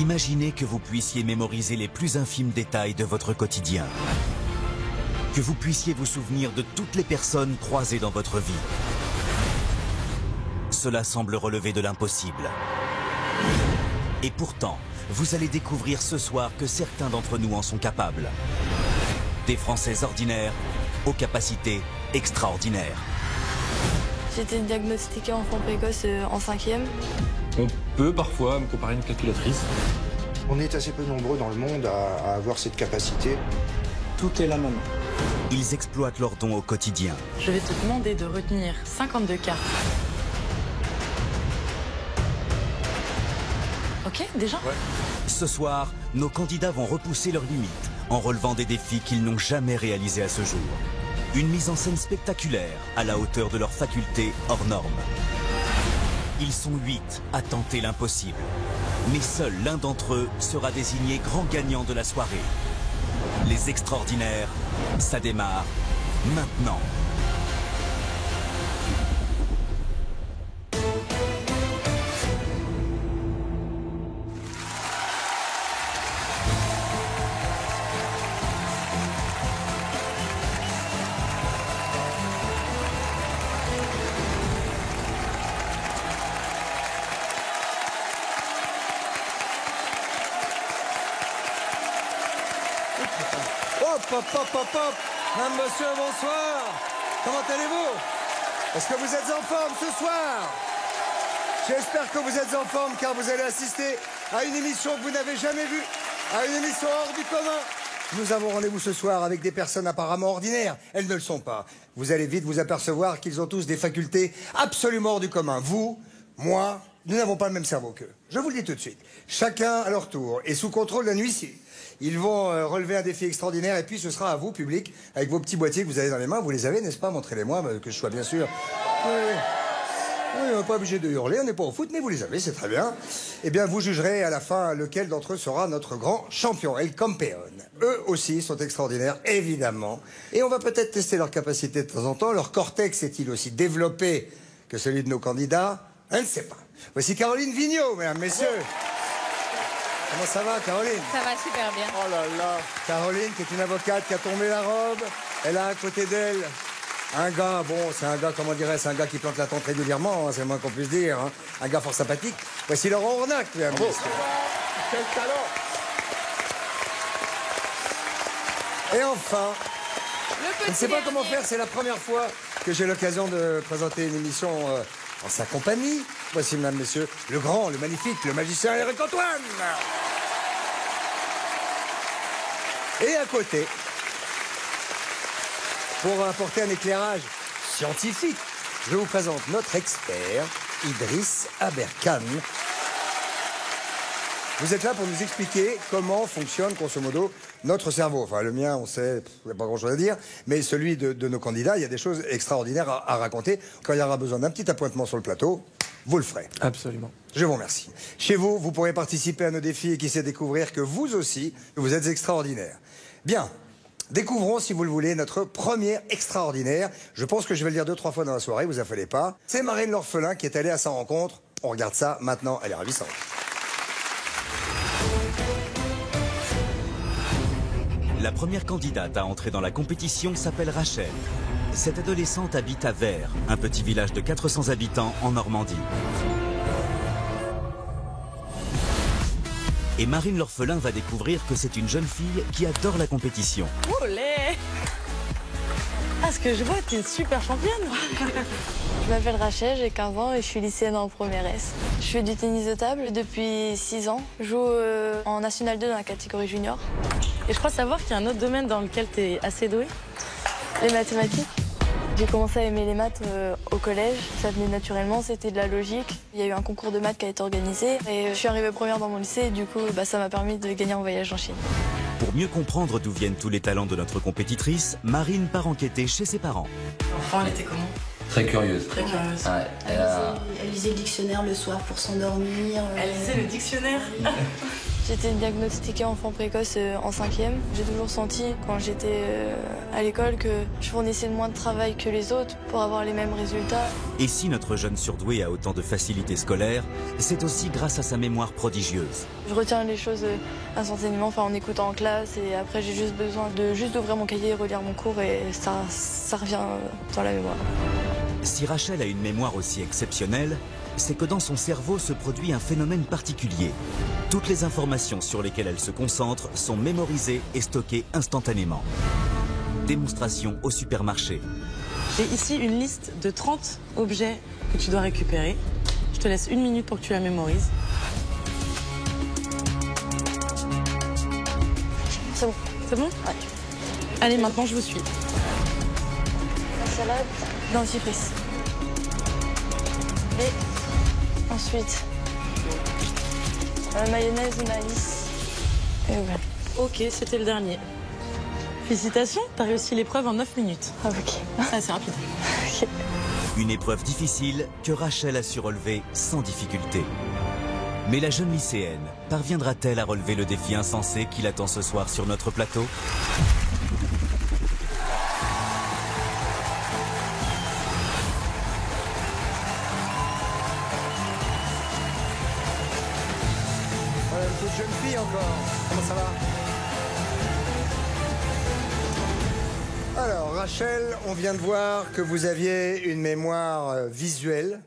Imaginez que vous puissiez mémoriser les plus infimes détails de votre quotidien. Que vous puissiez vous souvenir de toutes les personnes croisées dans votre vie. Cela semble relever de l'impossible. Et pourtant, vous allez découvrir ce soir que certains d'entre nous en sont capables. Des Français ordinaires aux capacités extraordinaires. J'ai été diagnostiquée enfant précoce en 5e. On peut parfois me comparer à une calculatrice. On est assez peu nombreux dans le monde à avoir cette capacité. Tout est là maintenant. Ils exploitent leurs dons au quotidien. Je vais te demander de retenir 52 cartes. Ok, déjà? Ouais. Ce soir, nos candidats vont repousser leurs limites en relevant des défis qu'ils n'ont jamais réalisés à ce jour. Une mise en scène spectaculaire à la hauteur de leurs facultés hors normes. Ils sont 8 à tenter l'impossible. Mais seul l'un d'entre eux sera désigné grand gagnant de la soirée. Les extraordinaires, ça démarre maintenant. Hop, hop, hop, hop. Madame, monsieur, bonsoir. Comment allez-vous? Est-ce que vous êtes en forme ce soir? J'espère que vous êtes en forme car vous allez assister à une émission que vous n'avez jamais vue, à une émission hors du commun. Nous avons rendez-vous ce soir avec des personnes apparemment ordinaires. Elles ne le sont pas. Vous allez vite vous apercevoir qu'ils ont tous des facultés absolument hors du commun. Vous, moi, nous n'avons pas le même cerveau qu'eux. Je vous le dis tout de suite. Chacun à leur tour et sous contrôle d'un huissier. Ils vont relever un défi extraordinaire et puis ce sera à vous, public, avec vos petits boîtiers que vous avez dans les mains. Vous les avez, n'est-ce pas? Montrez-les-moi, que je sois bien sûr. Oui, on n'est pas obligé de hurler, on n'est pas au foot, mais vous les avez, c'est très bien. Eh bien, vous jugerez à la fin lequel d'entre eux sera notre grand champion, El Campeón. Eux aussi sont extraordinaires, évidemment. Et on va peut-être tester leur capacité de temps en temps. Leur cortex est-il aussi développé que celui de nos candidats? Je ne sais pas. Voici Caroline Vigneault, mesdames, messieurs. Comment ça va, Caroline? Ça va super bien. Oh là là. Caroline, qui est une avocate qui a tombé la robe. Elle a à côté d'elle un gars, bon, c'est un gars, comment dirais-je, c'est un gars qui plante la tente régulièrement, hein, c'est le moins qu'on puisse dire. Hein. Un gars fort sympathique. Voici Laurent Ornac, mesdames, messieurs. Quel talent! Et enfin, Le je ne sais pas dernier. comment faire, c'est la première fois que j'ai l'occasion de présenter une émission en sa compagnie. Voici, mesdames, messieurs, le grand, le magnifique, le magicien Eric Antoine. Et à côté, pour apporter un éclairage scientifique, je vous présente notre expert, Idriss Aberkan. Vous êtes là pour nous expliquer comment fonctionne, grosso modo, notre cerveau. Enfin, le mien, on sait, il n'y a pas grand-chose à dire, mais celui de nos candidats, il y a des choses extraordinaires à raconter. Quand il y aura besoin d'un petit appointement sur le plateau, vous le ferez. Absolument. Je vous remercie. Chez vous, vous pourrez participer à nos défis et qui sait découvrir que vous aussi, vous êtes extraordinaire. Bien. Découvrons, si vous le voulez, notre premier extraordinaire. Je pense que je vais le dire 2-3 fois dans la soirée, vous affalez pas. C'est Marine l'orphelin qui est allée à sa rencontre. On regarde ça maintenant, elle est ravissante. La première candidate à entrer dans la compétition s'appelle Rachel. Cette adolescente habite à Vers, un petit village de 400 habitants en Normandie. Et Marine l'orphelin va découvrir que c'est une jeune fille qui adore la compétition. Olé! Ah, ce que je vois, t'es une super championne. Je m'appelle Rachel, j'ai 15 ans et je suis lycéenne en première S. Je fais du tennis de table depuis 6 ans. Je joue en National 2 dans la catégorie junior. Et je crois savoir qu'il y a un autre domaine dans lequel t'es assez douée. Les mathématiques. J'ai commencé à aimer les maths au collège, ça venait naturellement, c'était de la logique. Il y a eu un concours de maths qui a été organisé et je suis arrivée première dans mon lycée et du coup ça m'a permis de gagner un voyage en Chine. Pour mieux comprendre d'où viennent tous les talents de notre compétitrice, Marine part enquêter chez ses parents. L'enfant, elle était comment? Très curieuse. Très curieuse. Ouais, Elle lisait le dictionnaire le soir pour s'endormir. Elle lisait le dictionnaire. J'étais diagnostiquée enfant précoce en 5e. J'ai toujours senti, quand j'étais à l'école, que je fournissais le moins de travail que les autres pour avoir les mêmes résultats. Et si notre jeune surdoué a autant de facilité scolaire, c'est aussi grâce à sa mémoire prodigieuse. Je retiens les choses instantanément, en écoutant en classe, et après j'ai juste besoin d'ouvrir mon cahier, relire mon cours, et ça revient dans la mémoire. Si Rachel a une mémoire aussi exceptionnelle, c'est que dans son cerveau se produit un phénomène particulier. Toutes les informations sur lesquelles elle se concentre sont mémorisées et stockées instantanément. Démonstration au supermarché. J'ai ici une liste de 30 objets que tu dois récupérer. Je te laisse 1 minute pour que tu la mémorises. C'est bon. C'est bon? Ouais. Allez, maintenant je vous suis. La salade, dentifrice. Et ensuite, mayonnaise, maïs et voilà. Ok, c'était le dernier. Félicitations, t'as réussi l'épreuve en 9 minutes. Ah, ok. Ah, c'est rapide. Ok. Une épreuve difficile que Rachel a su relever sans difficulté. Mais la jeune lycéenne parviendra-t-elle à relever le défi insensé qui l'attend ce soir sur notre plateau ? Une toute jeune fille encore. Comment ça va? Alors, Rachel, on vient de voir que vous aviez une mémoire visuelle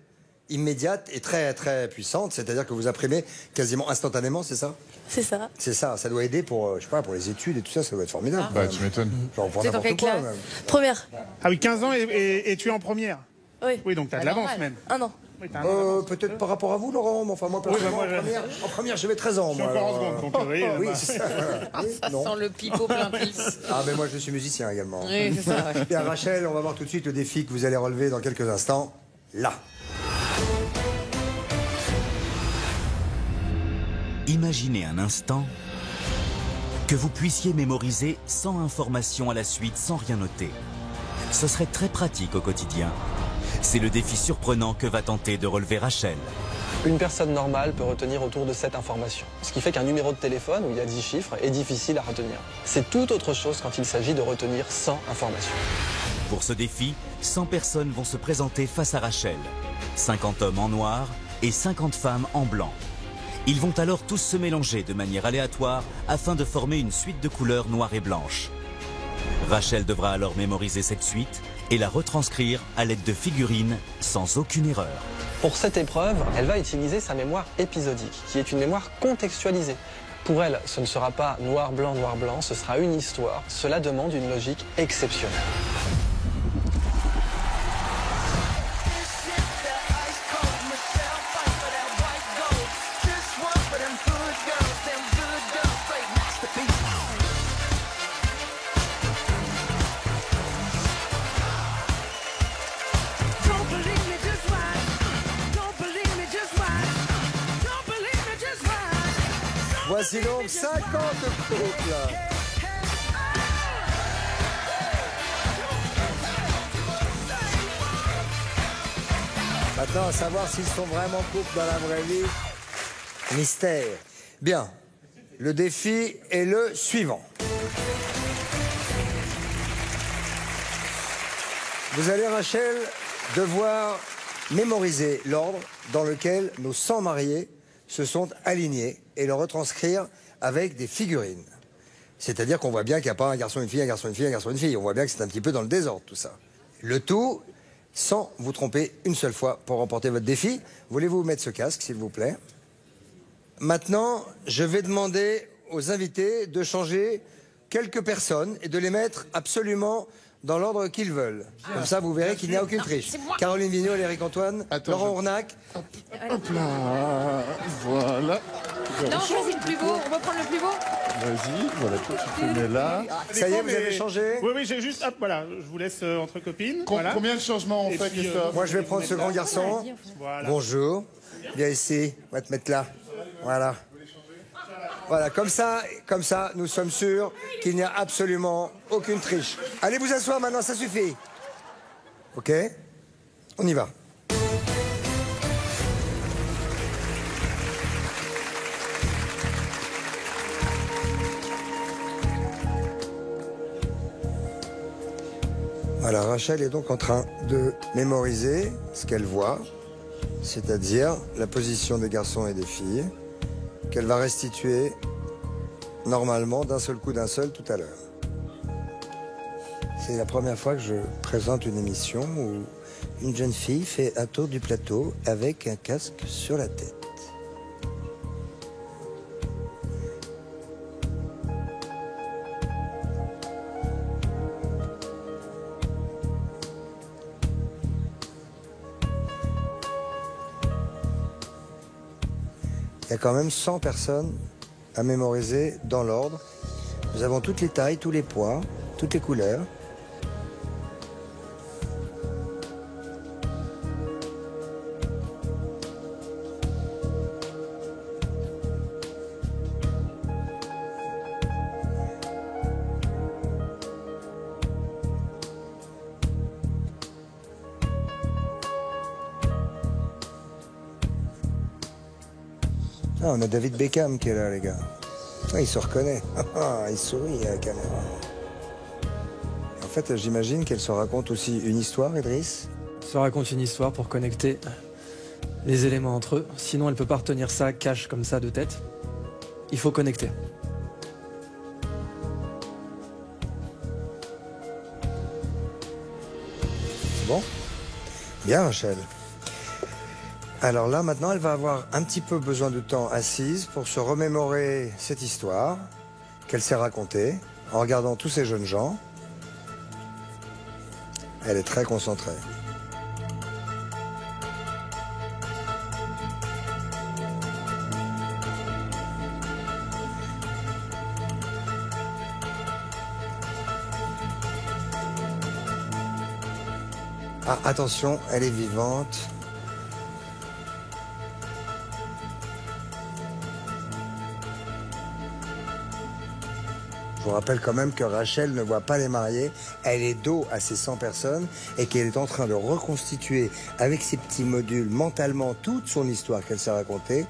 immédiate et très très puissante, c'est-à-dire que vous imprimez quasiment instantanément, c'est ça? C'est ça. C'est ça, ça doit aider pour, je sais pas, pour les études et tout ça, ça doit être formidable. Bah, tu m'étonnes. Genre pour C'est dans n'importe quelle quoi, classe? même. Première. Ah oui, 15 ans et tu es en première. Oui. Oui, donc t'as de l'avance même. Un an. Oui, t'as un an d'avance. Peut-être par rapport à vous, Laurent, mais enfin moi, personnellement, moi, en première, j'avais 13 ans. Je suis Moi, encore en alors, seconde, donc oui. oui, bah. c'est ça. Voilà. Oui, non. Sans le pipeau plein pif. Ah, mais moi, je suis musicien également. Oui, c'est ça, ouais. Bien, Rachel, on va voir tout de suite le défi que vous allez relever dans quelques instants. Là. Imaginez un instant que vous puissiez mémoriser 100 informations à la suite sans rien noter. Ce serait très pratique au quotidien. C'est le défi surprenant que va tenter de relever Rachel. Une personne normale peut retenir autour de 7 informations. Ce qui fait qu'un numéro de téléphone où il y a 10 chiffres est difficile à retenir. C'est tout autre chose quand il s'agit de retenir 100 informations. Pour ce défi, 100 personnes vont se présenter face à Rachel. 50 hommes en noir et 50 femmes en blanc. Ils vont alors tous se mélanger de manière aléatoire afin de former une suite de couleurs noires et blanches. Rachel devra alors mémoriser cette suite et la retranscrire à l'aide de figurines sans aucune erreur. Pour cette épreuve, elle va utiliser sa mémoire épisodique, qui est une mémoire contextualisée. Pour elle, ce ne sera pas noir, blanc, ce sera une histoire. Cela demande une logique exceptionnelle. Voici donc 50 couples. Maintenant, à savoir s'ils sont vraiment couples dans la vraie vie. Mystère. Bien. Le défi est le suivant. Vous allez, Rachel, devoir mémoriser l'ordre dans lequel nos 100 mariés se sont alignés et le retranscrire avec des figurines. C'est-à-dire qu'on voit bien qu'il n'y a pas un garçon, une fille, un garçon, une fille, un garçon, une fille. On voit bien que c'est un petit peu dans le désordre, tout ça. Le tout, sans vous tromper une seule fois pour remporter votre défi. Voulez-vous mettre ce casque, s'il vous plaît? Maintenant, je vais demander aux invités de changer quelques personnes et de les mettre absolument dans l'ordre qu'ils veulent. Comme ça, vous verrez qu'il n'y a aucune triche. Caroline Vigneault, Éric Antoine, Laurent Ournac. Hop là, voilà. Non, choisis le plus beau. On va prendre le plus beau. Vas-y, voilà, toi tu te mets là. Ça y est, vous avez changé? Oui, oui, j'ai juste... Hop, voilà, je vous laisse entre copines. Voilà. Combien de changements on Et fait, puis, Christophe? Moi, je vais prendre ce grand garçon. Voilà. Bonjour. Viens ici. On va te mettre là. Voilà. Voilà, comme ça, nous sommes sûrs qu'il n'y a absolument aucune triche. Allez vous asseoir maintenant, ça suffit. Ok? On y va. Voilà, Rachel est donc en train de mémoriser ce qu'elle voit, c'est-à-dire la position des garçons et des filles, qu'elle va restituer normalement d'un seul coup d'un seul tout à l'heure. C'est la première fois que je présente une émission où une jeune fille fait un tour du plateau avec un casque sur la tête. Il y a quand même 100 personnes à mémoriser dans l'ordre. Nous avons toutes les tailles, tous les poids, toutes les couleurs. Ah, on a David Beckham qui est là, les gars. Ah, il se reconnaît. Il sourit à la caméra. En fait, j'imagine qu'elle se raconte aussi une histoire, Idriss. Elle se raconte une histoire pour connecter les éléments entre eux. Sinon, elle peut pas retenir ça cash comme ça de tête. Il faut connecter. C'est bon? Bien, Rachel. Alors là, maintenant, elle va avoir un petit peu besoin de temps assise pour se remémorer cette histoire qu'elle s'est racontée en regardant tous ces jeunes gens. Elle est très concentrée. Ah, attention, elle est vivante. Je vous rappelle quand même que Rachel ne voit pas les mariés, elle est dos à ces 100 personnes et qu'elle est en train de reconstituer avec ses petits modules mentalement toute son histoire qu'elle s'est racontée.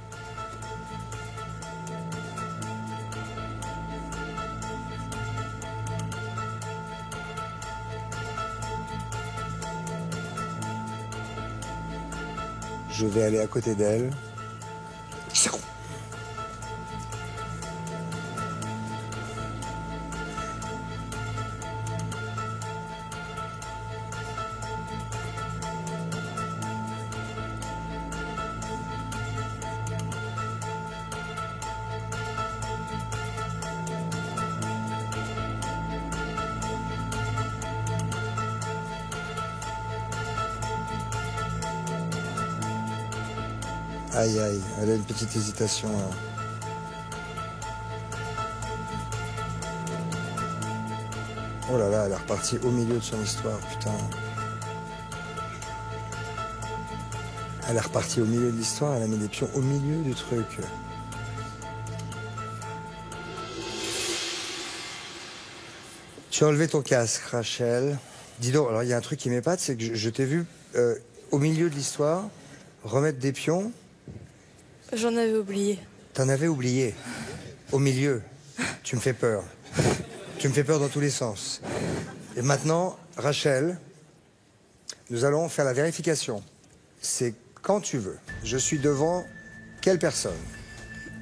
Je vais aller à côté d'elle. Aïe, aïe, elle a une petite hésitation. Oh là là, elle est repartie au milieu de son histoire, putain. Elle est repartie au milieu de l'histoire, elle a mis des pions au milieu du truc. Tu as enlevé ton casque, Rachel. Dis donc, alors il y a un truc qui m'épate, c'est que je t'ai vu au milieu de l'histoire remettre des pions. J'en avais oublié. T'en avais oublié. Au milieu. Tu me fais peur. Tu me fais peur dans tous les sens. Et maintenant, Rachel, nous allons faire la vérification. C'est quand tu veux. Je suis devant quelle personne?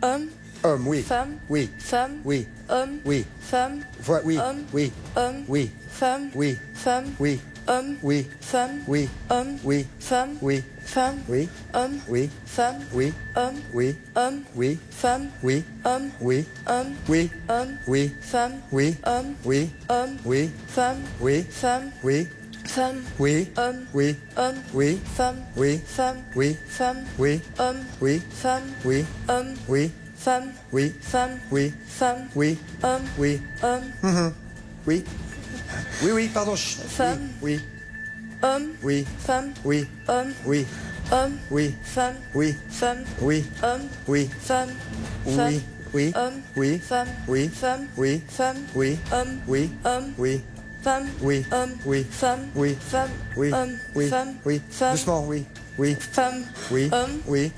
Homme. Homme, oui. Femme. Oui. Femme. Oui. Homme. Oui. Femme. Oui. Homme. Oui. Homme. Oui. Femme. Oui. Femme. Oui. Homme. Oui. Femme. Oui. Homme. Oui. Femme. Oui. Femme. Oui. Homme. Oui. Femme. Oui. Homme. Oui. Homme. Oui. Femme. Oui. Homme. Oui. Homme. Oui. Homme. Oui. Femme. Oui. Homme. Oui. Homme. Oui. Femme. Oui. Femme. Oui. Femme. Oui. Homme. Oui. Homme. Oui. Femme. Oui. Femme. Oui. Femme. Oui. Homme. Oui. Femme. Oui. Homme. Oui. Femme. Oui. Femme. Oui. Femme. Oui. Homme. Oui. Homme. Oui. Oui, oui, pardon. Chut. Femme. Oui. Homme. Oui. Femme. Oui. Homme. Oui. Homme. Oui. Femme. Oui. Femme. Oui. Homme. Oui. Femme. Femme. Oui. Oui. Homme. Oui. Femme. Oui. Femme. Oui. Femme. Oui. Homme. Oui. Homme. Oui. Femme. Oui. Homme. Oui. Femme. Oui. Femme. Oui. Homme. Oui. Femme. Oui. Femme. Doucement, oui. Oui. Femme. Oui. Homme. Oui.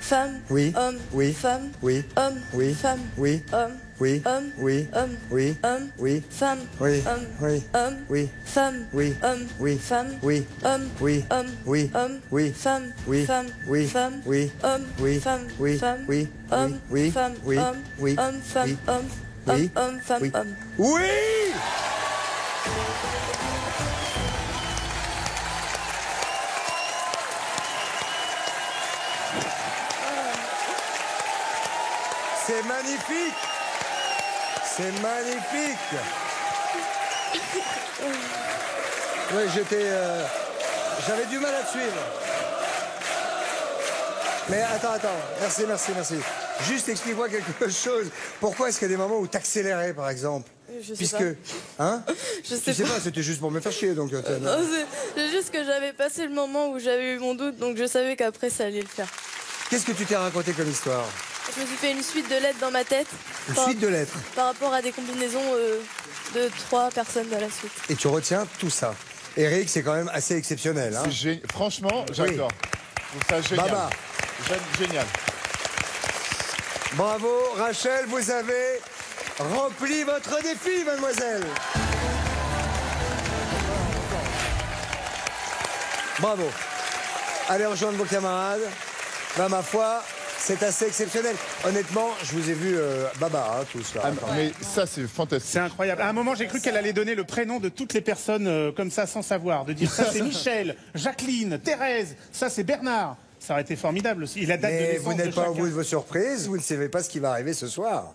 femme, Oui. homme, Oui. femme, Oui. homme, Oui. femme, Oui. homme, Oui. homme, Oui. homme, Oui. homme, Oui. femme, Oui. homme, Oui. homme, Oui. femme, Oui. homme, Oui. femme, Oui. homme, Oui. homme, Oui. homme, Oui. femme, Oui. femme, Oui. femme, Oui. homme, Oui. femme, Oui. femme, Oui. homme, Oui. femme, Oui. homme, Oui. homme, femme, Oui. homme, Oui. homme, femme, Oui. homme. Oui. C'est magnifique. C'est magnifique. Oui, j'avais du mal à te suivre. Mais attends. Merci. Juste explique-moi quelque chose. Pourquoi est-ce qu'il y a des moments où t'accélérais, par exemple? Je sais Puisque, pas. hein? Je Tu sais pas, c'était juste pour me faire chier, donc. Non, c'est juste que j'avais passé le moment où j'avais eu mon doute, donc je savais qu'après ça allait le faire. Qu'est-ce que tu t'es raconté comme histoire? Je me suis fait une suite de lettres dans ma tête. Une suite de lettres. Par rapport à des combinaisons de 3 personnes de la suite. Et tu retiens tout ça. Eric, c'est quand même assez exceptionnel. Hein? Franchement, j'adore. Je trouve ça génial. Baba. Génial. Bravo, Rachel, vous avez rempli votre défi, mademoiselle. Bravo. Allez rejoindre vos camarades. Ben, ma foi, c'est assez exceptionnel. Honnêtement, je vous ai vu baba, hein, tous là. Ah, mais ça, c'est fantastique. C'est incroyable. À un moment, j'ai cru qu'elle allait donner le prénom de toutes les personnes comme ça, sans savoir. De dire ça, c'est Michel, Jacqueline, Thérèse, ça, c'est Bernard. Ça aurait été formidable aussi. Et la date de Mais naissance vous n'êtes de pas au chacun. bout de vos surprises, vous ne savez pas ce qui va arriver ce soir.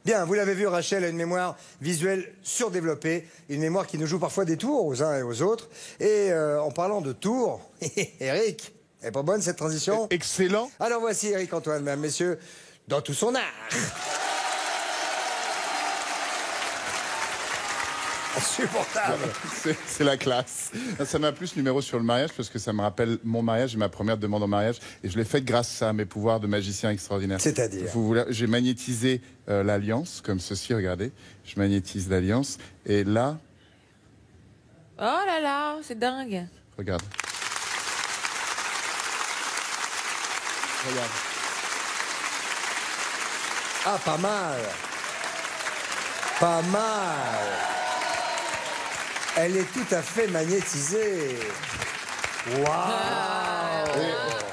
Bien, vous l'avez vu, Rachel a une mémoire visuelle surdéveloppée, une mémoire qui nous joue parfois des tours aux uns et aux autres. Et en parlant de tours, Eric, elle est pas bonne cette transition? Excellent. Alors voici Eric Antoine, mesdames, messieurs, dans tout son art. Insupportable. C'est la classe. Ça m'a plu ce numéro sur le mariage parce que ça me rappelle mon mariage et ma première demande en mariage. Et je l'ai faite grâce à mes pouvoirs de magicien extraordinaire. C'est-à-dire? J'ai magnétisé l'alliance, comme ceci, regardez. Je magnétise l'alliance. Et là, Oh là là, c'est dingue. regarde. Regarde. Ah, pas mal. Pas mal. Elle est tout à fait magnétisée. Waouh.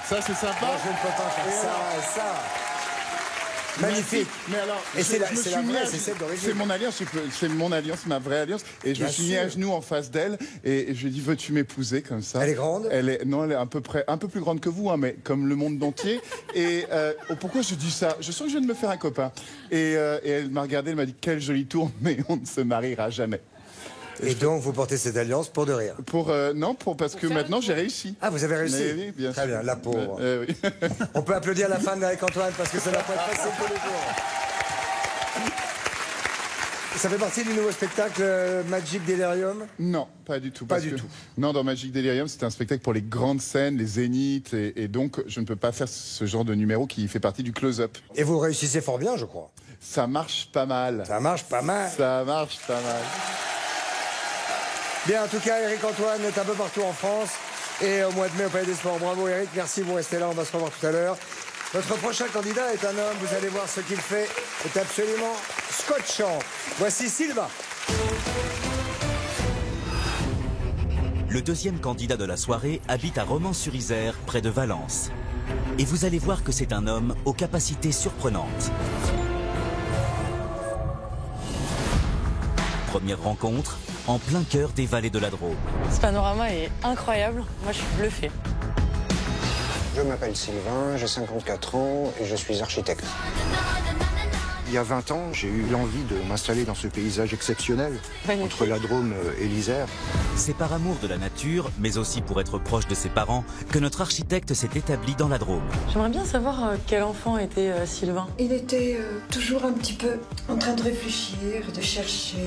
Ça, c'est sympa. Moi, je ne peux pas faire ça et ça. Magnifique. Mais alors, Et c'est la je me suis vraie, mis à- c'est celle d'origine. C'est mon alliance, ma vraie alliance. Et je Bien me suis mis sûr. à genoux en face d'elle et je lui ai dit, veux-tu m'épouser comme ça? Elle est grande? Non, elle est à peu près, un peu plus grande que vous, hein, mais comme le monde entier. Et pourquoi je dis ça? Je sens que je viens de me faire un copain. Et elle m'a regardé, elle m'a dit, quel joli tour, mais on ne se mariera jamais. Et donc, vous portez cette alliance pour de rire? Parce que maintenant j'ai réussi. Ah, vous avez réussi? Mais oui, bien Très sûr. bien, la pauvre. Oui. On peut applaudir la femme d'Eric Antoine parce que ça n'a pas été facile tous les jours. Ça fait partie du nouveau spectacle Magic Delirium? Non, pas du tout. Pas parce du que- tout. Non, dans Magic Delirium, c'était un spectacle pour les grandes scènes, les zéniths, et donc je ne peux pas faire ce genre de numéro qui fait partie du close-up. Et vous réussissez fort bien, je crois. Ça marche pas mal. Ça marche pas mal. Ça marche pas mal. Bien, en tout cas, Eric Antoine est un peu partout en France et au mois de mai au Palais des Sports. Bravo Eric, merci, vous restez là, on va se revoir tout à l'heure. Notre prochain candidat est un homme, vous allez voir ce qu'il fait, est absolument scotchant. Voici Silva. Le deuxième candidat de la soirée habite à Romans-sur-Isère, près de Valence. Et vous allez voir que c'est un homme aux capacités surprenantes. Première rencontre, en plein cœur des vallées de la Drôme. Ce panorama est incroyable. Moi, je suis bluffée. Je m'appelle Sylvain, j'ai 54 ans et je suis architecte. Il y a 20 ans, j'ai eu l'envie de m'installer dans ce paysage exceptionnel Magnifique. entre la Drôme et l'Isère. C'est par amour de la nature, mais aussi pour être proche de ses parents, que notre architecte s'est établi dans la Drôme. J'aimerais bien savoir quel enfant était Sylvain. Il était toujours un petit peu en train de réfléchir, de chercher.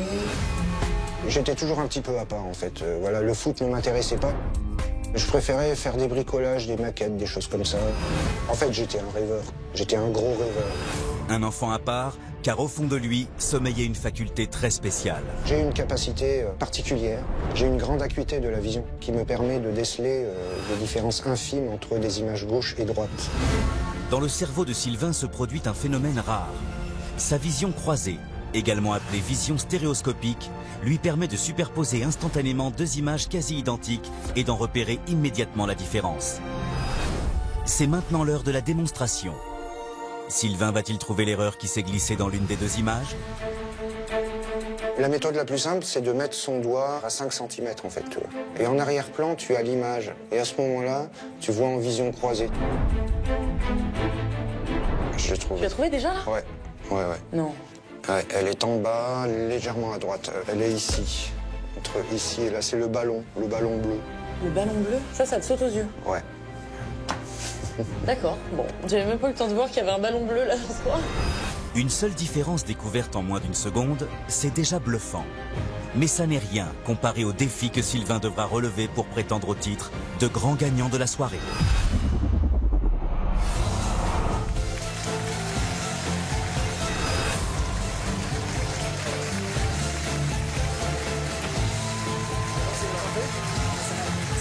J'étais toujours un petit peu à part en fait. Voilà, le foot ne m'intéressait pas. Je préférais faire des bricolages, des maquettes, des choses comme ça. En fait, j'étais un rêveur. J'étais un gros rêveur. Un enfant à part, car au fond de lui sommeillait une faculté très spéciale. J'ai une capacité particulière. J'ai une grande acuité de la vision qui me permet de déceler des différences infimes entre des images gauche et droite. Dans le cerveau de Sylvain se produit un phénomène rare. Sa vision croisée, également appelée vision stéréoscopique, lui permet de superposer instantanément deux images quasi identiques et d'en repérer immédiatement la différence. C'est maintenant l'heure de la démonstration. Sylvain va-t-il trouver l'erreur qui s'est glissée dans l'une des deux images? La méthode la plus simple, c'est de mettre son doigt à 5 cm en fait, tu vois. Et en arrière-plan, tu as l'image. Et à ce moment-là, tu vois en vision croisée. Je l'ai trouvé. Tu l'as trouvé déjà là? Ouais. Non. Ouais, elle est en bas, légèrement à droite. Elle est ici. Entre ici et là, c'est le ballon bleu. Le ballon bleu? Ça te saute aux yeux? Ouais. D'accord. Bon, j'avais même pas eu le temps de voir qu'il y avait un ballon bleu là dans ce coin. Une seule différence découverte en moins d'une seconde, c'est déjà bluffant. Mais ça n'est rien comparé au défi que Sylvain devra relever pour prétendre au titre de grand gagnant de la soirée.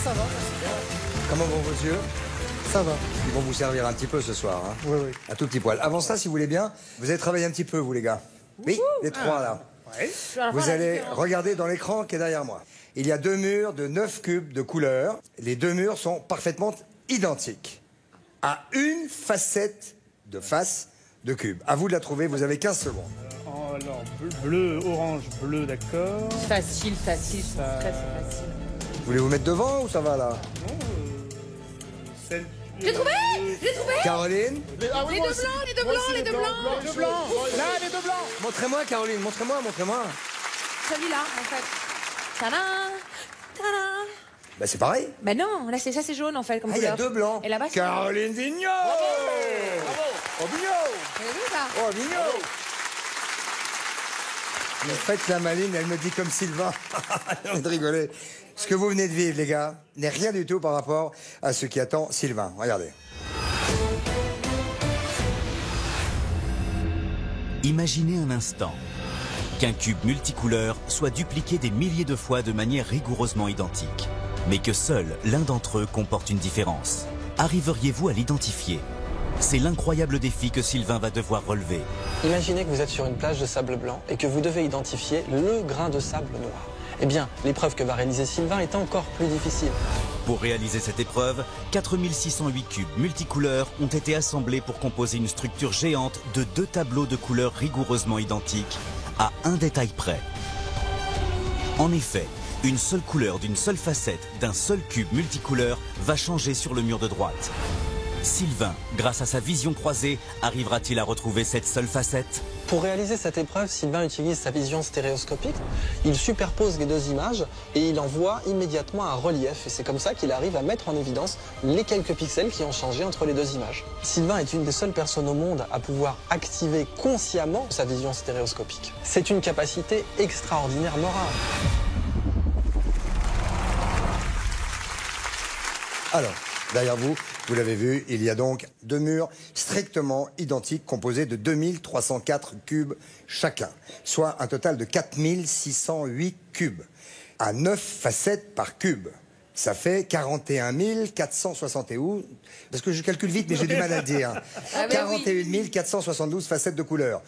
Ça va. Comment vont vos yeux? Ça va. Ils vont vous servir un petit peu ce soir. Hein. Oui. Un tout petit poil. Avant ça, si vous voulez bien, vous allez travailler un petit peu, vous les gars. Oui, les trois là. Ouais. Vous allez regarder dans l'écran qui est derrière moi. Il y a 2 murs de 9 cubes de couleur. Les 2 murs sont parfaitement identiques. À une facette de face de cube. À vous de la trouver, vous avez 15 secondes. Alors, bleu, orange, bleu, d'accord. Facile, très facile. Vous voulez vous mettre devant ou ça va là? Celle... J'ai trouvé. Caroline? Les deux blancs. Là, les 2 blancs. Montrez-moi, Caroline, montrez-moi. Celui-là, en fait. Tadam. Bah c'est pareil. Bah non, là c'est jaune en fait comme Ah, il y a couleur. 2 blancs. Et là-bas, c'est... Caroline Vigneault. Bravo. Oh, Vigneault. Vous avez vu ça? Oh, Vigneault. Mais faites la maline, elle me dit comme Sylvain. J'ai envie de rigoler. Ce que vous venez de vivre, les gars, n'est rien du tout par rapport à ce qui attend Sylvain. Regardez. Imaginez un instant qu'un cube multicouleur soit dupliqué des milliers de fois de manière rigoureusement identique, mais que seul l'un d'entre eux comporte une différence. Arriveriez-vous à l'identifier? C'est l'incroyable défi que Sylvain va devoir relever. Imaginez que vous êtes sur une plage de sable blanc et que vous devez identifier le grain de sable noir. Eh bien, l'épreuve que va réaliser Sylvain est encore plus difficile. Pour réaliser cette épreuve, 4608 cubes multicouleurs ont été assemblés pour composer une structure géante de 2 tableaux de couleurs rigoureusement identiques, à un détail près. En effet, une seule couleur d'une seule facette d'un seul cube multicouleur va changer sur le mur de droite. Sylvain, grâce à sa vision croisée, arrivera-t-il à retrouver cette seule facette? Pour réaliser cette épreuve, Sylvain utilise sa vision stéréoscopique. Il superpose les 2 images et il envoie immédiatement un relief. Et c'est comme ça qu'il arrive à mettre en évidence les quelques pixels qui ont changé entre les 2 images. Sylvain est une des seules personnes au monde à pouvoir activer consciemment sa vision stéréoscopique. C'est une capacité extraordinairement rare. Alors, derrière vous, vous l'avez vu, il y a donc 2 murs strictement identiques composés de 2304 cubes chacun, soit un total de 4608 cubes, à 9 facettes par cube. Ça fait 41 471, parce que je calcule vite mais j'ai du mal à le dire, 41 472 facettes de couleurs.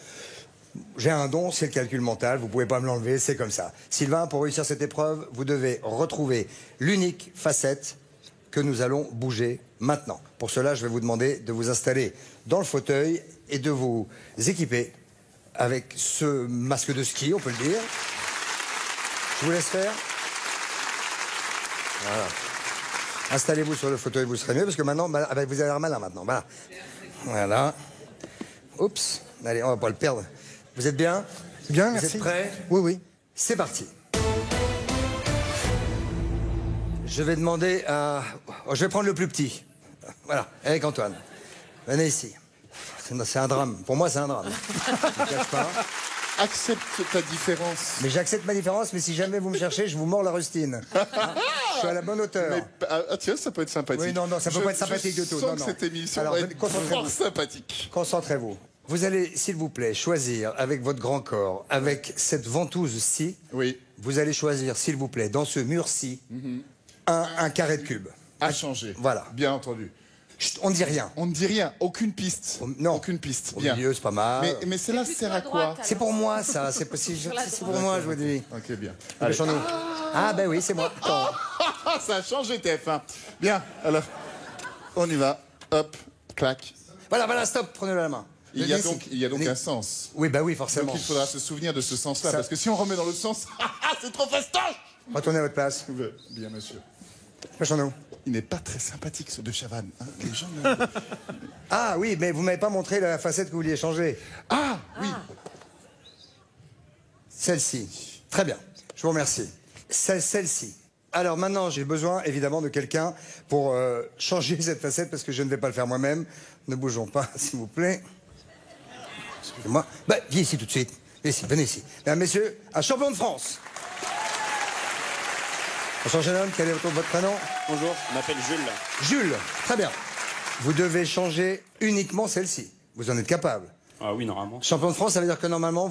J'ai un don, c'est le calcul mental, vous pouvez pas me l'enlever, c'est comme ça. Sylvain, pour réussir cette épreuve, vous devez retrouver l'unique facette que nous allons bouger maintenant. Pour cela, je vais vous demander de vous installer dans le fauteuil et de vous équiper avec ce masque de ski, on peut le dire. Je vous laisse faire. Voilà. Installez-vous sur le fauteuil, vous serez mieux, parce que maintenant, vous avez l'air malin maintenant. Voilà. Voilà. Oups. Allez, on va pas le perdre. Vous êtes bien? Bien, vous merci. Vous êtes prêts? Oui. C'est parti. Je vais demander à... Je vais prendre le plus petit. Voilà, avec Antoine. Venez ici. C'est un drame. Pour moi, c'est un drame. Je ne cache pas. Accepte ta différence. Mais j'accepte ma différence, mais si jamais vous me cherchez, je vous mords la rustine. Je suis à la bonne hauteur. Mais, tiens, ça peut être sympathique. Oui, non, ça peut pas être sympathique du tout. Je sens que cette émission va être fort sympathique. Concentrez-vous. Vous allez, s'il vous plaît, choisir avec votre grand corps, avec cette ventouse-ci, vous allez choisir, s'il vous plaît, dans ce mur-ci, un carré de cube. À changer. Voilà. Bien entendu. Chut, on ne dit rien. On ne dit rien, aucune piste. Non. Aucune piste. Au Bien. milieu, c'est pas mal. Mais celle-là sert à quoi? C'est pour moi, ça. C'est pour moi, je vous dis. Ok, bien. Allez. Ah, ben oui, c'est moi. Attends. Ça a changé TF1. Bien, alors, on y va. Hop, clac. Voilà, stop, prenez-le à la main. Il y a donc un sens. Oui, bah oui, forcément. Donc il faudra se souvenir de ce sens-là, Ça- parce que si on remet dans l'autre sens, c'est trop fastoche. Retournez à votre place. Bien, monsieur. Pêchons-nous. Il n'est pas très sympathique, ce de Chavannes. Hein. Les gens... Ah oui, mais vous m'avez pas montré la facette que vous vouliez changer. Ah, oui. Celle-ci. Très bien. Je vous remercie. Celle-ci. Alors maintenant, j'ai besoin évidemment de quelqu'un pour changer cette facette parce que je ne vais pas le faire moi-même. Ne bougeons pas, s'il vous plaît. Excusez-moi. Bah, viens ici tout de suite. Venez ici. Mesdames, messieurs, un champion de France. Bonjour jeune homme, quel est votre prénom? Bonjour, je m'appelle Jules. Jules, très bien. Vous devez changer uniquement celle-ci. Vous en êtes capable? Ah oui, normalement. Champion de France, ça veut dire que normalement,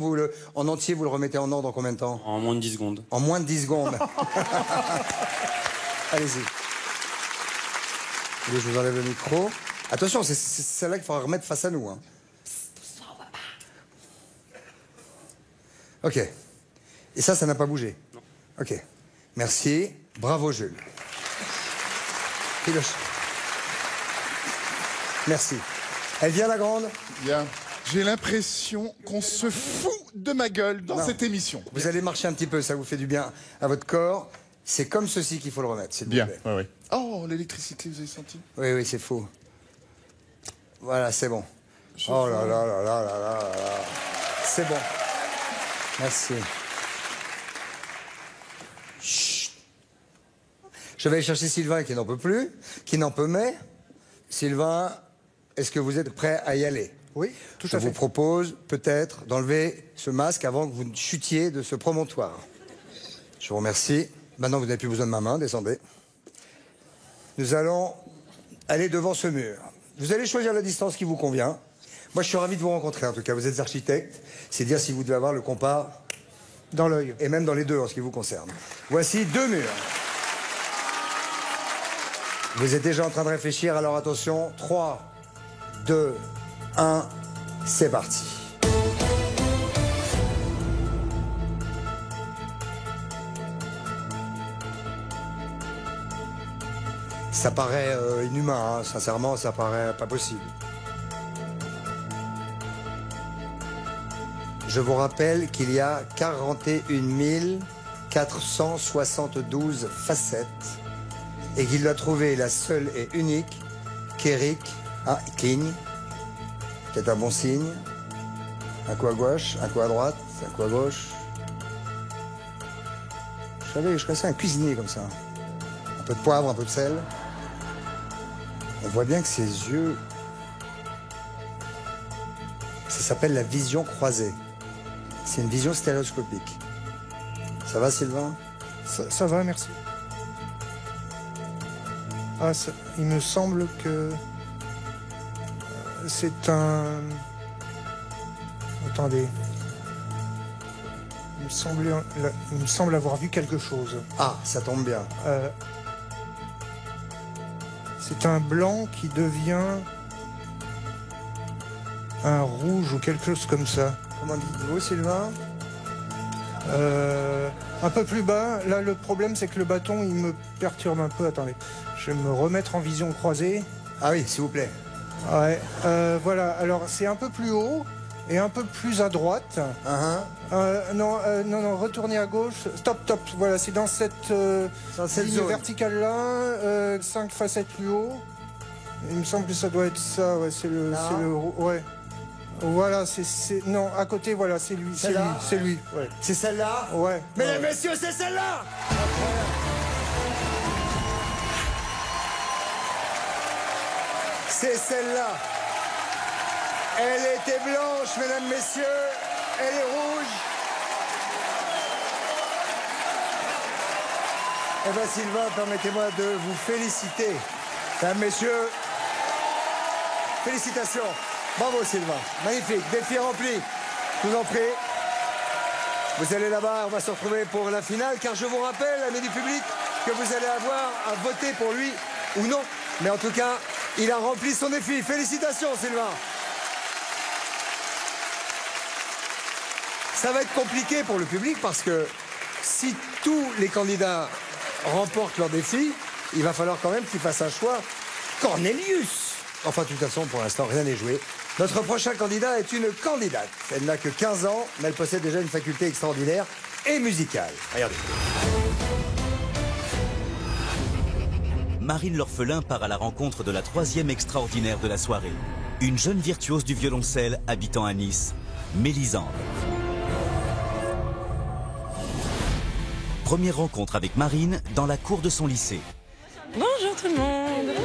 en entier, vous le remettez en ordre en combien de temps? En moins de 10 secondes. En moins de 10 secondes. Allez-y. Allez, je vous enlève le micro. Attention, c'est celle-là qu'il faudra remettre face à nous. Hein. Ok. Et ça n'a pas bougé? Non. Ok. Merci. Bravo, Jules. Merci. Elle vient, la grande? Bien. J'ai l'impression qu'on se fout de ma gueule dans cette émission. Vous allez marcher un petit peu, ça vous fait du bien à votre corps. C'est comme ceci qu'il faut le remettre, s'il vous plaît. Bien, oui. Oh, l'électricité, vous avez senti? Oui, c'est fou. Voilà, c'est bon. Oh là là là là là là là. C'est bon. Merci. Chut. Je vais aller chercher Sylvain qui n'en peut plus, qui n'en peut mais. Sylvain, est-ce que vous êtes prêt à y aller? Oui, tout à fait. Je vous propose peut-être d'enlever ce masque avant que vous ne chutiez de ce promontoire. Je vous remercie. Maintenant, vous n'avez plus besoin de ma main, descendez. Nous allons aller devant ce mur. Vous allez choisir la distance qui vous convient. Moi, je suis ravi de vous rencontrer, en tout cas. Vous êtes architecte. C'est dire si vous devez avoir le compas dans l'œil. Et même dans les deux, en ce qui vous concerne. Voici 2 murs. Vous êtes déjà en train de réfléchir, alors attention. 3, 2, 1, c'est parti. Ça paraît inhumain, hein. Sincèrement, ça paraît pas possible. Je vous rappelle qu'il y a 41 472 facettes et qu'il doit trouver la seule et unique qu'Eric cligne. C'est un bon signe. Un coup à gauche, un coup à droite, un coup à gauche. Je connaissais un cuisinier comme ça. Un peu de poivre, un peu de sel. On voit bien que ses yeux... Ça s'appelle la vision croisée. C'est une vision stéréoscopique. Ça va, Sylvain? Ça va, merci. Ah, il me semble que... C'est un... Attendez. Il me semble avoir vu quelque chose. Ah, ça tombe bien. C'est un blanc qui devient un rouge ou quelque chose comme ça. Comment dites-vous, Sylvain? Un peu plus bas. Là, le problème, c'est que le bâton, il me perturbe un peu. Attendez, je vais me remettre en vision croisée. Ah oui, s'il vous plaît. Ouais. Voilà. Alors, c'est un peu plus haut et un peu plus à droite. Non, retournez à gauche. Stop. Voilà, c'est dans cette ligne verticale-là. 5 facettes plus haut. Il me semble que ça doit être ça. Ouais, c'est le. Ouais. Voilà, non, à côté, voilà, c'est lui. C'est lui. Ouais. C'est celle-là? Ouais. Mesdames, messieurs, c'est celle-là! C'est celle-là. Elle était blanche, mesdames, messieurs. Elle est rouge. Eh bien, Sylvain, permettez-moi de vous féliciter. Mesdames, messieurs, félicitations. Bravo, Sylvain. Magnifique. Défi rempli. Je vous en prie. Vous allez là-bas, on va se retrouver pour la finale, car je vous rappelle, amis du public, que vous allez avoir à voter pour lui ou non. Mais en tout cas, Il a rempli son défi. Félicitations, Sylvain. Ça va être compliqué pour le public parce que si tous les candidats remportent leur défi, il va falloir quand même qu'ils fassent un choix. Cornelius. Enfin, de toute façon, pour l'instant, rien n'est joué. Notre prochain candidat est une candidate. Elle n'a que 15 ans, mais elle possède déjà une faculté extraordinaire et musicale. Regardez. Marine l'orphelin part à la rencontre de la troisième extraordinaire de la soirée. Une jeune virtuose du violoncelle habitant à Nice, Mélisande. Première rencontre avec Marine dans la cour de son lycée. Bonjour tout le monde.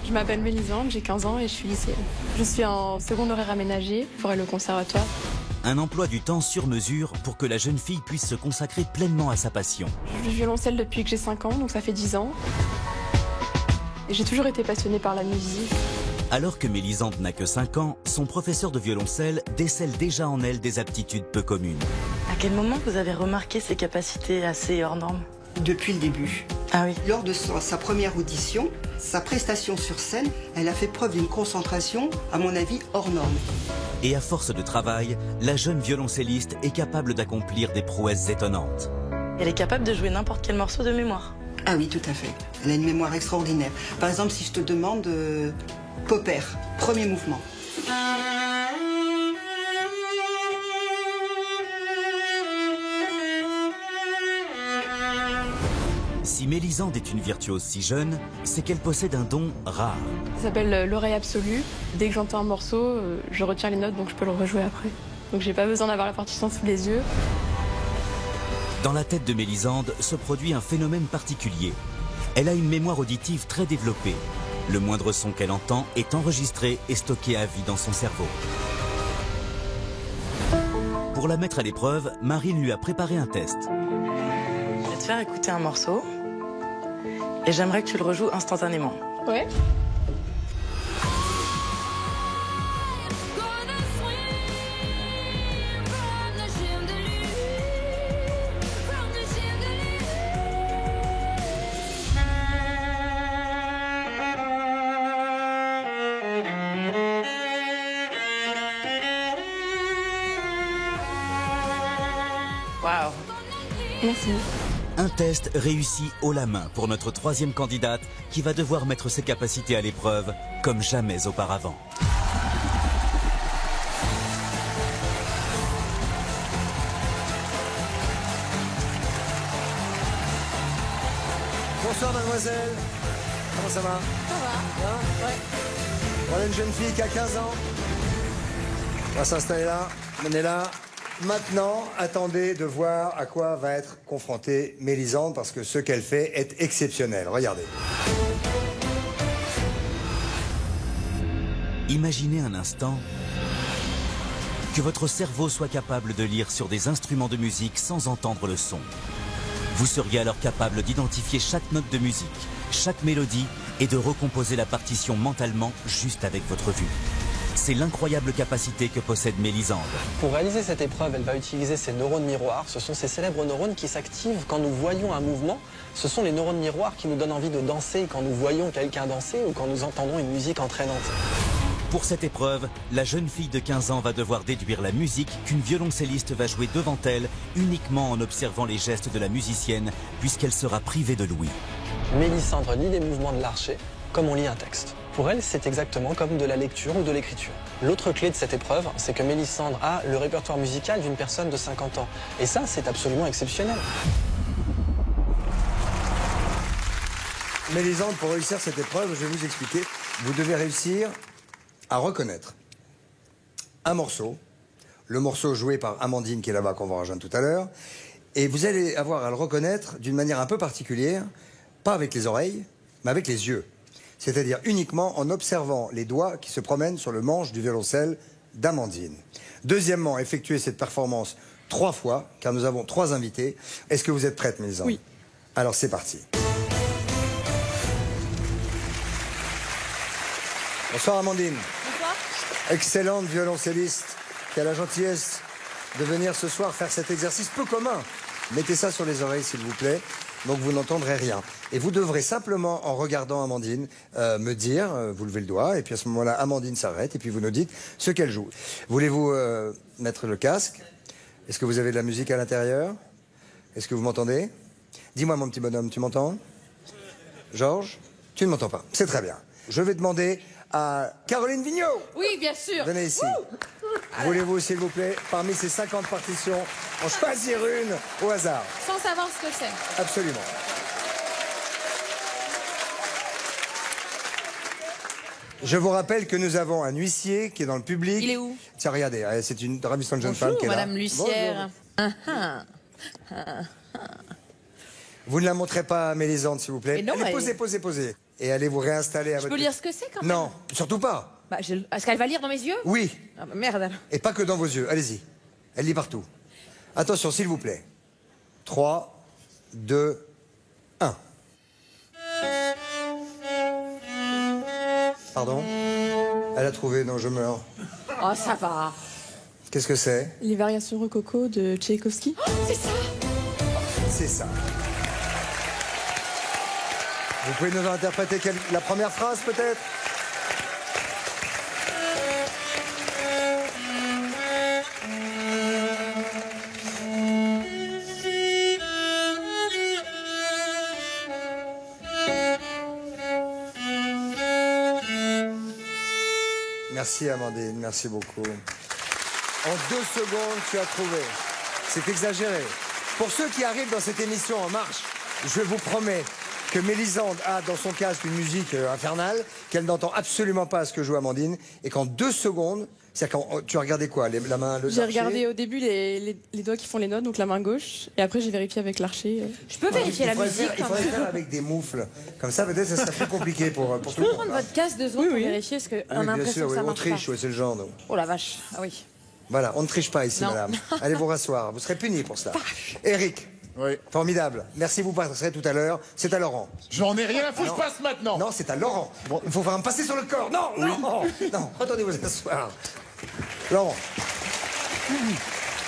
Je m'appelle Mélisande, j'ai 15 ans et je suis lycéenne. Je suis en seconde horaire aménagé pour aller au conservatoire. Un emploi du temps sur mesure pour que la jeune fille puisse se consacrer pleinement à sa passion. Je joue du violoncelle depuis que j'ai 5 ans, donc ça fait 10 ans. Et j'ai toujours été passionnée par la musique. Alors que Mélisande n'a que 5 ans, son professeur de violoncelle décèle déjà en elle des aptitudes peu communes. À quel moment vous avez remarqué ses capacités assez hors normes? Depuis le début. Ah oui. Lors de sa première audition, sa prestation sur scène, elle a fait preuve d'une concentration, à mon avis, hors norme. Et à force de travail, la jeune violoncelliste est capable d'accomplir des prouesses étonnantes. Elle est capable de jouer n'importe quel morceau de mémoire. Ah oui, tout à fait. Elle a une mémoire extraordinaire. Par exemple, si je te demande Popper, premier mouvement. Si Mélisande est une virtuose si jeune, c'est qu'elle possède un don rare. Ça s'appelle l'oreille absolue. Dès que j'entends un morceau, je retiens les notes donc je peux le rejouer après. Donc j'ai pas besoin d'avoir la partition sous les yeux. Dans la tête de Mélisande se produit un phénomène particulier. Elle a une mémoire auditive très développée. Le moindre son qu'elle entend est enregistré et stocké à vie dans son cerveau. Pour la mettre à l'épreuve, Marine lui a préparé un test. Je vais te faire écouter un morceau et j'aimerais que tu le rejoues instantanément. Ouais. Waouh. Merci. Un test réussi haut la main pour notre troisième candidate qui va devoir mettre ses capacités à l'épreuve comme jamais auparavant. Bonsoir mademoiselle. Comment ça va? Ça va. Bien? Ouais. Voilà une jeune fille qui a 15 ans. On va s'installer là. Menez là. Maintenant, attendez de voir à quoi va être confrontée Mélisande parce que ce qu'elle fait est exceptionnel. Regardez. Imaginez un instant que votre cerveau soit capable de lire sur des instruments de musique sans entendre le son. Vous seriez alors capable d'identifier chaque note de musique, chaque mélodie et de recomposer la partition mentalement juste avec votre vue. C'est l'incroyable capacité que possède Mélisande. Pour réaliser cette épreuve, elle va utiliser ses neurones miroirs. Ce sont ces célèbres neurones qui s'activent quand nous voyons un mouvement. Ce sont les neurones miroirs qui nous donnent envie de danser quand nous voyons quelqu'un danser ou quand nous entendons une musique entraînante. Pour cette épreuve, la jeune fille de 15 ans va devoir déduire la musique qu'une violoncelliste va jouer devant elle uniquement en observant les gestes de la musicienne puisqu'elle sera privée de l'ouïe. Mélisande lit les mouvements de l'archer comme on lit un texte. Pour elle, c'est exactement comme de la lecture ou de l'écriture. L'autre clé de cette épreuve, c'est que Mélisande a le répertoire musical d'une personne de 50 ans. Et ça, c'est absolument exceptionnel. Mélisande, pour réussir cette épreuve, je vais vous expliquer. Vous devez réussir à reconnaître un morceau, le morceau joué par Amandine qui est là-bas qu'on va rejoindre tout à l'heure, et vous allez avoir à le reconnaître d'une manière un peu particulière, pas avec les oreilles, mais avec les yeux. C'est-à-dire uniquement en observant les doigts qui se promènent sur le manche du violoncelle d'Amandine. Deuxièmement, effectuer cette performance 3 fois, car nous avons 3 invités. Est-ce que vous êtes prête, Mélisande? Oui. Alors c'est parti. Bonsoir Amandine. Bonsoir. Excellente violoncelliste qui a la gentillesse de venir ce soir faire cet exercice peu commun. Mettez ça sur les oreilles s'il vous plaît. donc vous n'entendrez rien. Et vous devrez simplement, en regardant Amandine, me dire, vous levez le doigt, et puis à ce moment-là, Amandine s'arrête, et puis vous nous dites ce qu'elle joue. Voulez-vous mettre le casque? Est-ce que vous avez de la musique à l'intérieur? Est-ce que vous m'entendez? Dis-moi, mon petit bonhomme, tu m'entends? Georges? Tu ne m'entends pas. C'est très bien. Je vais demander à Caroline Vigneault. Oui, bien sûr. Venez ici. Voulez-vous, s'il vous plaît, parmi ces 50 partitions, en choisir une au hasard? Sans savoir ce que c'est. Absolument. Je vous rappelle que nous avons un huissier qui est dans le public. Il est où? Tiens, regardez, c'est une ravissante jeune femme qui est là. Madame l'huissière. Vous ne la montrez pas à Mélisande, s'il vous plaît. Non, allez, posez. Et allez vous réinstaller à Je votre... peux lire ce que c'est quand même? Non, surtout pas. Bah, est-ce qu'elle va lire dans mes yeux? Oui. Ah, bah, merde alors. Et pas que dans vos yeux, allez-y. Elle lit partout. Attention, s'il vous plaît. 3, 2, 1. Pardon? Elle a trouvé, non, je meurs. Oh, ça va. Qu'est-ce que c'est? Les variations rococo de Tchaïkovski. Oh, c'est ça. C'est ça. Vous pouvez nous interpréter la première phrase, peut-être? Merci Amandine, merci beaucoup. En 2 secondes, tu as trouvé. C'est exagéré. Pour ceux qui arrivent dans cette émission en marche, je vous promets que Mélisande a dans son casque une musique infernale, qu'elle n'entend absolument pas ce que joue Amandine, et qu'en 2 secondes, c'est-à-dire quand tu as regardé quoi, la main, le J'ai l'archer regardé au début les doigts qui font les notes, donc la main gauche, et après j'ai vérifié avec l'archer. Je peux vérifier la musique Il faudrait faire avec des moufles. Comme ça, peut-être, ça serait plus compliqué pour tout Je le peux monde. prendre votre casque 2 secondes pour vérifier ce qu'on a Oui, bien l'impression sûr, que oui, ça on marche triche, pas. oui, c'est le genre. nous. Oh la vache, ah oui. Voilà, on ne triche pas ici, Non. madame. Allez vous rasseoir, vous serez puni pour cela. Eric. Oui. Formidable. Merci, vous passerez tout à l'heure. C'est à Laurent. J'en ai rien à foutre, Non. je passe maintenant. Non, c'est à Laurent. Bon, il faut faire me passer sur le corps. Non, non, non. Retournez vous asseoir. Laurent.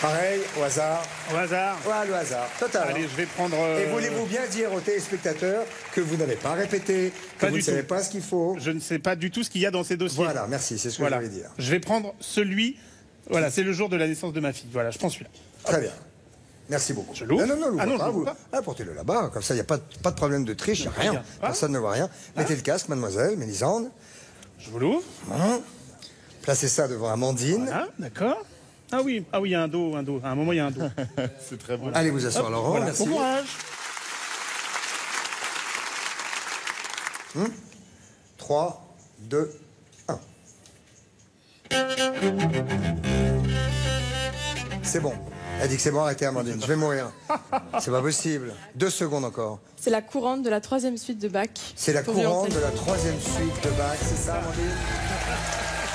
Pareil, au hasard. Au hasard. Voilà, le hasard. Total. Allez, je vais prendre... Et voulez-vous bien dire aux téléspectateurs que vous n'avez pas répété, que Pas vous du ne savez tout. pas ce qu'il faut? Je ne sais pas du tout ce qu'il y a dans ces dossiers. Voilà, merci, c'est ce que je voulais dire. Je vais prendre celui... Voilà, c'est le jour de la naissance de ma fille. Voilà, je prends celui-là. Très bien. Merci beaucoup. Je l'ouvre? Non, non, non, Ah non, je pas, l'ouvre vous. pas. Apportez-le là-bas, comme ça, il n'y a pas de problème de triche, il n'y a rien. Personne ne voit rien. Mettez le casque, mademoiselle, Mélisande. Je vous l'ouvre. Placez ça devant Amandine. Voilà, d'accord. Ah oui, il y a un dos. À un moment, il y a un dos. C'est très beau. Allez vous asseoir, Hop, Laurent, voilà. merci. Bon courage. 3, 2, 1. C'est bon. Elle dit que c'est bon, arrêtez, Amandine. Je vais mourir. C'est pas possible. 2 secondes encore. C'est la courante de la 3e suite de Bach. C'est la Pour courante violoncelle. de la 3e suite de Bach, c'est ça, Amandine?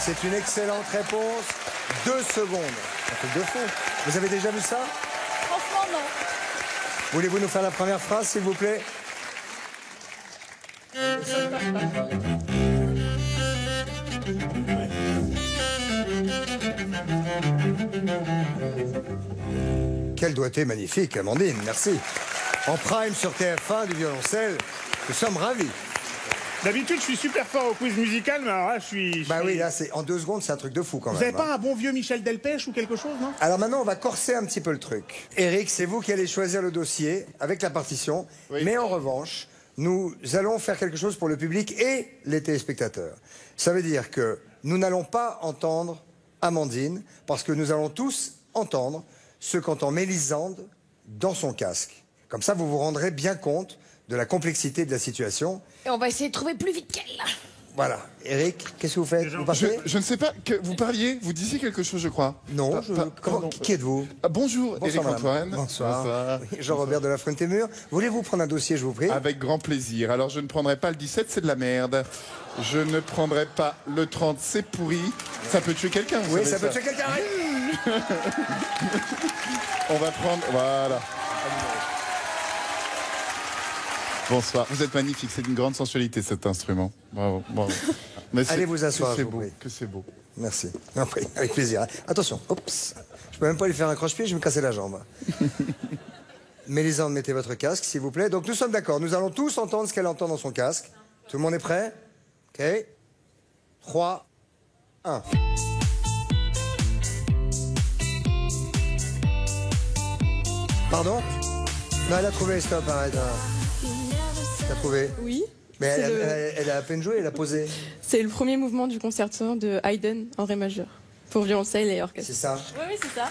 C'est une excellente réponse. 2 secondes. Un truc de fou. Vous avez déjà vu ça? Franchement, non. Voulez-vous nous faire la première phrase, s'il vous plaît? Quel doigté magnifique, Amandine, merci. En prime sur TF1 du violoncelle, nous sommes ravis. D'habitude, je suis super fort au quiz musical, mais alors là, je suis... Bah oui, là, c'est en 2 secondes, c'est un truc de fou quand Vous même. n'avez pas un bon vieux Michel Delpech ou quelque chose, non? Alors maintenant, on va corser un petit peu le truc. Eric, c'est vous qui allez choisir le dossier avec la partition. Oui. Mais en revanche, nous allons faire quelque chose pour le public et les téléspectateurs. Ça veut dire que nous n'allons pas entendre Amandine, parce que nous allons tous entendre ce qu'entend Mélisande dans son casque. Comme ça, vous vous rendrez bien compte de la complexité de la situation. Et on va essayer de trouver plus vite qu'elle, là. Voilà. Eric, qu'est-ce que vous faites? Vous partez? Je ne sais pas, que vous parliez, vous disiez quelque chose, je crois. Non, Pardon. qui êtes-vous? Ah, bonjour, Bonsoir, Éric madame. Antoine. Bonsoir. Jean-Robert de la Fuente-Mur. Voulez-vous prendre un dossier, je vous prie? Avec grand plaisir. Alors, je ne prendrai pas le 17, c'est de la merde. Je ne prendrai pas le 30, c'est pourri. Ça peut tuer quelqu'un, vous Oui, savez ça peut tuer quelqu'un. On va prendre... Voilà. Bonsoir. Vous êtes magnifique. C'est d'une grande sensualité, cet instrument. Bravo, bravo. Mais Allez vous asseoir, que c'est je vous beau, prie. que c'est beau. Merci. Non, oui, avec plaisir. Attention. Oups. Je peux même pas lui faire un croche-pied, je vais me casser la jambe. Mélisande, mettez votre casque, s'il vous plaît. Donc nous sommes d'accord, nous allons tous entendre ce qu'elle entend dans son casque. Tout le monde est prêt? Ok. 3, 1. Pardon? Non, elle a trouvé, stop, arrête. T'as trouvé? Oui. Mais elle a à peine joué, elle a posé. C'est le premier mouvement du concerto de Haydn en ré majeur, pour violoncelle et orchestre. C'est ça? Oui, c'est ça.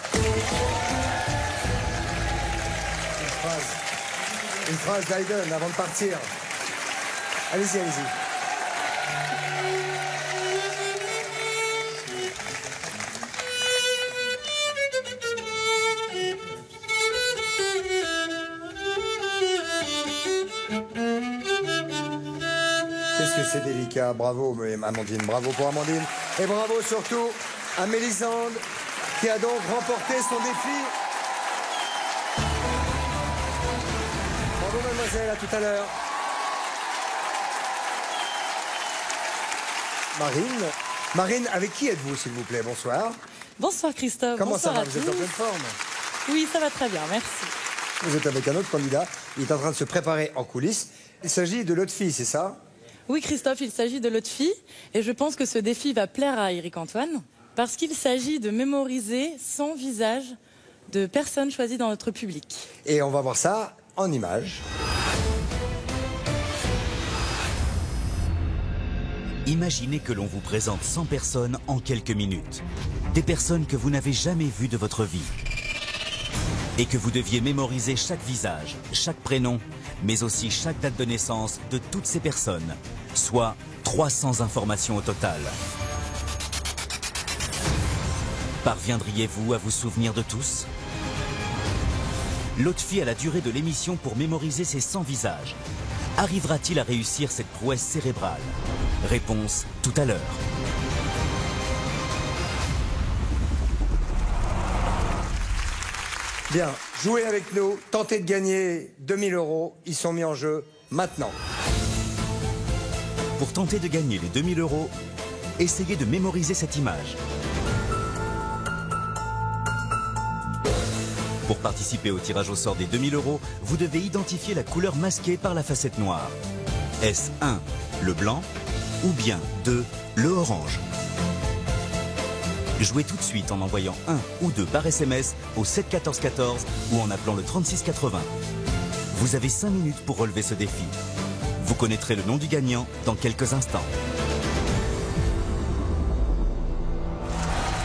Une phrase d'Haydn avant de partir. Allez-y, allez-y. Qu'est-ce que c'est délicat. Bravo, Amandine. Bravo pour Amandine. Et bravo surtout à Mélisande, qui a donc remporté son défi. Bravo, mademoiselle, à tout à l'heure. Marine, avec qui êtes-vous, s'il vous plaît? Bonsoir. Bonsoir Christophe. Comment bonsoir ça va? à Vous êtes en tous. pleine forme? Oui, ça va très bien, merci. Vous êtes avec un autre candidat. Il est en train de se préparer en coulisses. Il s'agit de l'autre fille, c'est ça? Oui Christophe, il s'agit de l'autre fille et je pense que ce défi va plaire à Éric Antoine parce qu'il s'agit de mémoriser 100 visages de personnes choisies dans notre public. Et on va voir ça en images. Imaginez que l'on vous présente 100 personnes en quelques minutes. Des personnes que vous n'avez jamais vues de votre vie. Et que vous deviez mémoriser chaque visage, chaque prénom, mais aussi chaque date de naissance de toutes ces personnes, soit 300 informations au total. Parviendriez-vous à vous souvenir de tous? Lotfi a la durée de l'émission pour mémoriser ces 100 visages. Arrivera-t-il à réussir cette prouesse cérébrale? Réponse tout à l'heure. Bien, jouez avec nous, tentez de gagner 2000 €. Ils sont mis en jeu maintenant. Pour tenter de gagner les 2000 €, essayez de mémoriser cette image. Pour participer au tirage au sort des 2000 €, vous devez identifier la couleur masquée par la facette noire. Est-ce 1, le blanc, ou bien 2, le orange? Jouez tout de suite en envoyant 1 ou 2 par SMS au 7 14 14 ou en appelant le 36 80. Vous avez 5 minutes pour relever ce défi. Vous connaîtrez le nom du gagnant dans quelques instants.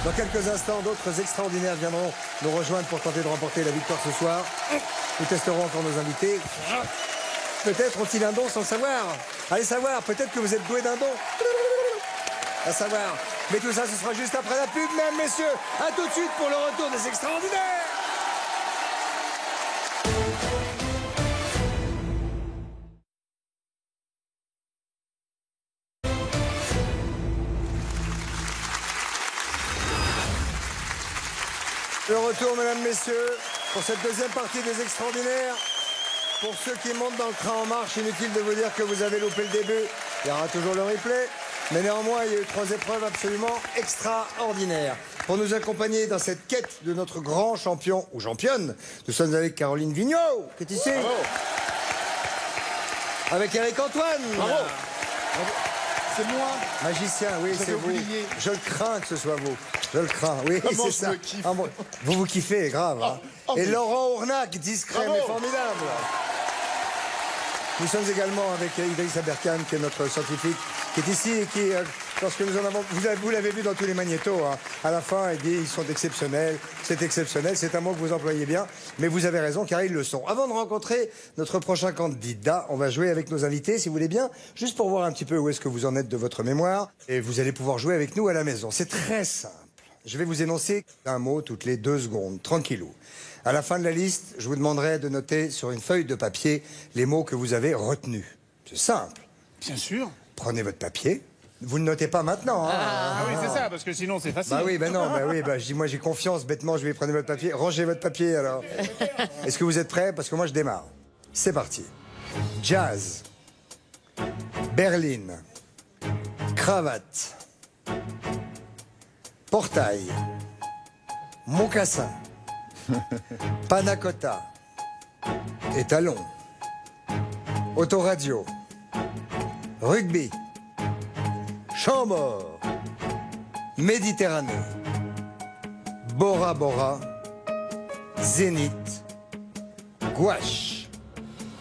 Dans quelques instants, d'autres extraordinaires viendront nous rejoindre pour tenter de remporter la victoire ce soir. Nous testerons encore nos invités. Peut-être ont-ils un don sans le savoir. Allez savoir, peut-être que vous êtes doué d'un don. À savoir. Mais tout ça, ce sera juste après la pub, mesdames, messieurs. À tout de suite pour le retour des extraordinaires. Le retour, mesdames, messieurs, pour cette deuxième partie des extraordinaires. Pour ceux qui montent dans le train en marche, inutile de vous dire que vous avez loupé le début. Il y aura toujours le replay. Mais néanmoins, il y a eu 3 épreuves absolument extraordinaires. Pour nous accompagner dans cette quête de notre grand champion ou championne, nous sommes avec Caroline Vigneault, qui est ici. Bravo. Avec Éric Antoine. Bravo. C'est moi. Magicien, oui, c'est vous. Je le crains que ce soit vous. Je le crains, oui, c'est ça. Ah, bon, vous kiffez, grave. Hein. Et Laurent Ournac, discret mais formidable. Nous sommes également avec Idriss Aberkan, qui est notre scientifique, qui est ici et qui, lorsque nous en avons... Vous l'avez vu dans tous les magnétos, hein, à la fin, il dit ils sont exceptionnels, c'est un mot que vous employez bien, mais vous avez raison, car ils le sont. Avant de rencontrer notre prochain candidat, on va jouer avec nos invités, si vous voulez bien, juste pour voir un petit peu où est-ce que vous en êtes de votre mémoire, et vous allez pouvoir jouer avec nous à la maison. C'est très simple. Je vais vous énoncer un mot toutes les 2 secondes, tranquillou. À la fin de la liste, je vous demanderai de noter sur une feuille de papier les mots que vous avez retenus. C'est simple. Bien sûr. Prenez votre papier. Vous ne notez pas maintenant. Hein. Ah oui, c'est ça, parce que sinon c'est facile. Bah oui, bah non, je dis moi j'ai confiance, bêtement, je vais prendre votre papier. Rangez votre papier alors. Est-ce que vous êtes prêts? Parce que moi je démarre. C'est parti. Jazz. Berline. Cravate. Portail. Mocassin. Panna cotta. étalon, autoradio, rugby, Chambord, Méditerranée, Bora Bora, Zénith, gouache.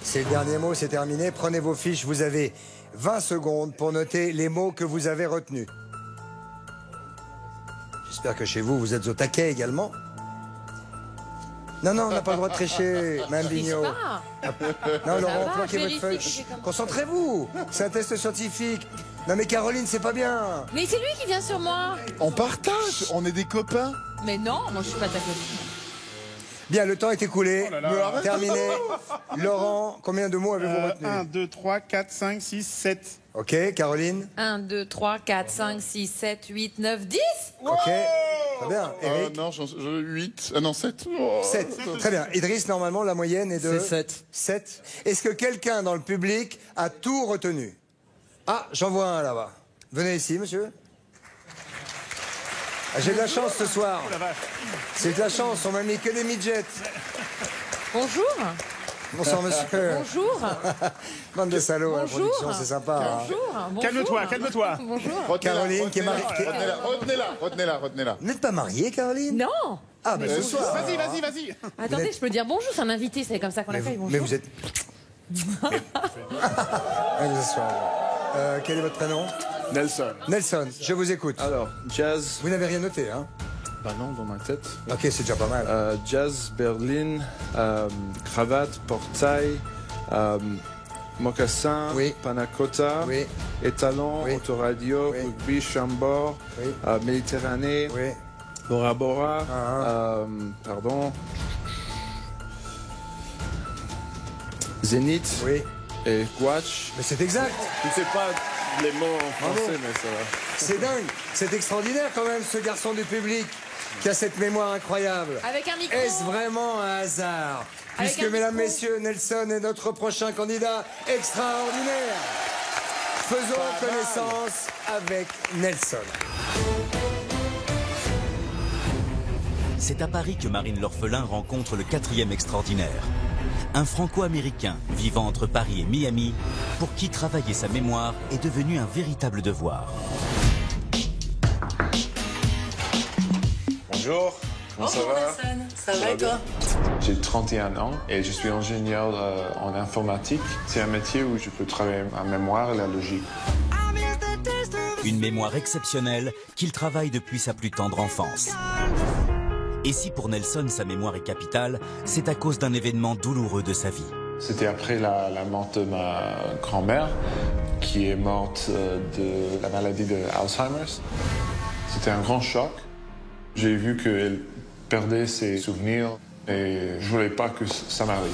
C'est le dernier mot, c'est terminé. Prenez vos fiches, vous avez 20 secondes pour noter les mots que vous avez retenus. J'espère que chez vous, vous êtes au taquet également. Non, non, on n'a pas le droit de tricher, Mme Vigneault. Non, Laurent, planquez votre feuille. Concentrez-vous, c'est un test scientifique. Non mais Caroline, c'est pas bien. Mais c'est lui qui vient sur moi. On partage, on est des copains. Mais non, moi je suis pas ta copine. Bien, le temps est écoulé. Oh Terminé. Laurent, combien de mots avez-vous retenu? 1, 2, 3, 4, 5, 6, 7. Ok, Caroline? 1, 2, 3, 4, 5, 6, 7, 8, 9, 10. Ok, très bien. Eric? Non, 8. Non, 7. 7. Très bien. Idriss, normalement, la moyenne est de... C'est 7. 7. Est-ce que quelqu'un dans le public a tout retenu? Ah, j'en vois un là-bas. Venez ici, monsieur. Ah, j'ai de la chance ce soir. C'est de la chance, on m'a mis que des midgets. Bonjour. Bonsoir, monsieur. Bonjour. Bande de salauds, la Bonjour. production, c'est sympa. Bonjour. Calme-toi, calme-toi. Bonjour. Caroline, qui est mariée. Retenez-la. Vous n'êtes pas mariée, Caroline? Non. Ah, ben ce soir. Vas-y. Attendez, je peux dire bonjour, c'est un invité, c'est comme ça qu'on l'appelle. Bonjour. Mais vous êtes... Allez vous asseoir. Quel est votre prénom? Nelson. Nelson, je vous écoute. Alors, jazz. Vous n'avez rien noté, hein? Bah non, dans ma tête. Ok, c'est déjà pas mal. Jazz, Berlin, cravate, portail, mocassin, panna cotta, étalon, autoradio, rugby, Chambord, Méditerranée, Bora Bora, pardon, Zénith et gouache. Mais c'est exact. Je ne sais pas les mots en français, mais ça va. C'est dingue, c'est extraordinaire quand même ce garçon du public qui a cette mémoire incroyable. Avec un micro. Est-ce vraiment un hasard? Avec Puisque, un mesdames, micro. messieurs, Nelson est notre prochain candidat extraordinaire. Faisons connaissance avec Nelson. C'est à Paris que Marine l'orphelin rencontre le 4e extraordinaire. Un franco-américain vivant entre Paris et Miami, pour qui travailler sa mémoire est devenu un véritable devoir. Bonjour, comment ça va? Ça va et toi? J'ai 31 ans et je suis ingénieur en informatique. C'est un métier où je peux travailler ma mémoire et la logique. Une mémoire exceptionnelle qu'il travaille depuis sa plus tendre enfance. Et si pour Nelson sa mémoire est capitale, c'est à cause d'un événement douloureux de sa vie. C'était après la mort de ma grand-mère, qui est morte de la maladie de Alzheimer. C'était un grand choc. J'ai vu qu'elle perdait ses souvenirs et je voulais pas que ça m'arrive.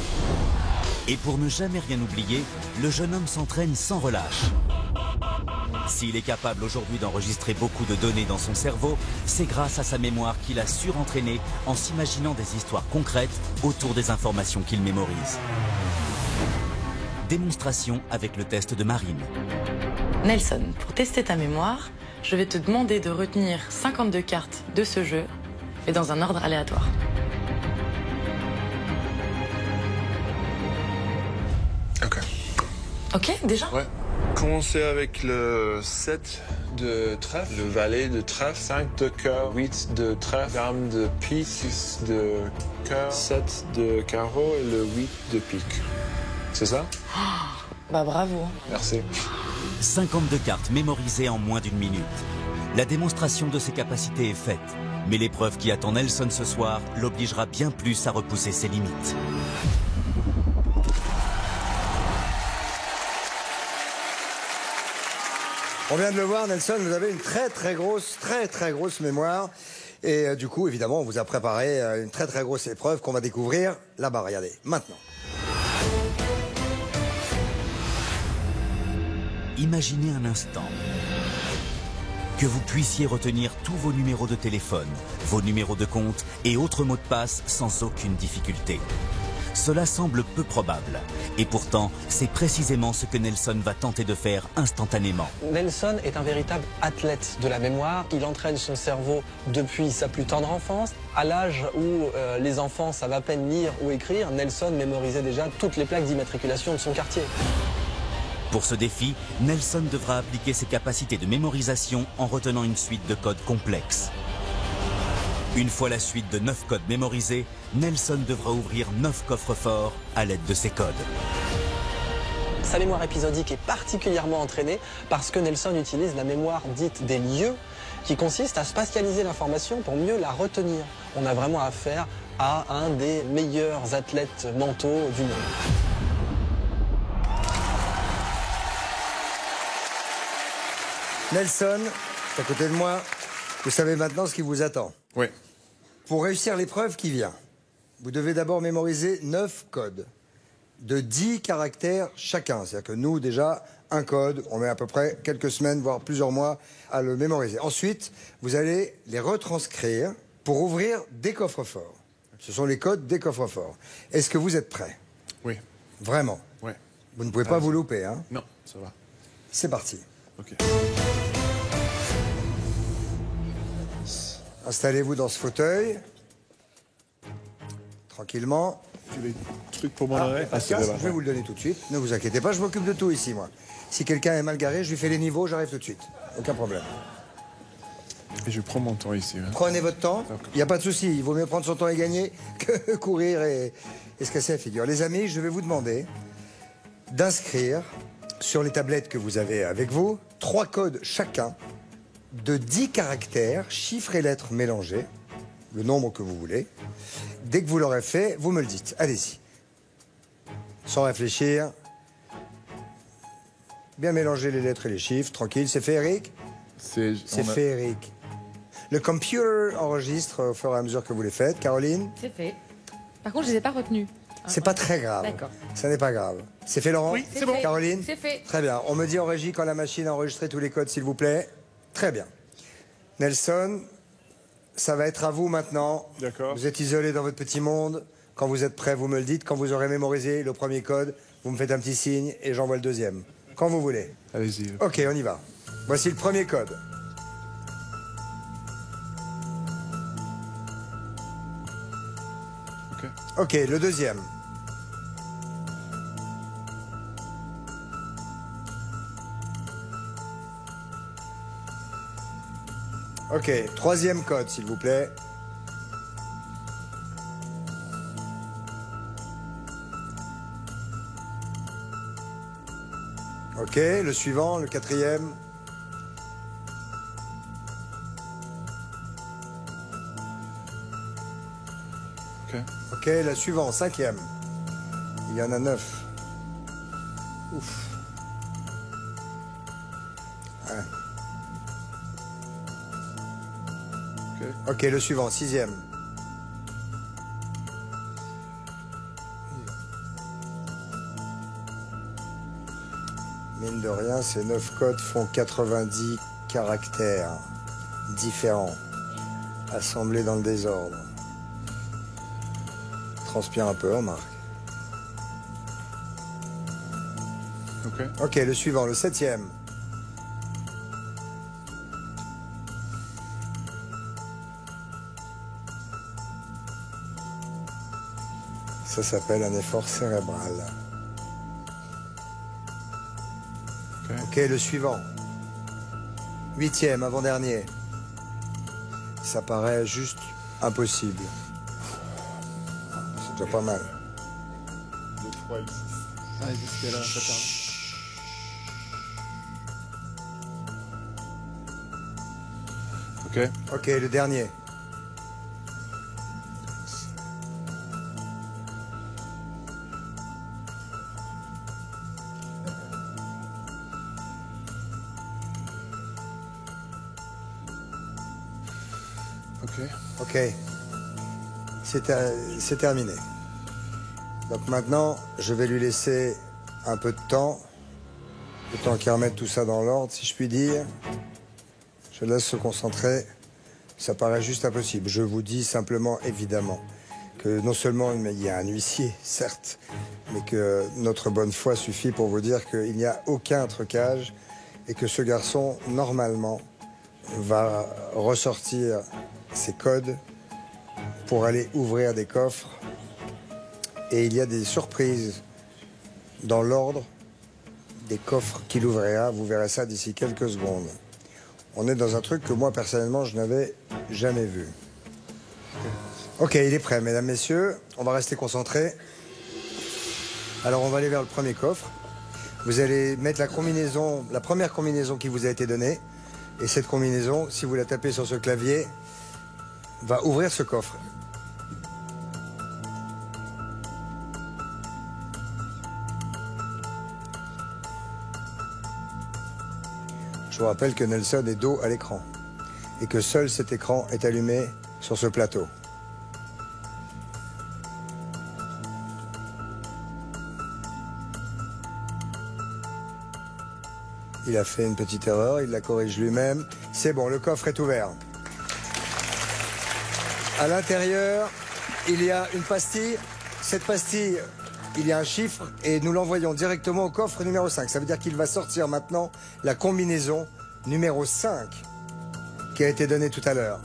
Et pour ne jamais rien oublier, le jeune homme s'entraîne sans relâche. S'il est capable aujourd'hui d'enregistrer beaucoup de données dans son cerveau, c'est grâce à sa mémoire qu'il a surentraîné en s'imaginant des histoires concrètes autour des informations qu'il mémorise. Démonstration avec le test de Marine. Nelson, pour tester ta mémoire, je vais te demander de retenir 52 cartes de ce jeu, mais dans un ordre aléatoire. Ok. Ok, déjà? Ouais. Commencer avec le 7 de trèfle, le valet de trèfle, 5 de cœur, 8 de trèfle, dame de pique, 6 de cœur, 7 de carreau et le 8 de pique. C'est ça? Bah bravo. Merci. 52 cartes mémorisées en moins d'une minute. La démonstration de ses capacités est faite, mais l'épreuve qui attend Nelson ce soir l'obligera bien plus à repousser ses limites. On vient de le voir, Nelson, vous avez une très grosse mémoire. Et du coup, évidemment, on vous a préparé une très grosse épreuve qu'on va découvrir là-bas. Regardez, maintenant. Imaginez un instant que vous puissiez retenir tous vos numéros de téléphone, vos numéros de compte et autres mots de passe sans aucune difficulté. Cela semble peu probable. Et pourtant, c'est précisément ce que Nelson va tenter de faire instantanément. Nelson est un véritable athlète de la mémoire. Il entraîne son cerveau depuis sa plus tendre enfance. À l'âge où les enfants savent à peine lire ou écrire, Nelson mémorisait déjà toutes les plaques d'immatriculation de son quartier. Pour ce défi, Nelson devra appliquer ses capacités de mémorisation en retenant une suite de codes complexes. Une fois la suite de 9 codes mémorisés, Nelson devra ouvrir 9 coffres forts à l'aide de ces codes. Sa mémoire épisodique est particulièrement entraînée parce que Nelson utilise la mémoire dite des lieux, qui consiste à spatialiser l'information pour mieux la retenir. On a vraiment affaire à un des meilleurs athlètes mentaux du monde. Nelson, à côté de moi, vous savez maintenant ce qui vous attend. Oui. Pour réussir l'épreuve qui vient, vous devez d'abord mémoriser 9 codes de 10 caractères chacun. C'est-à-dire que nous, déjà, un code, on met à peu près quelques semaines, voire plusieurs mois à le mémoriser. Ensuite, vous allez les retranscrire pour ouvrir des coffres forts. Ce sont les codes des coffres forts. Est-ce que vous êtes prêts? Oui. Vraiment? Oui. Vous ne pouvez pas vous louper, hein? Non, ça va. C'est parti. Ok. Installez-vous dans ce fauteuil. Tranquillement. Les trucs pour mon oreille. Je vais vous le donner tout de suite. Ne vous inquiétez pas, je m'occupe de tout ici, moi. Si quelqu'un est mal garé, je lui fais les niveaux, j'arrive tout de suite. Aucun problème. Et je prends mon temps ici. Hein. Prenez votre temps. Il n'y a pas de souci. Il vaut mieux prendre son temps et gagner que courir et se casser la figure. Les amis, je vais vous demander d'inscrire sur les tablettes que vous avez avec vous 3 codes chacun de 10 caractères, chiffres et lettres mélangés, le nombre que vous voulez. Dès que vous l'aurez fait, vous me le dites. Allez-y. Sans réfléchir. Bien mélanger les lettres et les chiffres. Tranquille. C'est fait, Eric? C'est fait, Eric. Le computer enregistre au fur et à mesure que vous les faites. Caroline? C'est fait. Par contre, je ne les ai pas retenus. C'est pas très grave. D'accord. Ça n'est pas grave. C'est fait, Laurent? Oui, c'est bon. Caroline? C'est fait. Très bien. On me dit en régie quand la machine a enregistré tous les codes, s'il vous plaît. Très bien. Nelson, ça va être à vous maintenant. D'accord. Vous êtes isolé dans votre petit monde. Quand vous êtes prêt, vous me le dites. Quand vous aurez mémorisé le premier code, vous me faites un petit signe et j'envoie le deuxième. Quand vous voulez. Allez-y. Ok, on y va. Voici le premier code. Ok, le deuxième. Ok, troisième code, s'il vous plaît. Ok, le suivant, le quatrième. Ok, la suivante, cinquième. Il y en a 9. Ouf. Ouais. Ok, le suivant, sixième. Mine de rien, ces 9 codes font 90 caractères différents, assemblés dans le désordre. Transpire un peu, remarque. Ok, le suivant, le septième. Ça s'appelle un effort cérébral. Ok, le suivant. Huitième, avant-dernier. Ça paraît juste impossible. C'est déjà pas mal. 2, 3 et 6. Ah, jusqu'à là, ça termine. Ok. Ok, le dernier. Ok. C'est terminé. Donc maintenant, je vais lui laisser un peu de temps. Le temps qu'il remette tout ça dans l'ordre, si je puis dire. Je laisse se concentrer. Ça paraît juste impossible. Je vous dis simplement, évidemment, que non seulement il y a un huissier, certes, mais que notre bonne foi suffit pour vous dire qu'il n'y a aucun trucage et que ce garçon, normalement, va ressortir ses codes pour aller ouvrir des coffres. Et il y a des surprises dans l'ordre des coffres qu'il ouvrira. Vous verrez ça d'ici quelques secondes. On est dans un truc que moi, personnellement, je n'avais jamais vu. Ok, il est prêt, mesdames, messieurs. On va rester concentrés. Alors, on va aller vers le premier coffre. Vous allez mettre la combinaison, la première combinaison qui vous a été donnée. Et cette combinaison, si vous la tapez sur ce clavier, va ouvrir ce coffre. Je vous rappelle que Nelson est dos à l'écran et que seul cet écran est allumé sur ce plateau. Il a fait une petite erreur, il la corrige lui-même. C'est bon, le coffre est ouvert. À l'intérieur, il y a une pastille. Cette pastille, il y a un chiffre et nous l'envoyons directement au coffre numéro 5. Ça veut dire qu'il va sortir maintenant la combinaison numéro 5 qui a été donnée tout à l'heure.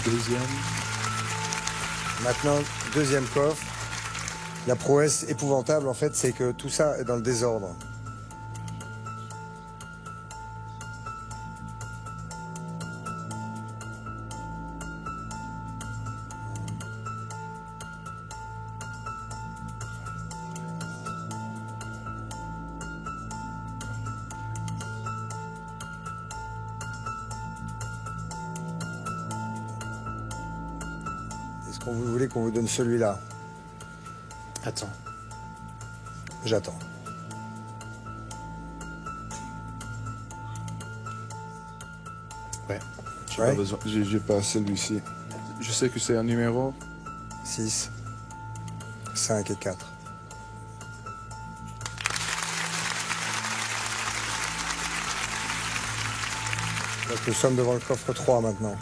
Deuxième. Maintenant, deuxième coffre. La prouesse épouvantable, en fait, c'est que tout ça est dans le désordre. Est-ce que vous voulez qu'on vous donne celui-là? Attends. J'attends. Ouais. J'ai pas besoin. J'ai pas celui-ci. Je sais que c'est un numéro. 6, 5 et 4. Donc nous sommes devant le coffre 3 maintenant.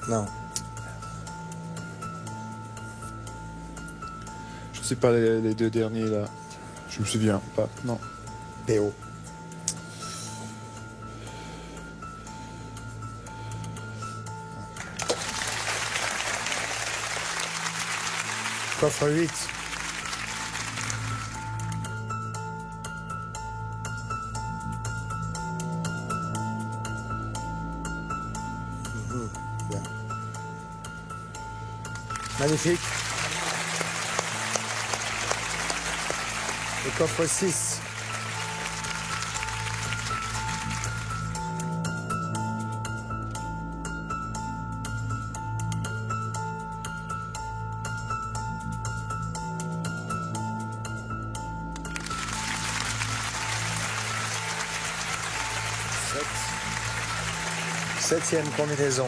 Non. Je sais pas les deux derniers là. Je me souviens pas. Non. PO. Coffre 8. Bien. Magnifique. Le coffre 6. Septième combinaison.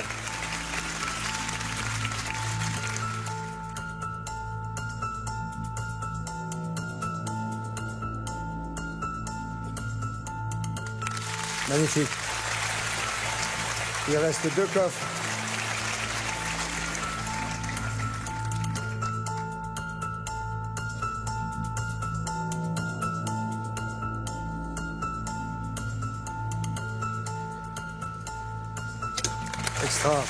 Magnifique. Il reste 2 coffres. Extra.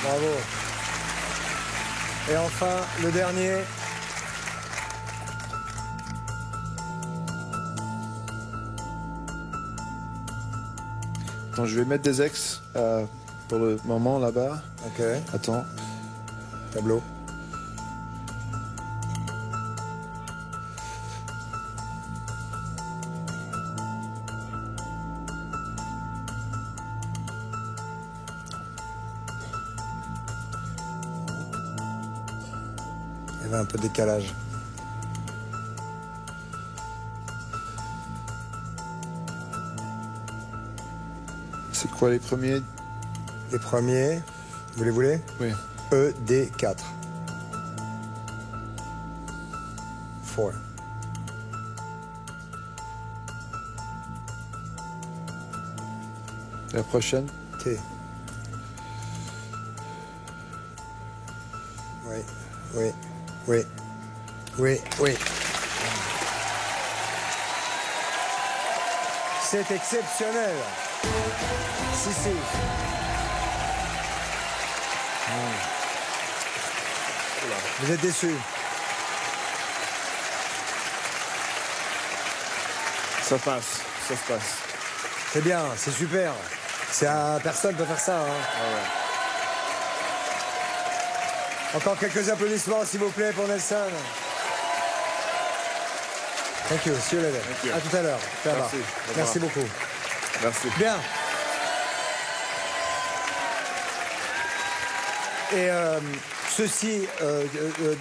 Bravo. Et enfin, le dernier. Attends, je vais mettre des ex pour le moment là-bas. Ok. Attends. Tableau. Il y avait un peu de décalage. C'est quoi les premiers? Les premiers, vous les voulez? Oui. E, D, 4. 4. La prochaine? T. Oui, oui, oui, oui, oui. C'est exceptionnel. Si, si. Vous êtes déçus? Ça passe, ça se passe. C'est bien, c'est super. Personne ne peut faire ça. Hein. Encore quelques applaudissements, s'il vous plaît, pour Nelson. Thank you. See you later. À tout à l'heure. Merci. Merci beaucoup. Merci. Bien. Et ceci,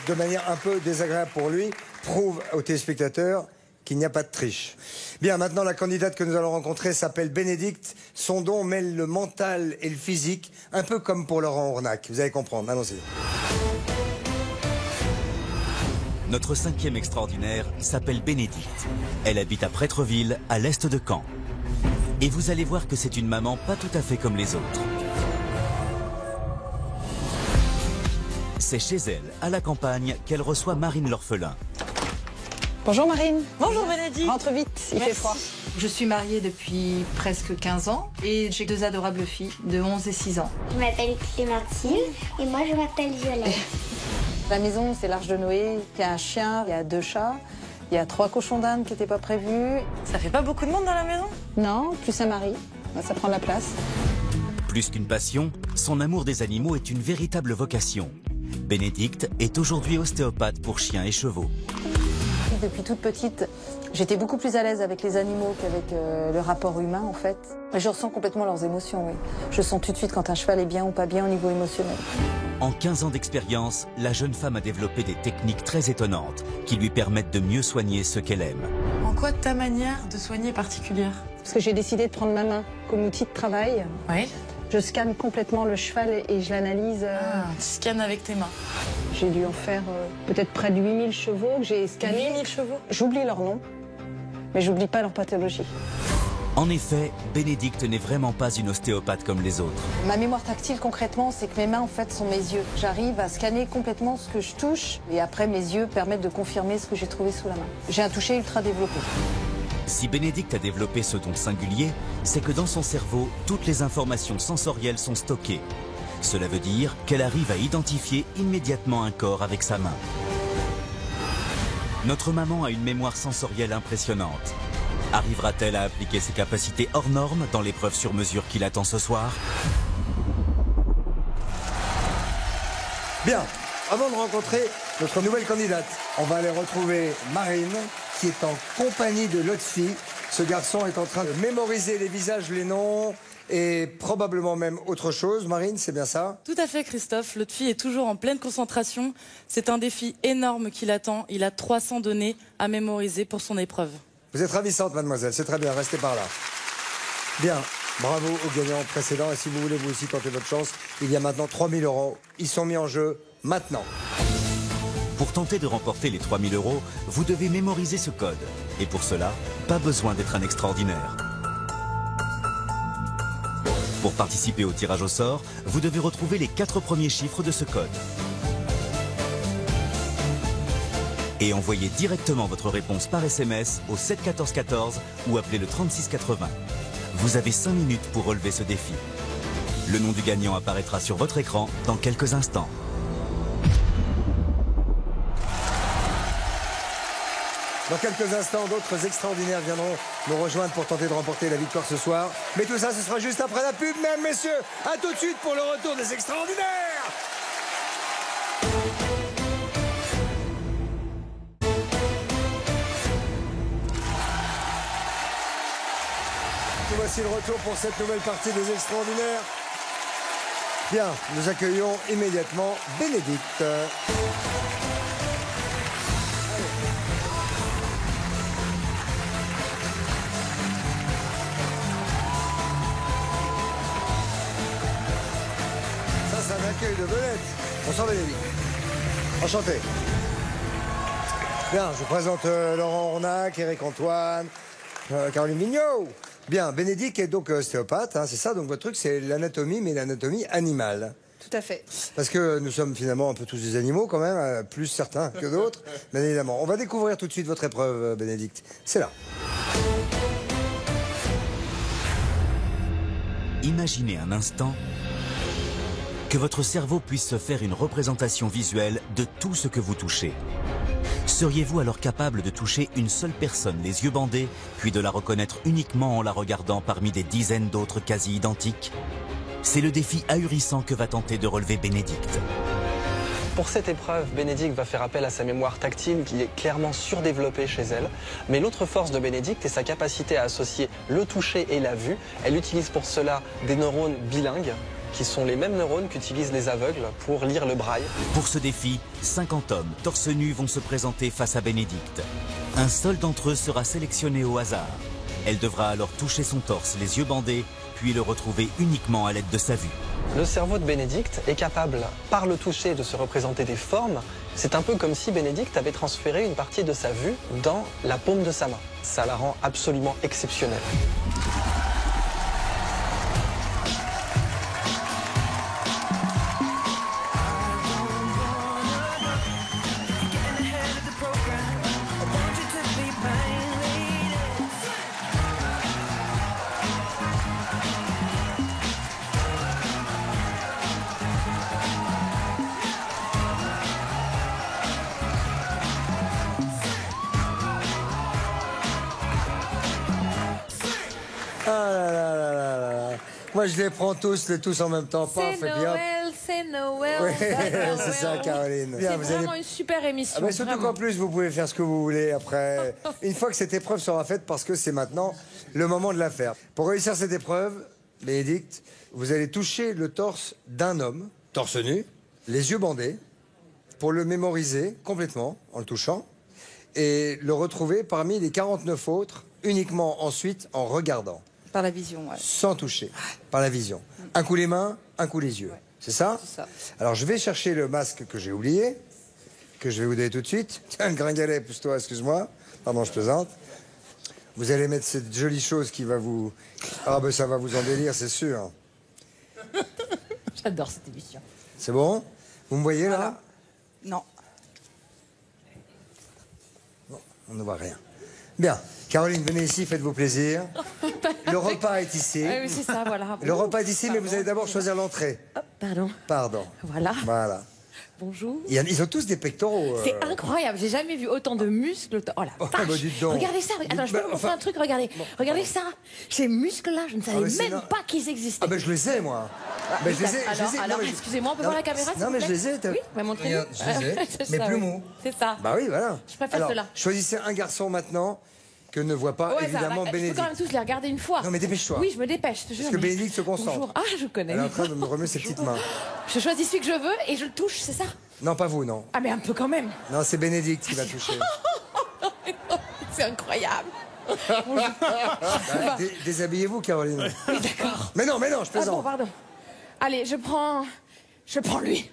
de manière un peu désagréable pour lui, prouve aux téléspectateurs qu'il n'y a pas de triche. Bien, maintenant, la candidate que nous allons rencontrer s'appelle Bénédicte. Son don mêle le mental et le physique, un peu comme pour Laurent Ournac. Vous allez comprendre. Allons-y. Notre 5e extraordinaire s'appelle Bénédicte. Elle habite à Prêtreville, à l'est de Caen. Et vous allez voir que c'est une maman pas tout à fait comme les autres. C'est chez elle, à la campagne, qu'elle reçoit Marine l'orphelin. Bonjour Marine. Bonjour Bénédicte. Rentre vite, il fait froid. Je suis mariée depuis presque 15 ans et j'ai 2 adorables filles de 11 et 6 ans. Je m'appelle Clémentine et moi je m'appelle Violette. La maison, c'est l'Arche de Noé. Il y a un chien, il y a 2 chats, il y a 3 cochons d'Inde qui n'étaient pas prévus. Ça fait pas beaucoup de monde dans la maison? Non, plus un mari. Ça prend la place. Plus qu'une passion, son amour des animaux est une véritable vocation. Bénédicte est aujourd'hui ostéopathe pour chiens et chevaux. Depuis toute petite, j'étais beaucoup plus à l'aise avec les animaux qu'avec le rapport humain, en fait. Et je ressens complètement leurs émotions, oui. Je sens tout de suite quand un cheval est bien ou pas bien au niveau émotionnel. En 15 ans d'expérience, la jeune femme a développé des techniques très étonnantes qui lui permettent de mieux soigner ceux qu'elle aime. En quoi ta manière de soigner est particulière? Parce que j'ai décidé de prendre ma main comme outil de travail. Oui. Je scanne complètement le cheval et je l'analyse. Tu scannes avec tes mains. J'ai dû en faire peut-être près de 8000 chevaux que j'ai scannés. 8000 chevaux? J'oublie leur nom, mais j'oublie pas leur pathologie. En effet, Bénédicte n'est vraiment pas une ostéopathe comme les autres. Ma mémoire tactile, concrètement, c'est que mes mains, en fait, sont mes yeux. J'arrive à scanner complètement ce que je touche et après, mes yeux permettent de confirmer ce que j'ai trouvé sous la main. J'ai un toucher ultra développé. Si Bénédicte a développé ce don singulier, c'est que dans son cerveau, toutes les informations sensorielles sont stockées. Cela veut dire qu'elle arrive à identifier immédiatement un corps avec sa main. Notre maman a une mémoire sensorielle impressionnante. Arrivera-t-elle à appliquer ses capacités hors normes dans l'épreuve sur mesure qui l'attend ce soir? Bien, avant de rencontrer notre nouvelle candidate, on va aller retrouver Marine, qui est en compagnie de l'autre fille. Ce garçon est en train de mémoriser les visages, les noms et probablement même autre chose. Marine, c'est bien ça? Tout à fait, Christophe. L'autre fille est toujours en pleine concentration. C'est un défi énorme qui l'attend. Il a 300 données à mémoriser pour son épreuve. Vous êtes ravissante, mademoiselle. C'est très bien. Restez par là. Bien. Bravo aux gagnants précédents. Et si vous voulez vous aussi tenter votre chance, il y a maintenant 3000 €. Ils sont mis en jeu maintenant. Pour tenter de remporter les 3000 €, vous devez mémoriser ce code. Et pour cela, pas besoin d'être un extraordinaire. Pour participer au tirage au sort, vous devez retrouver les 4 premiers chiffres de ce code. Et envoyer directement votre réponse par SMS au 7 14 14 ou appelez le 36 80. Vous avez 5 minutes pour relever ce défi. Le nom du gagnant apparaîtra sur votre écran dans quelques instants. Dans quelques instants, d'autres extraordinaires viendront nous rejoindre pour tenter de remporter la victoire ce soir. Mais tout ça, ce sera juste après la pub, mesdames, messieurs. À tout de suite pour le retour des extraordinaires. Voici le retour pour cette nouvelle partie des extraordinaires. Bien, nous accueillons immédiatement Bénédicte. accueil de vedette. Bonsoir Bénédicte. Enchanté. Bien, je vous présente Laurent Ornac, Éric Antoine, Caroline Mignot. Bien, Bénédicte est donc ostéopathe, hein, c'est ça, donc votre truc c'est l'anatomie, mais l'anatomie animale. Tout à fait. Parce que nous sommes finalement un peu tous des animaux quand même, plus certains que d'autres, bien évidemment. On va découvrir tout de suite votre épreuve, Bénédicte. C'est là. Imaginez un instant que votre cerveau puisse se faire une représentation visuelle de tout ce que vous touchez. Seriez-vous alors capable de toucher une seule personne les yeux bandés, puis de la reconnaître uniquement en la regardant parmi des dizaines d'autres quasi identiques? C'est le défi ahurissant que va tenter de relever Bénédicte. Pour cette épreuve, Bénédicte va faire appel à sa mémoire tactile qui est clairement surdéveloppée chez elle. Mais l'autre force de Bénédicte est sa capacité à associer le toucher et la vue. Elle utilise pour cela des neurones bilingues, qui sont les mêmes neurones qu'utilisent les aveugles pour lire le braille. Pour ce défi, 50 hommes torse nu vont se présenter face à Bénédicte. Un seul d'entre eux sera sélectionné au hasard. Elle devra alors toucher son torse, les yeux bandés, puis le retrouver uniquement à l'aide de sa vue. Le cerveau de Bénédicte est capable, par le toucher, de se représenter des formes. C'est un peu comme si Bénédicte avait transféré une partie de sa vue dans la paume de sa main. Ça la rend absolument exceptionnelle. Moi, je les prends tous en même temps. Paf, C'est Noël, c'est Noël. Oui, c'est ça, Caroline. C'est vraiment une super émission. Ah ben, surtout qu'en plus, vous pouvez faire ce que vous voulez après. Une fois que cette épreuve sera faite, parce que c'est maintenant le moment de la faire. Pour réussir cette épreuve, Bénédicte, vous allez toucher le torse d'un homme, torse nu, les yeux bandés, pour le mémoriser complètement en le touchant, et le retrouver parmi les 49 autres, uniquement ensuite en regardant. Par la vision, ouais. Sans toucher, par la vision. Un coup les mains, un coup les yeux. Ouais. C'est ça? C'est ça. Alors je vais chercher le masque que j'ai oublié, que je vais vous donner tout de suite. Tiens, le gringalet, pousse-toi, excuse-moi. Pardon, je plaisante. Vous allez mettre cette jolie chose qui va vous... Ah ben ça va vous embellir, c'est sûr. J'adore cette émission. C'est bon? Vous me voyez là? Non. Non, on ne voit rien. Bien. Caroline, venez ici, faites-vous plaisir. Le repas est ici. Oui, c'est ça, voilà. Le repas est ici, mais vous allez d'abord choisir l'entrée. Oh, pardon. Pardon. Voilà. Voilà. Bonjour. Ils ont tous des pectoraux. C'est incroyable, j'ai jamais vu autant de muscles. Oh la vache. Bah, dites donc. Regardez ça. Attends, je peux vous montrer un truc, regardez. Regardez ça. Ces muscles-là, je ne savais même pas qu'ils existaient. Ah ben je les ai, moi. Ben, je les ai. Alors, excusez-moi, on peut voir la caméra, s'il Non, vous mais plaît? je les ai. Oui, bah, montrez-nous. Je les ai, mais plus mous. C'est ça. Bah oui, voilà. Je préfère Alors, cela. choisissez un garçon maintenant que ne voit pas, Ouais, évidemment, je peux Bénédicte. quand même tous les regarder une fois. Non, mais dépêche-toi. Oui, je me dépêche. Je te jure, Parce que mais- Bénédicte se concentre. Bonjour. Ah, je connais. Elle est en train de me remuer ses petites mains. Je choisis celui que je veux et je le touche, c'est ça? Non, pas vous, non. Ah, mais un peu quand même. Non, c'est Bénédicte qui va toucher. C'est incroyable. Bah, déshabillez-vous, Caroline. Oui, d'accord. Mais non, je Ah bon, plaisante. pardon. Allez, je prends lui.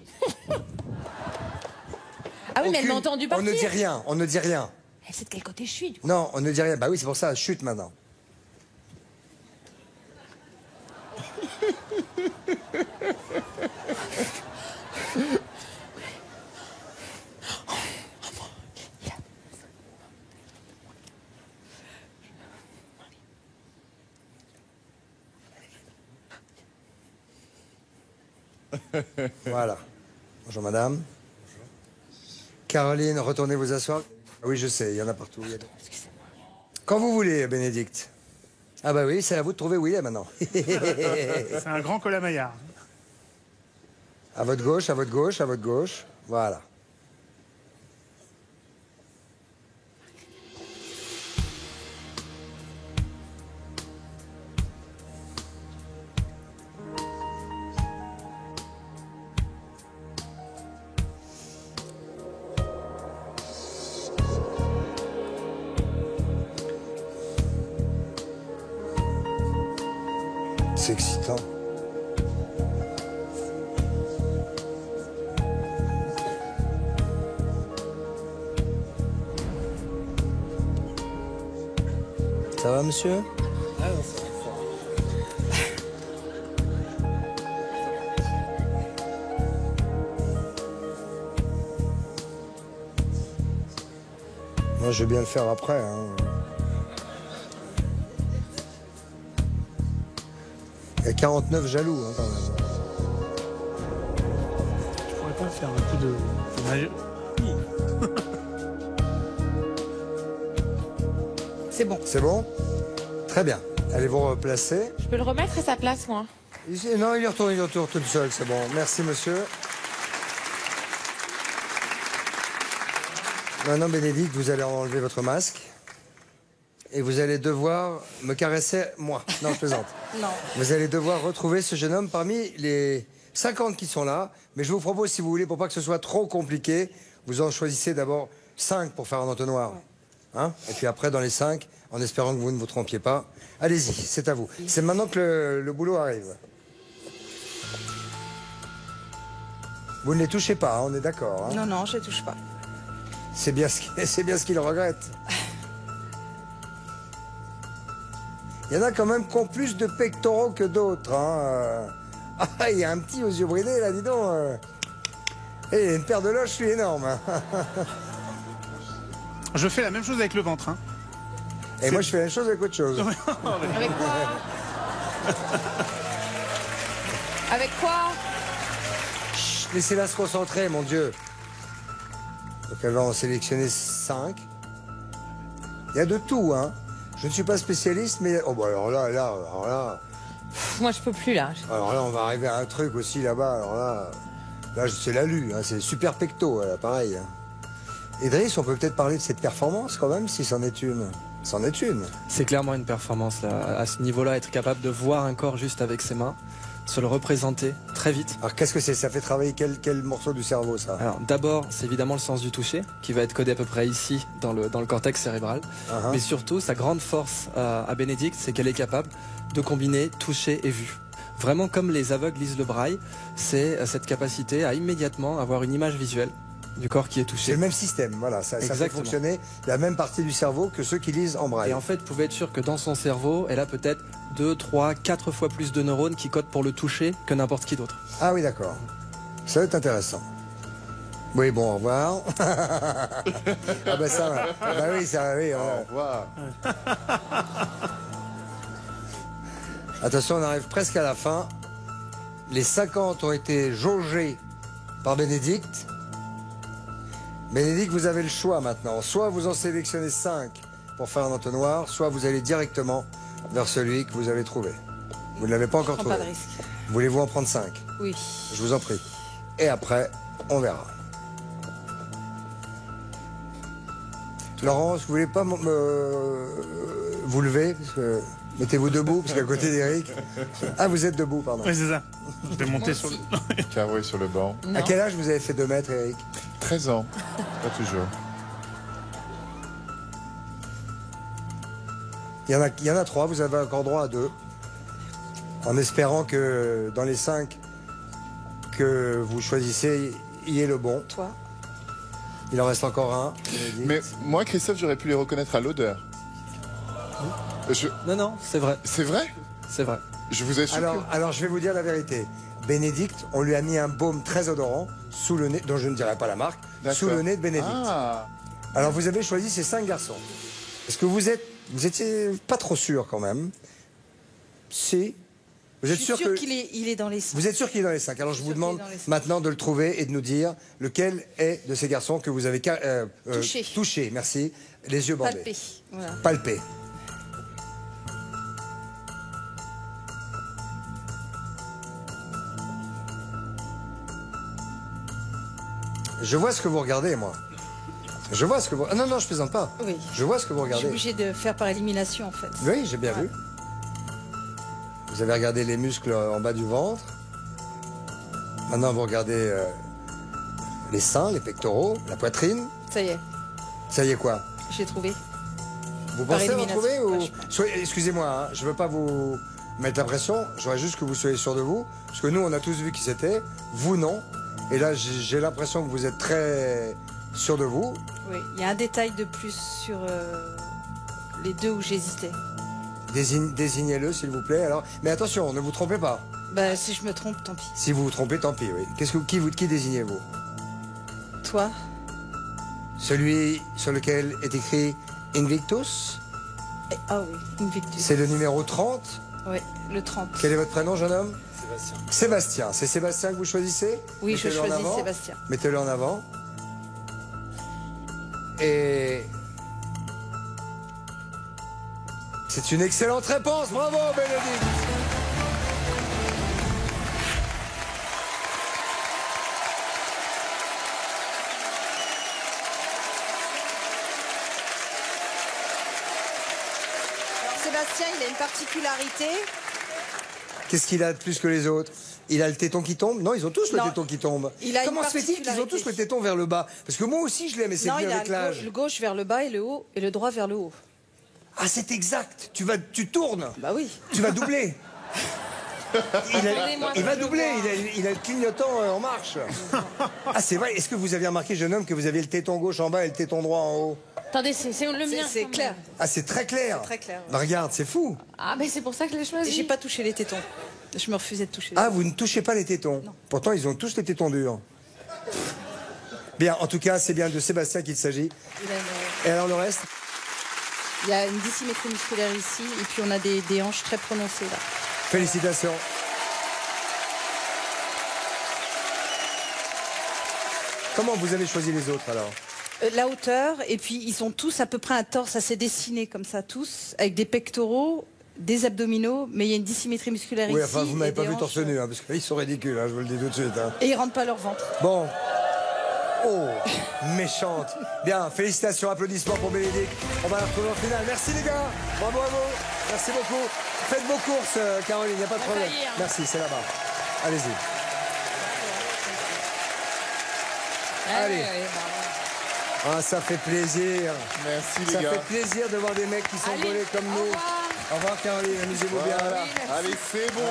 Ah oui, mais elle m'a entendu On partir. ne dit rien, on ne dit rien. Elle sait de quel côté je suis, du coup. Non, on ne dit rien. Bah oui, c'est pour ça, chute maintenant. Voilà. Bonjour madame. Caroline, retournez vous asseoir. Oui, je sais, il y en a partout. Quand vous voulez, Bénédicte. Ah bah oui, c'est à vous de trouver où il est maintenant. C'est un grand colamaillard. À votre gauche, à votre gauche, à votre gauche. Voilà. C'est excitant. Ça va, monsieur? Moi, je vais bien le faire après. Hein. Il y a 49 jaloux, hein, quand même. Je pourrais pas faire un coup de magie. C'est bon. C'est bon? Très bien. Allez vous replacer. Je peux le remettre à sa place, moi. Non, il y retourne tout seul, c'est bon. Merci, monsieur. Maintenant, Bénédicte, vous allez enlever votre masque. Et vous allez devoir me caresser, moi. Non, je plaisante. Non. Vous allez devoir retrouver ce jeune homme parmi les 50 qui sont là. Mais je vous propose, si vous voulez, pour pas que ce soit trop compliqué, vous en choisissez d'abord 5 pour faire un entonnoir. Hein? Et puis après, dans les 5, en espérant que vous ne vous trompiez pas. Allez-y, c'est à vous. C'est maintenant que le boulot arrive. Vous ne les touchez pas, hein, on est d'accord. Hein? Non, non, je ne touche pas. C'est bien ce qu'il regrette. Il y en a quand même qui ont plus de pectoraux que d'autres. Hein. Ah, il y a un petit aux yeux bridés, là, dis donc. Et il y a une paire de loches, lui, énorme. Hein. Je fais la même chose avec le ventre. Hein. Et moi, je fais la même chose avec autre chose. Avec quoi? Avec quoi? Chut, laissez-la se concentrer, mon Dieu. Donc, elle va en sélectionner 5. Il y a de tout, hein. Je ne suis pas spécialiste, mais... Oh, bah alors là... Moi, je peux plus, là. Alors là, on va arriver à un truc aussi, là-bas. Alors là c'est l'alu, hein. C'est super pecto, là, pareil. Hein. Idriss, on peut peut-être parler de cette performance, quand même, si c'en est une. C'en est une. C'est clairement une performance, là. À ce niveau-là, être capable de voir un corps juste avec ses mains, se le représenter très vite. Alors qu'est-ce que c'est? Ça fait travailler quel morceau du cerveau, ça? Alors d'abord, c'est évidemment le sens du toucher, qui va être codé à peu près ici, dans le cortex cérébral. Mais surtout, sa grande force à Bénédicte, c'est qu'elle est capable de combiner toucher et vue. Vraiment comme les aveugles lisent le braille, c'est cette capacité à immédiatement avoir une image visuelle du corps qui est touché. C'est le même système, voilà. Ça fait fonctionner la même partie du cerveau que ceux qui lisent en braille. Et en fait, vous pouvez être sûr que dans son cerveau, elle a peut-être 2, 3, 4 fois plus de neurones qui codent pour le toucher que n'importe qui d'autre. Ah oui, d'accord. Ça va être intéressant. Oui, bon, au revoir. Ah bah ça va. Bah oui, ça va, oui. Au revoir. Attention, on arrive presque à la fin. Les 50 ont été jaugés par Bénédicte. Bénédicte, vous avez le choix maintenant. Soit vous en sélectionnez 5 pour faire un entonnoir, soit vous allez directement vers celui que vous avez trouvé. Vous ne l'avez pas encore trouvé. Pas de risque. Voulez-vous en prendre 5? Oui. Je vous en prie. Et après, on verra. Laurence, vous voulez pas vous lever parce que... Mettez-vous debout, parce qu'à côté d'Éric... Ah, vous êtes debout, pardon. Oui, c'est ça. Je vais monter sur le... Carreau sur le banc. À quel âge vous avez fait 2 mètres, Éric? 13 ans. Pas toujours. Il y en a 3, vous avez encore droit à 2. En espérant que dans les 5 que vous choisissez, il y ait le bon. Toi? Il en reste encore un. Mais moi, Christophe, j'aurais pu les reconnaître à l'odeur. Non, c'est vrai. C'est vrai? C'est vrai. Je vous assure. Alors, je vais vous dire la vérité. Bénédicte, on lui a mis un baume très odorant sous le nez, dont je ne dirai pas la marque, sous le nez de Bénédicte. Ah. Alors, vous avez choisi ces 5 garçons. Est-ce que vous étiez pas trop sûr quand même? Si. Vous êtes sûr qu'il est dans les 5. Vous êtes sûr qu'il est dans les 5. Alors, je vous demande maintenant de le trouver et de nous dire lequel est de ces garçons que vous avez touché. Merci. Les yeux bandés. Palpé. Voilà. Palpé. Je vois ce que vous regardez, moi. Je vois ce que vous... Ah, non, je plaisante pas. Oui. Je vois ce que vous regardez. Je suis obligée de faire par élimination, en fait. Oui, j'ai bien vu. Vous avez regardé les muscles en bas du ventre. Maintenant, vous regardez les seins, les pectoraux, la poitrine. Ça y est. Ça y est quoi? J'ai trouvé. Vous pensez en trouver ou... Excusez-moi, hein, je veux pas vous mettre la pression. J'aurais juste que vous soyez sûr de vous. Parce que nous, on a tous vu qui c'était. Vous, non. Et là, j'ai l'impression que vous êtes très sûr de vous. Oui, il y a un détail de plus sur les 2 où j'hésitais. Désignez-le, s'il vous plaît. Alors, mais attention, ne vous trompez pas. Bah, si je me trompe, tant pis. Si vous vous trompez, tant pis, oui. Qui désignez-vous? Toi? Celui sur lequel est écrit Invictus? Ah oui, Invictus. C'est le numéro 30? Oui, le 30. Quel est votre prénom, jeune homme? Sébastien. Sébastien. C'est Sébastien que vous choisissez? Oui, je Mettez-le en choisis avant. Sébastien. Mettez-le en avant. Et... c'est une excellente réponse. Bravo, Bénédicte. Alors, Sébastien, il a une particularité. Qu'est-ce qu'il a de plus que les autres? Il a le téton qui tombe? Non, ils ont tous le téton qui tombe. Il a Comment une se fait-il qu'ils ont tous le téton vers le bas? Parce que moi aussi je l'ai, mais c'est Non, venu il a avec l'âge. le gauche vers le bas et le haut, et le droit vers le haut. Ah, c'est exact. Tu tournes. Bah oui. Tu vas doubler. Il va doubler. Il a le clignotant en marche. Ah, c'est vrai. Est-ce que vous aviez remarqué, jeune homme, que vous aviez le téton gauche en bas et le téton droit en haut? Attendez, c'est le mien. C'est clair. Ah, c'est très clair. C'est très clair. Bah, regarde, c'est fou. Ah, mais c'est pour ça que je l'ai choisi. J'ai pas touché les tétons. Je me refusais de toucher les Ah, vous ne touchez pas les tétons? Pourtant, ils ont tous les tétons durs. Bien, en tout cas, c'est bien de Sébastien qu'il s'agit. Et alors le reste? Il y a une dissymétrie musculaire ici, et puis on a des hanches très prononcées là. Félicitations. Comment vous avez choisi les autres alors? La hauteur, et puis ils ont tous à peu près un torse assez dessiné comme ça, tous, avec des pectoraux, des abdominaux, mais il y a une dissymétrie musculaire Oui, ici. enfin, vous m'avez et pas des vu hanches. torse nu, hein, parce qu'ils sont ridicules, hein, je vous le dis tout de suite. Hein. Et ils rentrent pas leur ventre. Bon. Oh, méchante. Bien, félicitations, applaudissements pour Bénédicte. On va la retrouver en finale. Merci les gars. Bravo à vous. Merci beaucoup. Faites vos courses, Caroline, il n'y a pas de problème. Merci, c'est là-bas. Allez-y. Allez. Ah, ça fait plaisir. Merci les ça gars. fait plaisir de voir des mecs qui sont gaulés comme nous. Au revoir Caroline, amusez-vous bien. Voilà. Allez, c'est bon,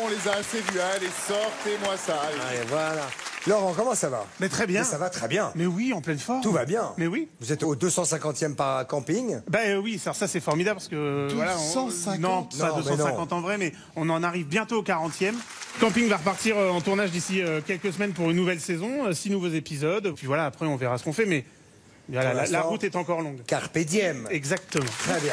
on les a assez vus. Allez, sortez-moi ça. Allez, voilà. Laurent, comment ça va? Mais très bien. Mais ça va très bien. Mais oui, en pleine forme. Tout va bien. Mais oui. Vous êtes au 250e par camping? Ben oui, ça c'est formidable parce que... 250 non, pas 250 en vrai, mais on en arrive bientôt au 40e. Camping va repartir en tournage d'ici quelques semaines pour une nouvelle saison, 6 nouveaux épisodes. Puis voilà, après on verra ce qu'on fait, mais voilà, la route est encore longue. Carpe diem. Exactement. Très bien.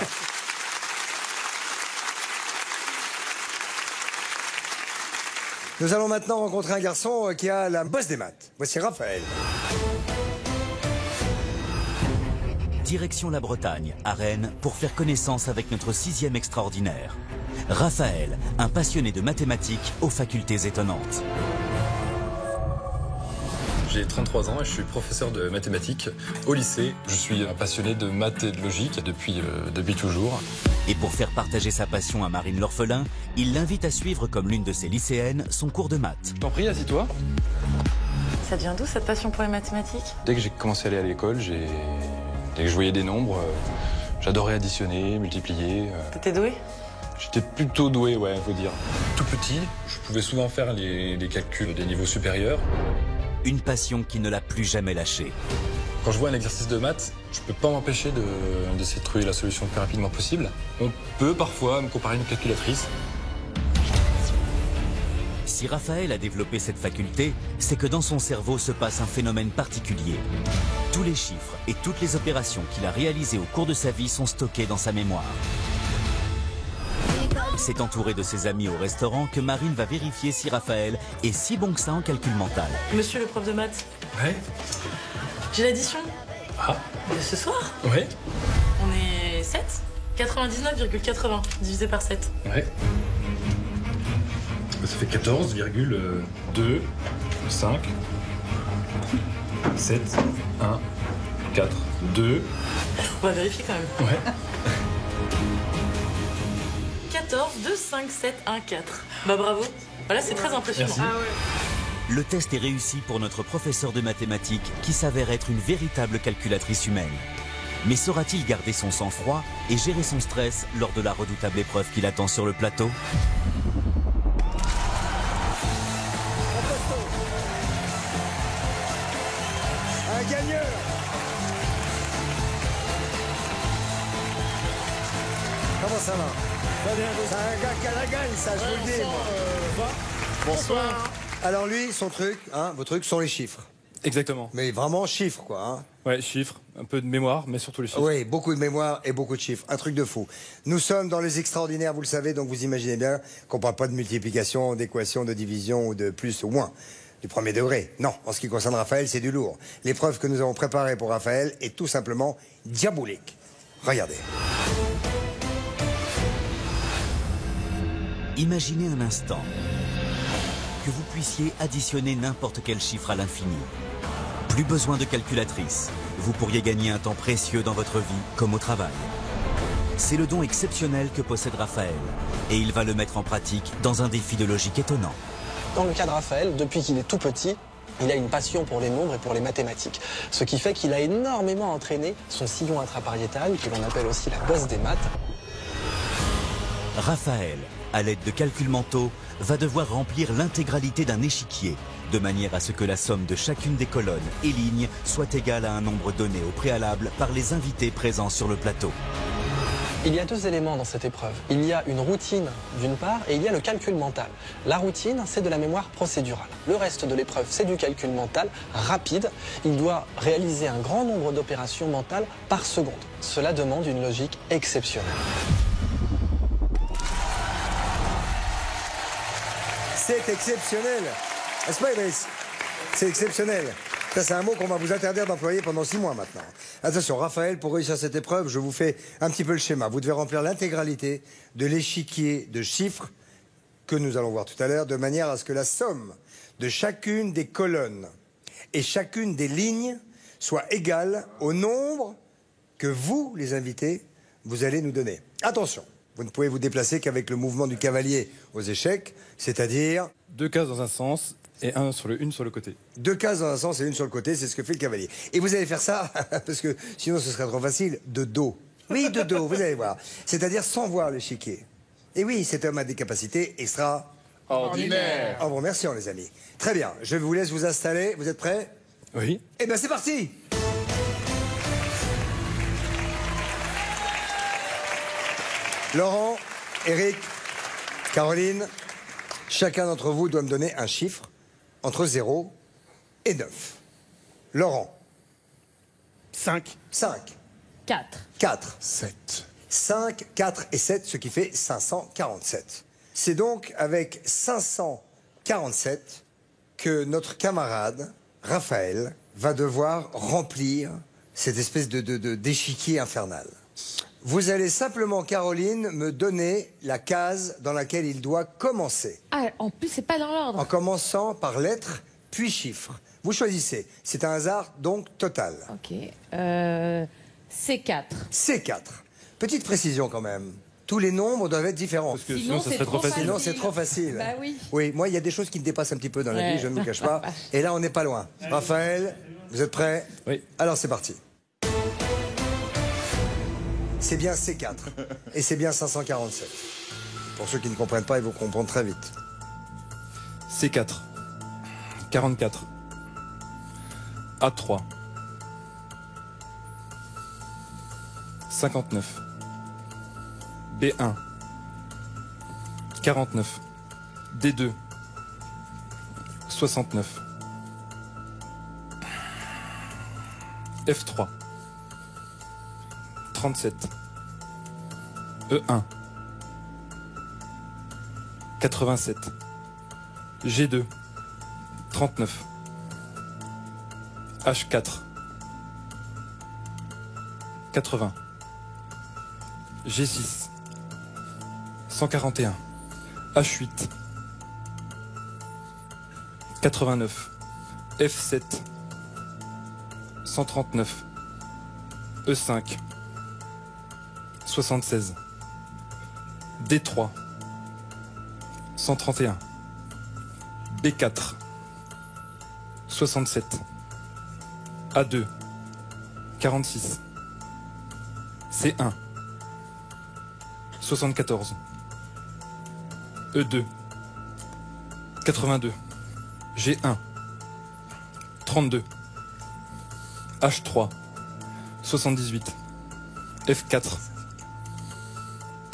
Nous allons maintenant rencontrer un garçon qui a la bosse des maths. Voici Raphaël. Direction la Bretagne, à Rennes, pour faire connaissance avec notre 6e extraordinaire. Raphaël, un passionné de mathématiques aux facultés étonnantes. J'ai 33 ans et je suis professeur de mathématiques au lycée. Je suis un passionné de maths et de logique depuis toujours. Et pour faire partager sa passion à Marine l'orphelin, il l'invite à suivre comme l'une de ses lycéennes son cours de maths. T'en prie, assis-toi. Ça devient d'où cette passion pour les mathématiques? Dès que j'ai commencé à aller à l'école, dès que je voyais des nombres, j'adorais additionner, multiplier. T'étais doué? J'étais plutôt doué, ouais, faut dire. Tout petit, je pouvais souvent faire les calculs des niveaux supérieurs. Une passion qui ne l'a plus jamais lâché. Quand je vois un exercice de maths, je peux pas m'empêcher d'essayer de trouver la solution le plus rapidement possible. On peut parfois me comparer à une calculatrice. Si Raphaël a développé cette faculté, c'est que dans son cerveau se passe un phénomène particulier. Tous les chiffres et toutes les opérations qu'il a réalisées au cours de sa vie sont stockés dans sa mémoire. C'est entouré de ses amis au restaurant que Marine va vérifier si Raphaël est si bon que ça en calcul mental. Monsieur le prof de maths, Ouais. j'ai l'addition. Ah. De ce soir. Ouais. On est 7 99,80 divisé par 7. Ouais. Ça fait 14,2, 5, 7, 1, 4, 2. On va vérifier quand même. Ouais. 14, 2, 5, 7, 1, 4. Bah bravo. Voilà, c'est très impressionnant. Merci. Ah ouais. Le test est réussi pour notre professeur de mathématiques qui s'avère être une véritable calculatrice humaine. Mais saura-t-il garder son sang-froid et gérer son stress lors de la redoutable épreuve qui l'attend sur le plateau? Un gagneur. Comment ça va? C'est un gars qui a la gagne, ça, je vous le dis. Moi. Bonsoir. Alors lui, son truc, vos trucs sont les chiffres. Exactement. Mais vraiment chiffres, quoi. Ouais, chiffres, un peu de mémoire, mais surtout les chiffres. Oui, beaucoup de mémoire et beaucoup de chiffres. Un truc de fou. Nous sommes dans les extraordinaires, vous le savez, donc vous imaginez bien qu'on ne parle pas de multiplication, d'équation, de division ou de plus ou moins. Du premier degré. Non, en ce qui concerne Raphaël, c'est du lourd. L'épreuve que nous avons préparée pour Raphaël est tout simplement diabolique. Regardez. Imaginez un instant que vous puissiez additionner n'importe quel chiffre à l'infini. Plus besoin de calculatrice. Vous pourriez gagner un temps précieux dans votre vie comme au travail. C'est le don exceptionnel que possède Raphaël. Et il va le mettre en pratique dans un défi de logique étonnant. Dans le cas de Raphaël, depuis qu'il est tout petit, il a une passion pour les nombres et pour les mathématiques. Ce qui fait qu'il a énormément entraîné son sillon intrapariétal, que l'on appelle aussi la bosse des maths. Raphaël, à l'aide de calculs mentaux, va devoir remplir l'intégralité d'un échiquier, de manière à ce que la somme de chacune des colonnes et lignes soit égale à un nombre donné au préalable par les invités présents sur le plateau. Il y a deux éléments dans cette épreuve. Il y a une routine d'une part et il y a le calcul mental. La routine, c'est de la mémoire procédurale. Le reste de l'épreuve, c'est du calcul mental rapide. Il doit réaliser un grand nombre d'opérations mentales par seconde. Cela demande une logique exceptionnelle. C'est exceptionnel. N'est-ce pas, Iris? C'est exceptionnel. Ça, c'est un mot qu'on va vous interdire d'employer pendant 6 mois maintenant. Attention, Raphaël, pour réussir cette épreuve, je vous fais un petit peu le schéma. Vous devez remplir l'intégralité de l'échiquier de chiffres que nous allons voir tout à l'heure, de manière à ce que la somme de chacune des colonnes et chacune des lignes soit égale au nombre que vous, les invités, vous allez nous donner. Attention, vous ne pouvez vous déplacer qu'avec le mouvement du cavalier aux échecs, c'est-à-dire... 2 cases dans un sens et une sur le côté. 2 cases dans un sens et une sur le côté, c'est ce que fait le cavalier. Et vous allez faire ça, parce que sinon ce serait trop facile, de dos. Oui, de dos, vous allez voir. C'est-à-dire sans voir l'échiquier. Et oui, cet homme a des capacités extraordinaires. En vous remerciant, les amis. Très bien, je vous laisse vous installer. Vous êtes prêts? Oui. Eh bien, c'est parti! Laurent, Eric, Caroline, chacun d'entre vous doit me donner un chiffre entre 0 et 9. Laurent. 5. 5. 4. 4. 7. 5, 4 et 7, ce qui fait 547. C'est donc avec 547 que notre camarade, Raphaël, va devoir remplir cette espèce d'échiquier infernal. Vous allez simplement, Caroline, me donner la case dans laquelle il doit commencer. Ah, en plus, c'est pas dans l'ordre. En commençant par lettres, puis chiffres. Vous choisissez. C'est un hasard, donc, total. Ok. C4. C4. Petite précision, quand même. Tous les nombres doivent être différents. Parce que sinon ça serait trop facile. Sinon, c'est trop facile. Bah oui. Oui, moi, il y a des choses qui me dépassent un petit peu dans la vie, je ne vous cache pas. Et là, on n'est pas loin. Raphaël, vous êtes prêts? Oui. Alors, c'est parti. C'est bien C4. Et c'est bien 547. Pour ceux qui ne comprennent pas, ils vont comprendre très vite. C4. 44. A3. 59. B1. 49. D2. 69. F3. 37. E1. 87. G2. 39. H4. 80. G6. 141. H8. 89. F7. 139. E5. 76. D3. 131. B4. 67. A2. 46. C1. 74. E2. 82. G1. 32. H3. 78. F4.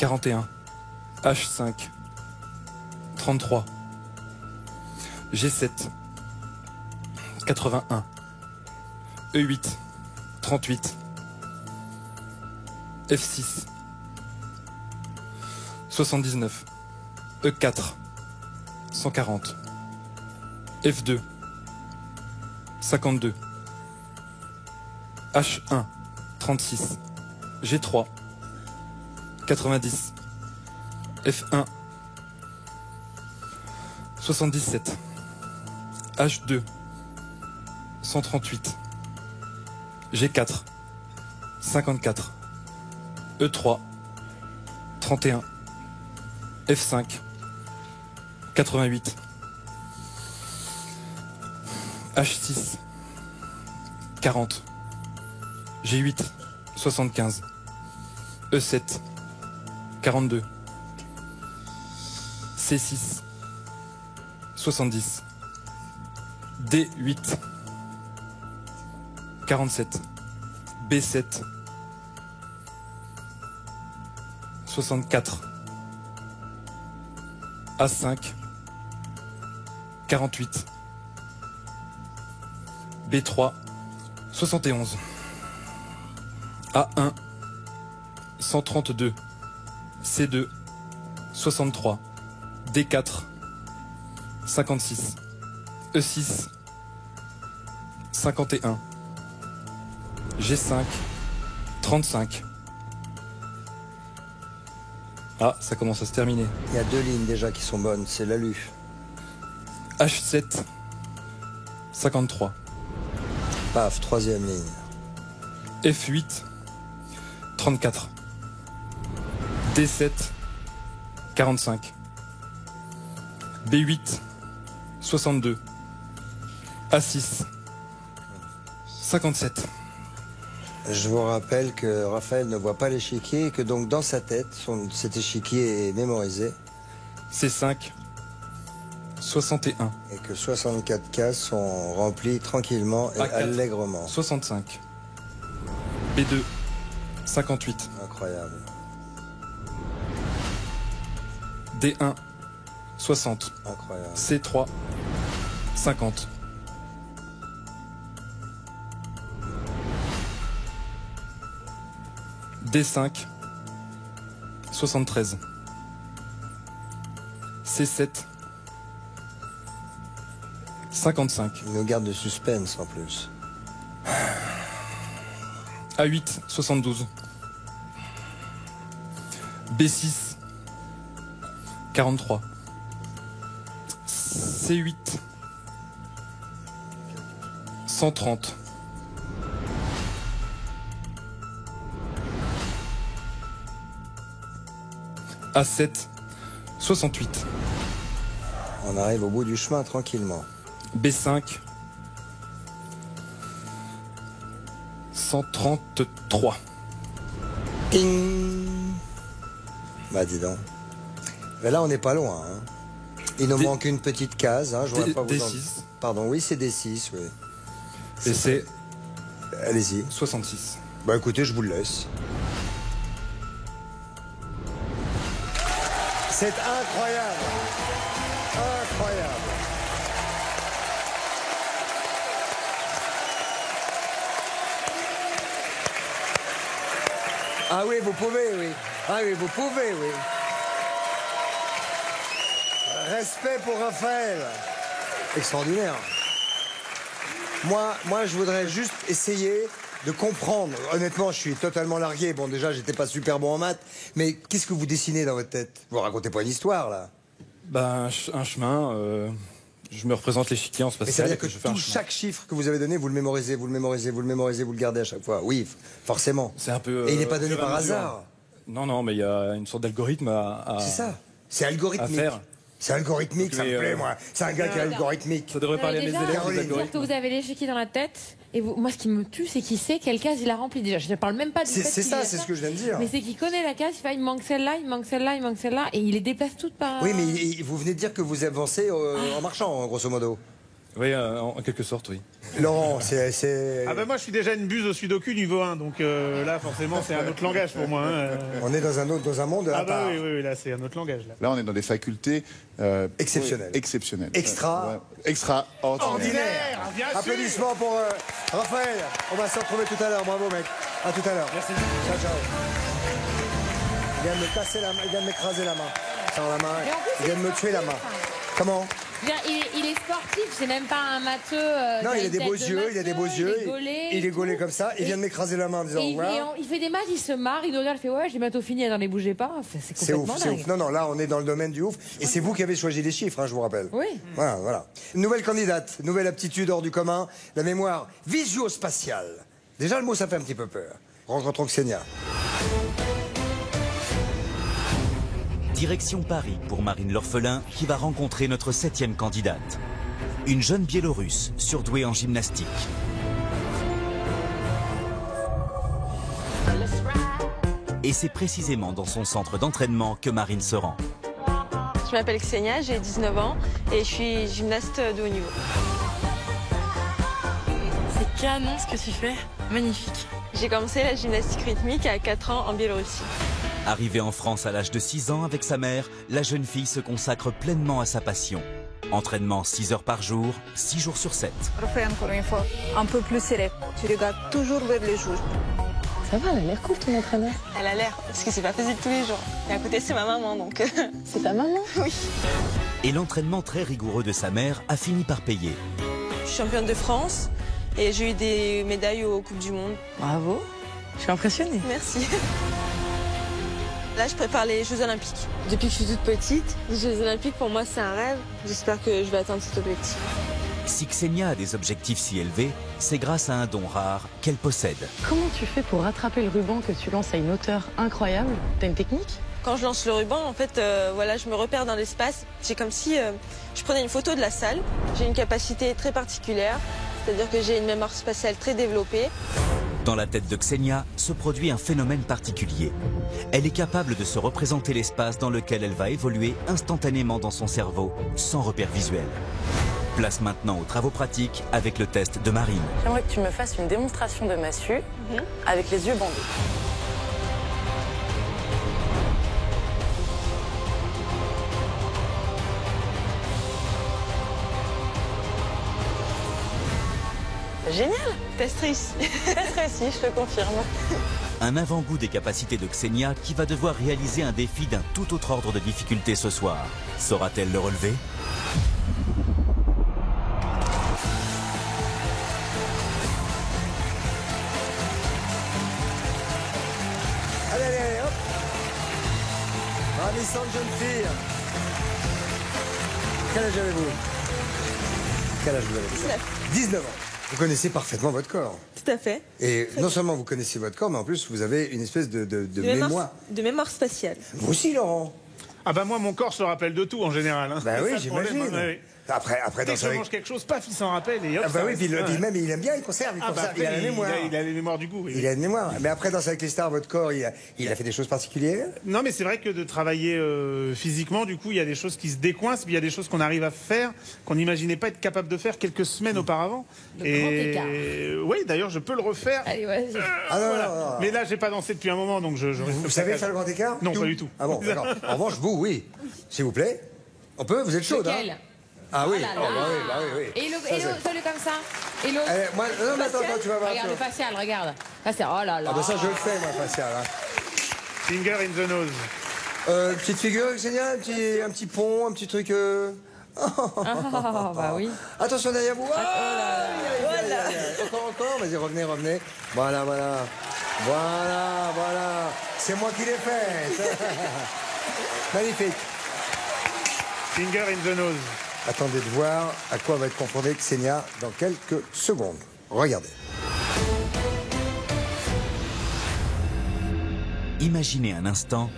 41. H5. 33. G7. 81. E8. 38. F6. 79. E4. 140. F2. 52. H1. 36. G3. 90. F1. 77. H2. 138. G4. 54. E3. 31. F5. 88. H6. 40. G8. 75. E7. 42. C6. 70. D8. 47. B7. 64. A5. 48. B3. 71. A1. 132. C2. 63. D4. 56. E6. 51. G5. 35. Ah, ça commence à se terminer. Il y a 2 lignes déjà qui sont bonnes, c'est l'alu. H7. 53. Paf, 3e ligne. F8. 34. D7. 45. B8. 62. A6. 57. Je vous rappelle que Raphaël ne voit pas l'échiquier et que donc dans sa tête, cet échiquier est mémorisé. C5. 61. Et que 64 cases sont remplies tranquillement et A4. allègrement. 65. B2. 58. Incroyable. D1. 60. Incroyable. C3. 50. D5. 73. C7. 55. Il nous garde de suspense en plus. A8. 72. B6. 43. C8. 130. A7. 68. On arrive au bout du chemin tranquillement. B5. 133. Ting. Bah dis donc. Mais là on n'est pas loin. Hein. Il nous manque une petite case. Hein. Je voudrais pas vous D6. Pardon, oui c'est D6. Oui. Et c'est... Allez-y. 66. Bah écoutez, je vous le laisse. C'est incroyable. Incroyable. Ah oui, vous pouvez, oui. Ah oui, vous pouvez, oui. Respect pour Raphaël. Extraordinaire. Moi, je voudrais juste essayer de comprendre. Honnêtement, je suis totalement largué. Bon, déjà, j'étais pas super bon en maths. Mais qu'est-ce que vous dessinez dans votre tête? Vous racontez pas une histoire, là? Ben, un chemin. Je me représente l'échiquier en spatial. Mais ça veut dire que chaque chiffre que vous avez donné, vous le mémorisez, vous le mémorisez, vous le mémorisez, vous le gardez à chaque fois. Oui, forcément. C'est un peu. Et il n'est pas donné par hasard. Non, mais il y a une sorte d'algorithme à. C'est ça. C'est algorithmique. À faire. C'est algorithmique, ça me plaît, moi. C'est un gars qui est algorithmique. Ça devrait parler à mes élèves. C'est-à-dire que vous avez l'échiquier dans la tête, et moi, ce qui me tue, c'est qu'il sait quelle case il a remplie déjà. Je ne parle même pas du fait C'est ça, c'est ce que je viens de dire. Mais c'est qu'il connaît la case, il manque celle-là, il manque celle-là, il manque celle-là, et il les déplace toutes par... Oui, mais vous venez de dire que vous avancez en marchant, grosso modo. Oui, en quelque sorte, oui. Laurent, c'est... Ah bah moi je suis déjà une buse au sudoku niveau 1, donc là forcément c'est un autre langage pour moi. Hein. On est dans un monde à part. Oui, là c'est un autre langage. Là on est dans des facultés exceptionnelles. Extraordinaire. Applaudissements pour Raphaël. On va se retrouver tout à l'heure. Bravo mec. À tout à l'heure. Merci. Ciao, ciao. Il vient de me casser la main, il vient de m'écraser la main. Sans la main. Il vient de me tuer la main. Comment? Il est sportif, c'est même pas un matheux. Non, il a des beaux yeux, il a des beaux yeux. Il est gaulé comme ça. Il vient de m'écraser la main en disant voilà. Il fait des maths, il se marre, il nous regarde, il fait ouais, j'ai bientôt fini, attendez, bougez pas. C'est complètement dingue. C'est ouf. Non, là, on est dans le domaine du ouf. Et c'est vous qui avez choisi les chiffres, hein, je vous rappelle. Oui. Voilà. Nouvelle candidate, nouvelle aptitude hors du commun, la mémoire visio-spatiale. Déjà, le mot, ça fait un petit peu peur. Rencontrons Ksenia. Direction Paris pour Marine L'Orphelin qui va rencontrer notre 7e candidate. Une jeune Biélorusse surdouée en gymnastique. Et c'est précisément dans son centre d'entraînement que Marine se rend. Je m'appelle Ksenia, j'ai 19 ans et je suis gymnaste de haut niveau. C'est canon ce que tu fais, magnifique. J'ai commencé la gymnastique rythmique à 4 ans en Biélorussie. Arrivée en France à l'âge de 6 ans avec sa mère, la jeune fille se consacre pleinement à sa passion. Entraînement 6 heures par jour, 6 jours sur 7. Refais encore une fois, un peu plus serré. Tu regardes toujours vers les jours. Ça va, elle a l'air cool ton entraîneur. Elle a l'air, parce que c'est pas facile tous les jours. Et à côté c'est ma maman donc. C'est ta maman? Oui. Et l'entraînement très rigoureux de sa mère a fini par payer. Je suis championne de France et j'ai eu des médailles aux Coupes du Monde. Bravo, je suis impressionnée. Merci. Là, je prépare les Jeux Olympiques. Depuis que je suis toute petite, les Jeux Olympiques, pour moi, c'est un rêve. J'espère que je vais atteindre cet objectif. Si Ksenia a des objectifs si élevés, c'est grâce à un don rare qu'elle possède. Comment tu fais pour rattraper le ruban que tu lances à une hauteur incroyable? T'as une technique? Quand je lance le ruban, en fait, je me repère dans l'espace. C'est comme si je prenais une photo de la salle. J'ai une capacité très particulière, c'est-à-dire que j'ai une mémoire spatiale très développée. Dans la tête de Ksenia se produit un phénomène particulier. Elle est capable de se représenter l'espace dans lequel elle va évoluer instantanément dans son cerveau, sans repère visuel. Place maintenant aux travaux pratiques avec le test de Marine. J'aimerais que tu me fasses une démonstration de massue avec les yeux bandés. Génial! Test réussi. Test réussi, je te confirme. Un avant-goût des capacités de Ksenia qui va devoir réaliser un défi d'un tout autre ordre de difficulté ce soir. Saura-t-elle le relever? Allez, hop. Ravissante jeune fille. Quel âge avez-vous? Quel âge vous avez? 19 ans. Vous connaissez parfaitement votre corps. Tout à fait. Et non seulement vous connaissez votre corps, mais en plus vous avez une espèce de mémoire. De mémoire spatiale. Vous aussi, Laurent? Ah bah moi, mon corps se rappelle de tout en général. Hein. Bah oui, j'imagine. Après, dès que je mange quelque chose, paf, il s'en rappelle. Et hop, bah oui, puis même il aime bien, il conserve, il a la mémoire. Il a la mémoire du goût. Oui. Il a une mémoire. Mais après, dans Avec les stars, votre corps, il a fait des choses particulières? Non, mais c'est vrai que de travailler physiquement, du coup, il y a des choses qui se décoincent, puis il y a des choses qu'on arrive à faire, qu'on n'imaginait pas être capable de faire quelques semaines auparavant. Grand écart. Oui, d'ailleurs, je peux le refaire. Allez, ouais. Non. Mais là, j'ai pas dansé depuis un moment, donc je Vous savez faire le grand écart? Non, pas du tout. Ah bon, d'accord. En revanche, vous, oui. S'il vous plaît. On peut? Vous êtes chaude, hein? Ah oui, oui. Et l'eau, fais-le comme ça. Et l'eau. Non, mais attends, tu vas voir. Regarde le facial, regarde. Facial, oh là là. Ah bah ça, je le fais, moi, facial. Hein. Finger in the nose. Petite figure, Ksenia, un petit pont, un petit truc... bah oui. Attention derrière vous. Voilà. Encore. Vas-y, revenez. Voilà. C'est moi qui l'ai fait. Magnifique. Finger in the nose. Attendez de voir à quoi va être confrontée Ksenia dans quelques secondes. Regardez. Imaginez un instant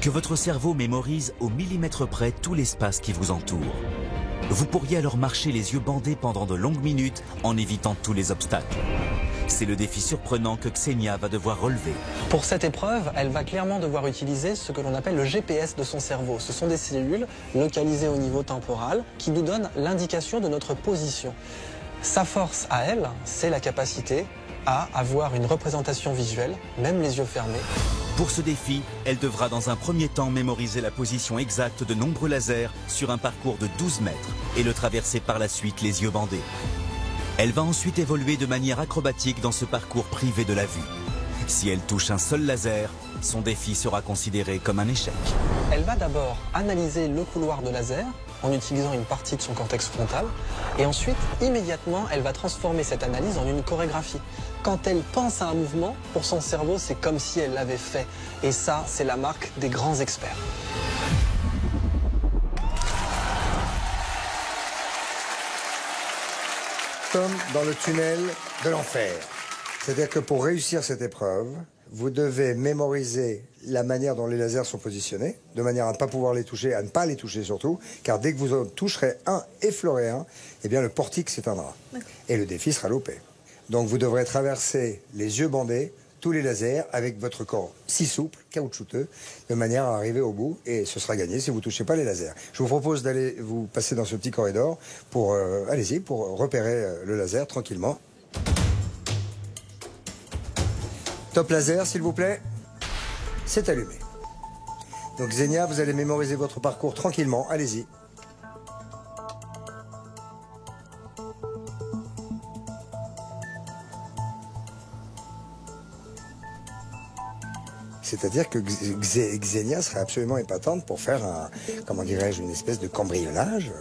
que votre cerveau mémorise au millimètre près tout l'espace qui vous entoure. Vous pourriez alors marcher les yeux bandés pendant de longues minutes en évitant tous les obstacles. C'est le défi surprenant que Ksenia va devoir relever. Pour cette épreuve, elle va clairement devoir utiliser ce que l'on appelle le GPS de son cerveau. Ce sont des cellules localisées au niveau temporal qui nous donnent l'indication de notre position. Sa force à elle, c'est la capacité à avoir une représentation visuelle, même les yeux fermés. Pour ce défi, elle devra dans un premier temps mémoriser la position exacte de nombreux lasers sur un parcours de 12 mètres et le traverser par la suite les yeux bandés. Elle va ensuite évoluer de manière acrobatique dans ce parcours privé de la vue. Si elle touche un seul laser, son défi sera considéré comme un échec. Elle va d'abord analyser le couloir de laser en utilisant une partie de son cortex frontal et ensuite, immédiatement, elle va transformer cette analyse en une chorégraphie. Quand elle pense à un mouvement, pour son cerveau, c'est comme si elle l'avait fait. Et ça, c'est la marque des grands experts. Comme dans le tunnel de l'enfer. C'est-à-dire que pour réussir cette épreuve, vous devez mémoriser la manière dont les lasers sont positionnés, de manière à ne pas pouvoir les toucher, à ne pas les toucher surtout, car dès que vous en toucherez un, effleurez un, eh bien le portique s'éteindra. Et le défi sera loupé. Donc vous devrez traverser les yeux bandés, tous les lasers, avec votre corps si souple, caoutchouteux, de manière à arriver au bout, et ce sera gagné si vous ne touchez pas les lasers. Je vous propose d'aller vous passer dans ce petit corridor pour, allez-y, pour repérer le laser tranquillement. Top laser, s'il vous plaît. C'est allumé. Donc Ksenia, vous allez mémoriser votre parcours tranquillement. Allez-y. C'est-à-dire que Ksenia serait absolument épatante pour faire un, comment dirais-je, une espèce de cambriolage.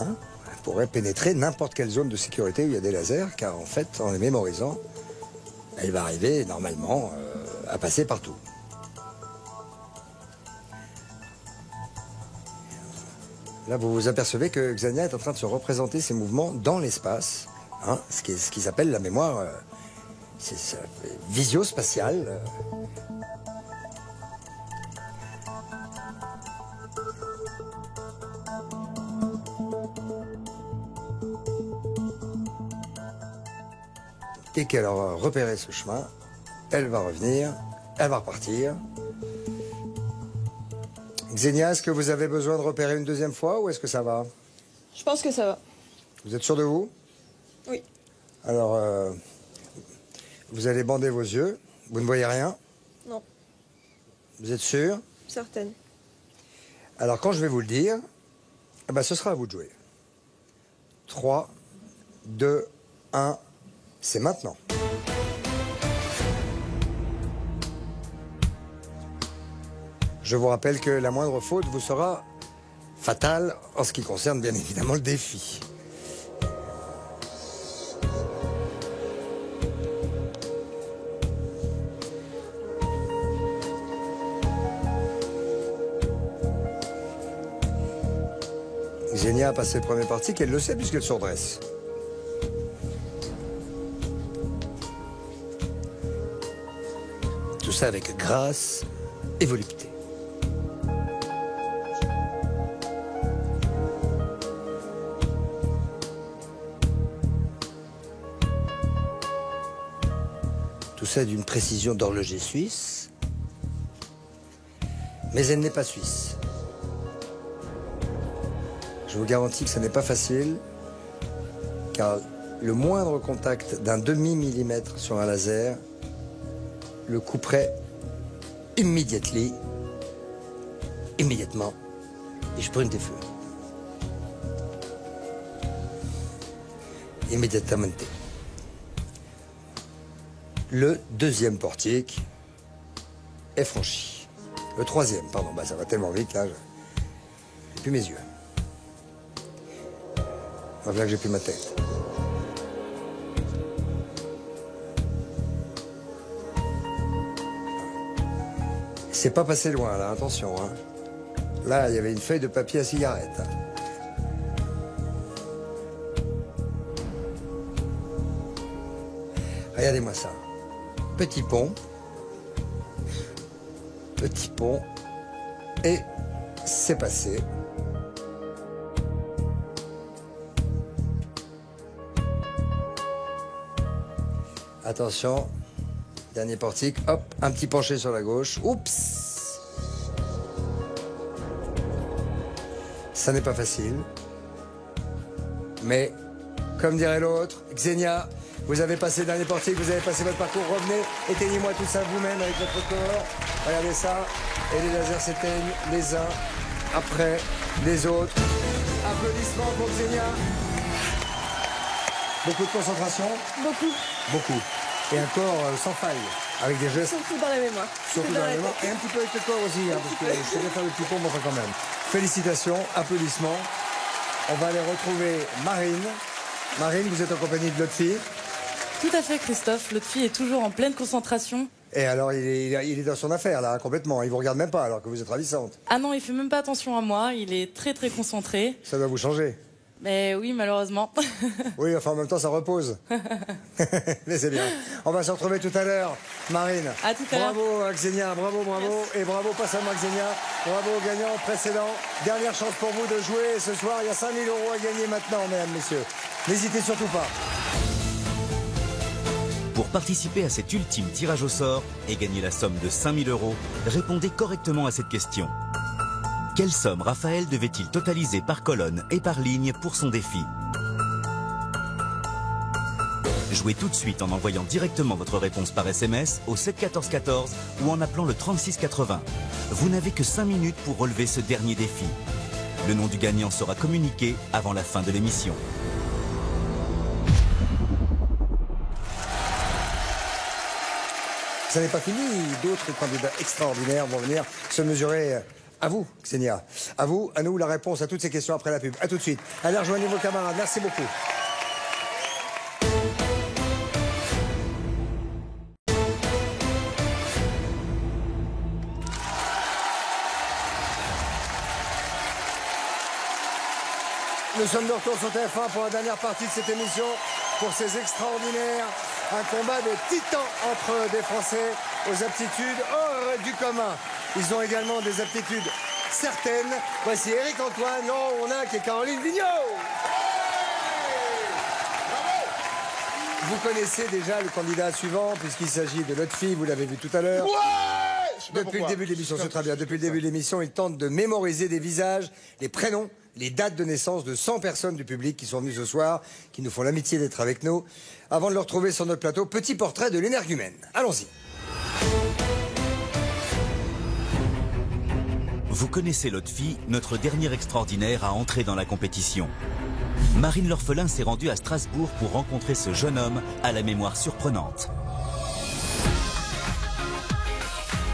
Hein, elle pourrait pénétrer n'importe quelle zone de sécurité où il y a des lasers, car en fait, en les mémorisant, elle va arriver normalement à passer partout. Là, vous vous apercevez que Ksenia est en train de se représenter ses mouvements dans l'espace, hein, ce qui s'appelle la mémoire visio-spatiale. Dès qu'elle aura repéré ce chemin, elle va revenir, elle va repartir. Ksenia, est-ce que vous avez besoin de repérer une deuxième fois ou est-ce que ça va? Je pense que ça va. Vous êtes sûr de vous? Oui. Alors, vous allez bander vos yeux. Vous ne voyez rien? Non. Vous êtes sûr? Certaine. Alors, quand je vais vous le dire, eh ben, ce sera à vous de jouer. 3, 2, 1, c'est maintenant. Je vous rappelle que la moindre faute vous sera fatale en ce qui concerne bien évidemment le défi. Ksenia a passé le premier parti, qu'elle le sait puisqu'elle se redresse. Tout ça avec grâce et volupté. Tout ça d'une précision d'horloger suisse, mais elle n'est pas suisse. Je vous garantis que ce n'est pas facile, car le moindre contact d'un demi-millimètre sur un laser le couperait immédiatement, et je prends des feux. Immédiatement. Le deuxième portique est franchi. Le troisième, pardon, bah ça va tellement vite là, j'ai plus mes yeux. Voilà que j'ai plus ma tête. C'est pas passé loin là, attention. Hein. Là, il y avait une feuille de papier à cigarette. Regardez-moi ça. Petit pont, et c'est passé. Attention. Dernier portique. Hop, un petit penché sur la gauche. Oups. Ça n'est pas facile. Mais, comme dirait l'autre, Xenia, vous avez passé le dernier portique, vous avez passé votre parcours. Revenez, éteignez-moi tout ça vous-même avec votre corps. Regardez ça. Et les lasers s'éteignent les uns après les autres. Applaudissements pour Xenia. Beaucoup de concentration? Beaucoup. Beaucoup. Et un corps sans faille, avec des gestes. Surtout dans la mémoire. Surtout dans la mémoire. Et un petit peu avec le corps aussi, hein, parce que je sais bien faire le petit pont, mais enfin quand même. Félicitations, applaudissements. On va aller retrouver Marine. Marine, vous êtes en compagnie de Lotfi. Tout à fait, Christophe. Lotfi est toujours en pleine concentration. Et alors, il est dans son affaire, là, complètement. Il vous regarde même pas, alors que vous êtes ravissante. Ah non, il fait même pas attention à moi. Il est très, très concentré. Ça doit vous changer. Mais oui, malheureusement. Oui, enfin, en même temps, ça repose. Mais c'est bien. On va se retrouver tout à l'heure, Marine. À tout à l'heure. Bravo, Xenia. Bravo, bravo. Merci. Et bravo, pas seulement Xenia. Bravo aux gagnants précédents. Dernière chance pour vous de jouer ce soir. Il y a 5 000 € à gagner maintenant, mesdames, messieurs. N'hésitez surtout pas. Pour participer à cet ultime tirage au sort et gagner la somme de 5 000 €, répondez correctement à cette question. Quelle somme Raphaël devait-il totaliser par colonne et par ligne pour son défi? Jouez tout de suite en envoyant directement votre réponse par SMS au 7 14 14 ou en appelant le 36 80. Vous n'avez que 5 minutes pour relever ce dernier défi. Le nom du gagnant sera communiqué avant la fin de l'émission. Ça n'est pas fini. D'autres candidats extraordinaires vont venir se mesurer à vous, Xenia. À vous, à nous, la réponse à toutes ces questions après la pub. À tout de suite. Allez, rejoignez vos camarades. Merci beaucoup. Nous sommes de retour sur TF1 pour la dernière partie de cette émission, pour ces extraordinaires. Un combat de titans entre des Français aux aptitudes hors du commun. Ils ont également des aptitudes certaines. Voici Éric Antoine. Non, on a qui est Caroline Vigneault. Vous connaissez déjà le candidat suivant, puisqu'il s'agit de Lotfi, vous l'avez vu tout à l'heure. Depuis le début de l'émission, c'est très bien. Depuis le début de l'émission, il tente de mémoriser des visages, les prénoms, les dates de naissance de 100 personnes du public qui sont venues ce soir, qui nous font l'amitié d'être avec nous. Avant de le retrouver sur notre plateau, petit portrait de l'énergumène. Allons-y. Vous connaissez Lotfi, notre dernier extraordinaire à entrer dans la compétition. Marine l'orphelin s'est rendue à Strasbourg pour rencontrer ce jeune homme à la mémoire surprenante.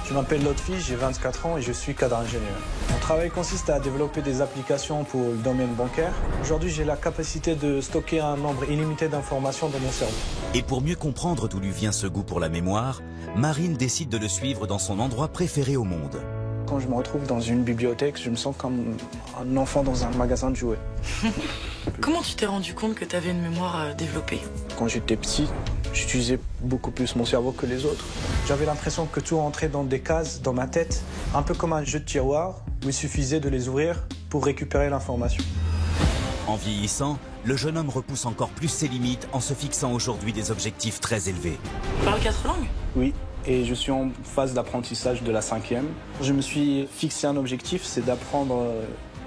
Je m'appelle Lotfi, j'ai 24 ans et je suis cadre ingénieur. Mon travail consiste à développer des applications pour le domaine bancaire. Aujourd'hui, j'ai la capacité de stocker un nombre illimité d'informations dans mon cerveau. Et pour mieux comprendre d'où lui vient ce goût pour la mémoire, Marine décide de le suivre dans son endroit préféré au monde. Quand je me retrouve dans une bibliothèque, je me sens comme un enfant dans un magasin de jouets. Comment tu t'es rendu compte que tu avais une mémoire développée? Quand j'étais petit, j'utilisais beaucoup plus mon cerveau que les autres. J'avais l'impression que tout rentrait dans des cases dans ma tête, un peu comme un jeu de tiroir où il suffisait de les ouvrir pour récupérer l'information. En vieillissant, le jeune homme repousse encore plus ses limites en se fixant aujourd'hui des objectifs très élevés. Tu parles 4 langues? Oui, et je suis en phase d'apprentissage de la 5e. Je me suis fixé un objectif, c'est d'apprendre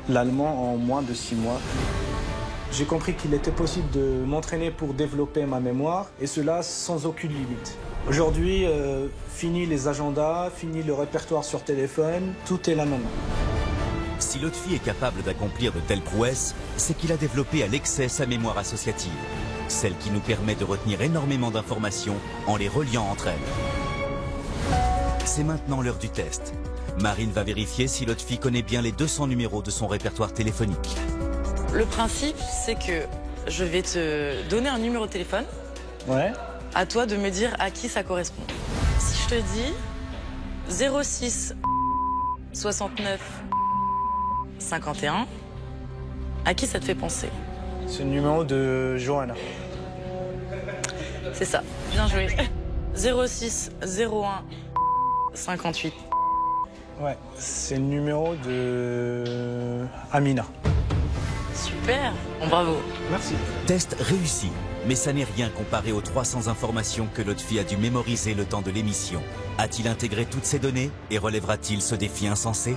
l'allemand en moins de 6 mois. J'ai compris qu'il était possible de m'entraîner pour développer ma mémoire, et cela sans aucune limite. Aujourd'hui, fini les agendas, fini le répertoire sur téléphone, tout est là maintenant. Si Lotfi est capable d'accomplir de telles prouesses, c'est qu'il a développé à l'excès sa mémoire associative, celle qui nous permet de retenir énormément d'informations en les reliant entre elles. C'est maintenant l'heure du test. Marine va vérifier si Lotfi connaît bien les 200 numéros de son répertoire téléphonique. Le principe, c'est que je vais te donner un numéro de téléphone. Ouais. À toi de me dire à qui ça correspond. Si je te dis 06 69 51, à qui ça te fait penser? C'est le numéro de Johanna. C'est ça, bien joué. 06 01 58. Ouais, c'est le numéro de Amina. Super, bon, bravo. Merci. Test réussi. Mais ça n'est rien comparé aux 300 informations que Lotfi a dû mémoriser le temps de l'émission. A-t-il intégré toutes ces données et relèvera-t-il ce défi insensé?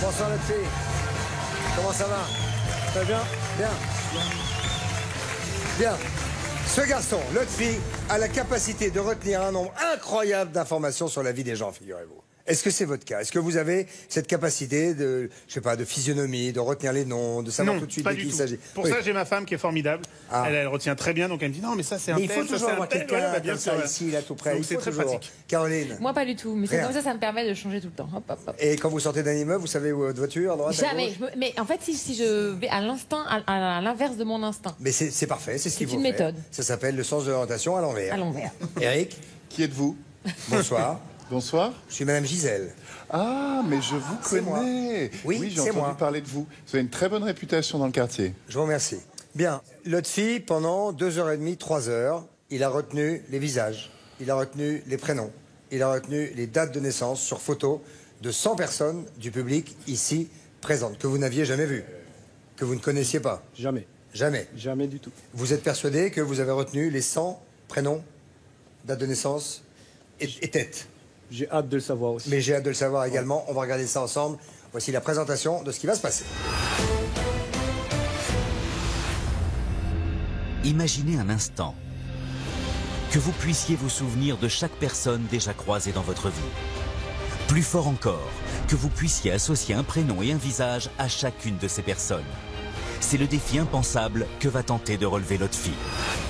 Bonsoir Lotfi. Comment ça va? Très bien. Bien. Bien. Ce garçon, Lotfi, a la capacité de retenir un nombre incroyable d'informations sur la vie des gens, figurez-vous. Est-ce que c'est votre cas? Est-ce que vous avez cette capacité de, je sais pas, de physionomie, de retenir les noms, de savoir tout de suite de qui il s'agit? Pour ça, j'ai ma femme qui est formidable. Ah. Elle retient très bien, donc elle me dit non, mais ça c'est un tel, il faut toujours avoir quelqu'un comme ça ici, là, tout près. C'est très pratique. Caroline? Moi, pas du tout, mais c'est Rien. comme ça me permet de changer tout le temps. Hop, hop, hop. Et quand vous sortez d'un immeuble, vous savez où est votre voiture, à droite, à Jamais. gauche? Mais en fait, si je vais à l'instinct, à l'inverse de mon instinct. Mais c'est parfait, c'est ce qu'il faut une faire. méthode. Ça s'appelle le sens de l'orientation à l'envers. À l'envers. Eric? Qui êtes-vous? Bonsoir. Bonsoir. Je suis Madame Gisèle. Ah, mais je vous C'est moi. connais. Oui, j'ai c'est entendu moi. parler de vous. Vous avez une très bonne réputation dans le quartier. Je vous remercie. Bien. Lotfi, pendant 2h30, 3h, il a retenu les visages, il a retenu les prénoms, il a retenu les dates de naissance sur photo de 100 personnes du public ici présentes, que vous n'aviez jamais vues, que vous ne connaissiez pas. Jamais. Jamais. Jamais du tout. Vous êtes persuadé que vous avez retenu les 100 prénoms, dates de naissance et têtes? J'ai hâte de le savoir aussi. Mais j'ai hâte de le savoir également. On va regarder ça ensemble. Voici la présentation de ce qui va se passer. Imaginez un instant que vous puissiez vous souvenir de chaque personne déjà croisée dans votre vie. Plus fort encore, que vous puissiez associer un prénom et un visage à chacune de ces personnes. C'est le défi impensable que va tenter de relever Lotfi.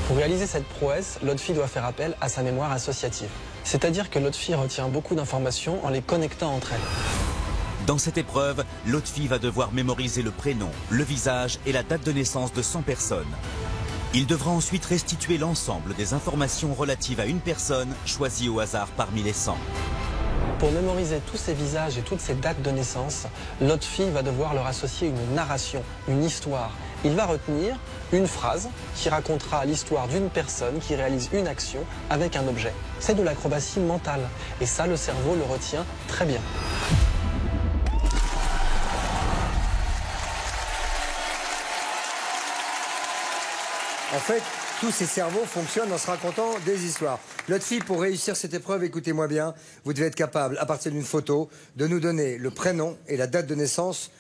Pour réaliser cette prouesse, Lotfi doit faire appel à sa mémoire associative. C'est-à-dire que Lotfi retient beaucoup d'informations en les connectant entre elles. Dans cette épreuve, Lotfi va devoir mémoriser le prénom, le visage et la date de naissance de 100 personnes. Il devra ensuite restituer l'ensemble des informations relatives à une personne choisie au hasard parmi les 100. Pour mémoriser tous ces visages et toutes ces dates de naissance, Lotfi va devoir leur associer une narration, une histoire. Il va retenir une phrase qui racontera l'histoire d'une personne qui réalise une action avec un objet. C'est de l'acrobatie mentale et ça, le cerveau le retient très bien. En fait, tous ces cerveaux fonctionnent en se racontant des histoires. Lotfi, pour réussir cette épreuve, écoutez-moi bien, vous devez être capable, à partir d'une photo, de nous donner le prénom et la date de naissance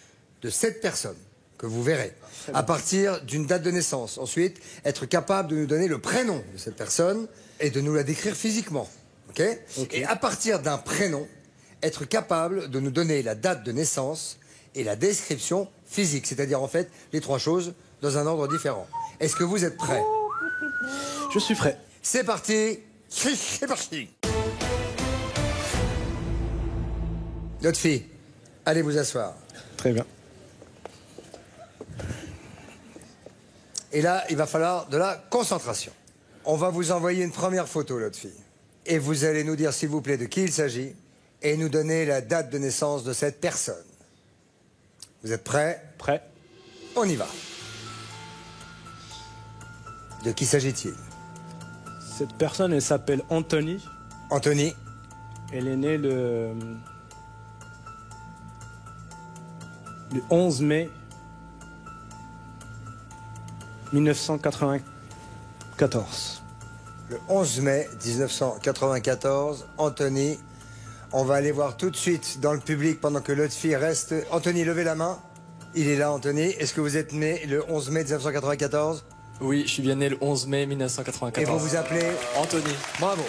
de cette personne que vous verrez. À partir d'une date de naissance. Ensuite, être capable de nous donner le prénom de cette personne et de nous la décrire physiquement. OK? Et à partir d'un prénom, être capable de nous donner la date de naissance et la description physique. C'est-à-dire, en fait, les trois choses dans un ordre différent. Est-ce que vous êtes prêts? Je suis prêt. C'est parti. C'est parti. Lotfi, allez vous asseoir. Très bien. Et là, il va falloir de la concentration. On va vous envoyer une première photo, Lotfi. Et vous allez nous dire, s'il vous plaît, de qui il s'agit et nous donner la date de naissance de cette personne. Vous êtes prêts? Prêt. On y va. De qui s'agit-il? Cette personne, elle s'appelle Anthony. Anthony. Elle est née le 11 mai 1994. Le 11 mai 1994, Anthony. On va aller voir tout de suite dans le public pendant que Lotfi reste. Anthony, levez la main. Il est là, Anthony. Est-ce que vous êtes né le 11 mai 1994? Oui, je suis bien né le 11 mai 1994. Et vous vous appelez? Anthony. Bravo.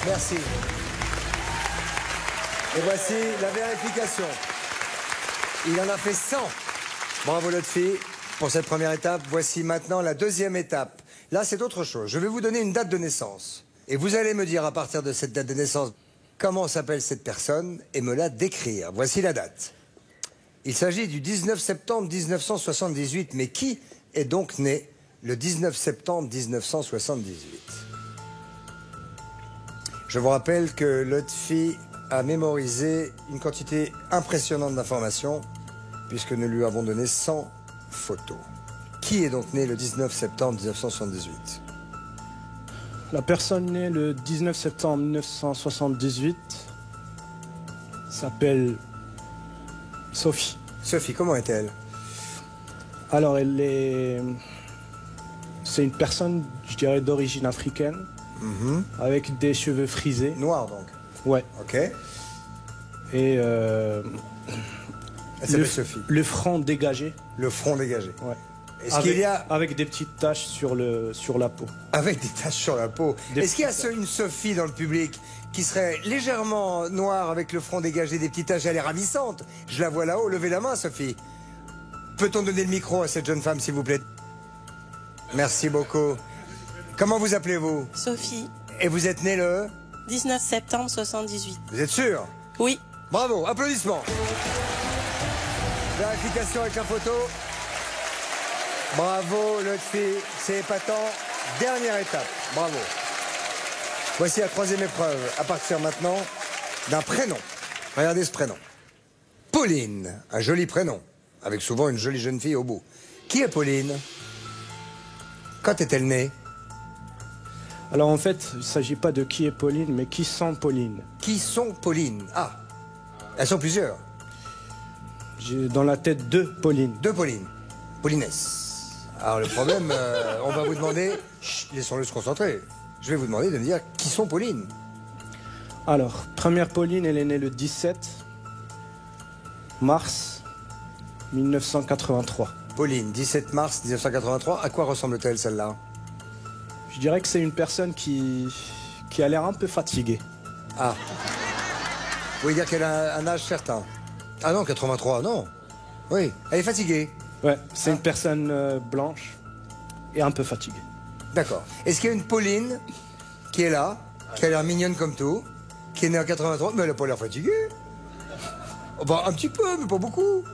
Merci. Et voici la vérification. Il en a fait 100. Bravo Lotfi pour cette première étape. Voici maintenant la deuxième étape. Là, c'est autre chose. Je vais vous donner une date de naissance. Et vous allez me dire à partir de cette date de naissance comment s'appelle cette personne et me la décrire. Voici la date. Il s'agit du 19 septembre 1978. Mais qui est donc né le 19 septembre 1978? Je vous rappelle que Lotfi a mémorisé une quantité impressionnante d'informations puisque nous lui avons donné 100 photos. Qui est donc né le 19 septembre 1978? La personne née le 19 septembre 1978 s'appelle Sophie. Sophie, comment est-elle? Alors, c'est une personne, je dirais, d'origine africaine, avec des cheveux frisés. Noirs, donc? Ouais. Ok. Et Elle s'appelle Sophie. Le front dégagé. Le front dégagé. Ouais. Est-ce qu'il y a... Avec des petites taches sur la peau. Avec des taches sur la peau. Est-ce qu'il y a une Sophie dans le public qui serait légèrement noire avec le front dégagé, des petites taches? Elle est ravissante. Je la vois là-haut. Levez la main, Sophie. Peut-on donner le micro à cette jeune femme, s'il vous plaît? Merci beaucoup. Comment vous appelez-vous? Sophie. Et vous êtes née le 19 septembre 78. Vous êtes sûr? Oui. Bravo, applaudissements. Vérification avec la photo. Bravo, Lotfi, c'est épatant. Dernière étape, bravo. Voici la troisième épreuve, à partir maintenant d'un prénom. Regardez ce prénom. Pauline, un joli prénom, avec souvent une jolie jeune fille au bout. Qui est Pauline? Quand est-elle née? Alors en fait, il ne s'agit pas de qui est Pauline, mais qui sont Pauline. Qui sont Pauline? Ah, elles sont plusieurs. J'ai dans la tête deux Pauline. Deux Pauline. Paulinès. Alors le problème, on va vous demander... Chut, laissons-le se concentrer. Je vais vous demander de me dire qui sont Pauline. Alors, première Pauline, elle est née le 17 mars 1983. Pauline, 17 mars 1983. À quoi ressemble-t-elle celle-là? Je dirais que c'est une personne qui a l'air un peu fatiguée. Ah. Vous voulez dire qu'elle a un âge certain? Ah non, 83, non. Oui, elle est fatiguée. Ouais, c'est une personne blanche et un peu fatiguée. D'accord. Est-ce qu'il y a une Pauline qui est là, qui a l'air mignonne comme tout, qui est née en 83, mais elle n'a pas l'air fatiguée? Bah, un petit peu, mais pas beaucoup.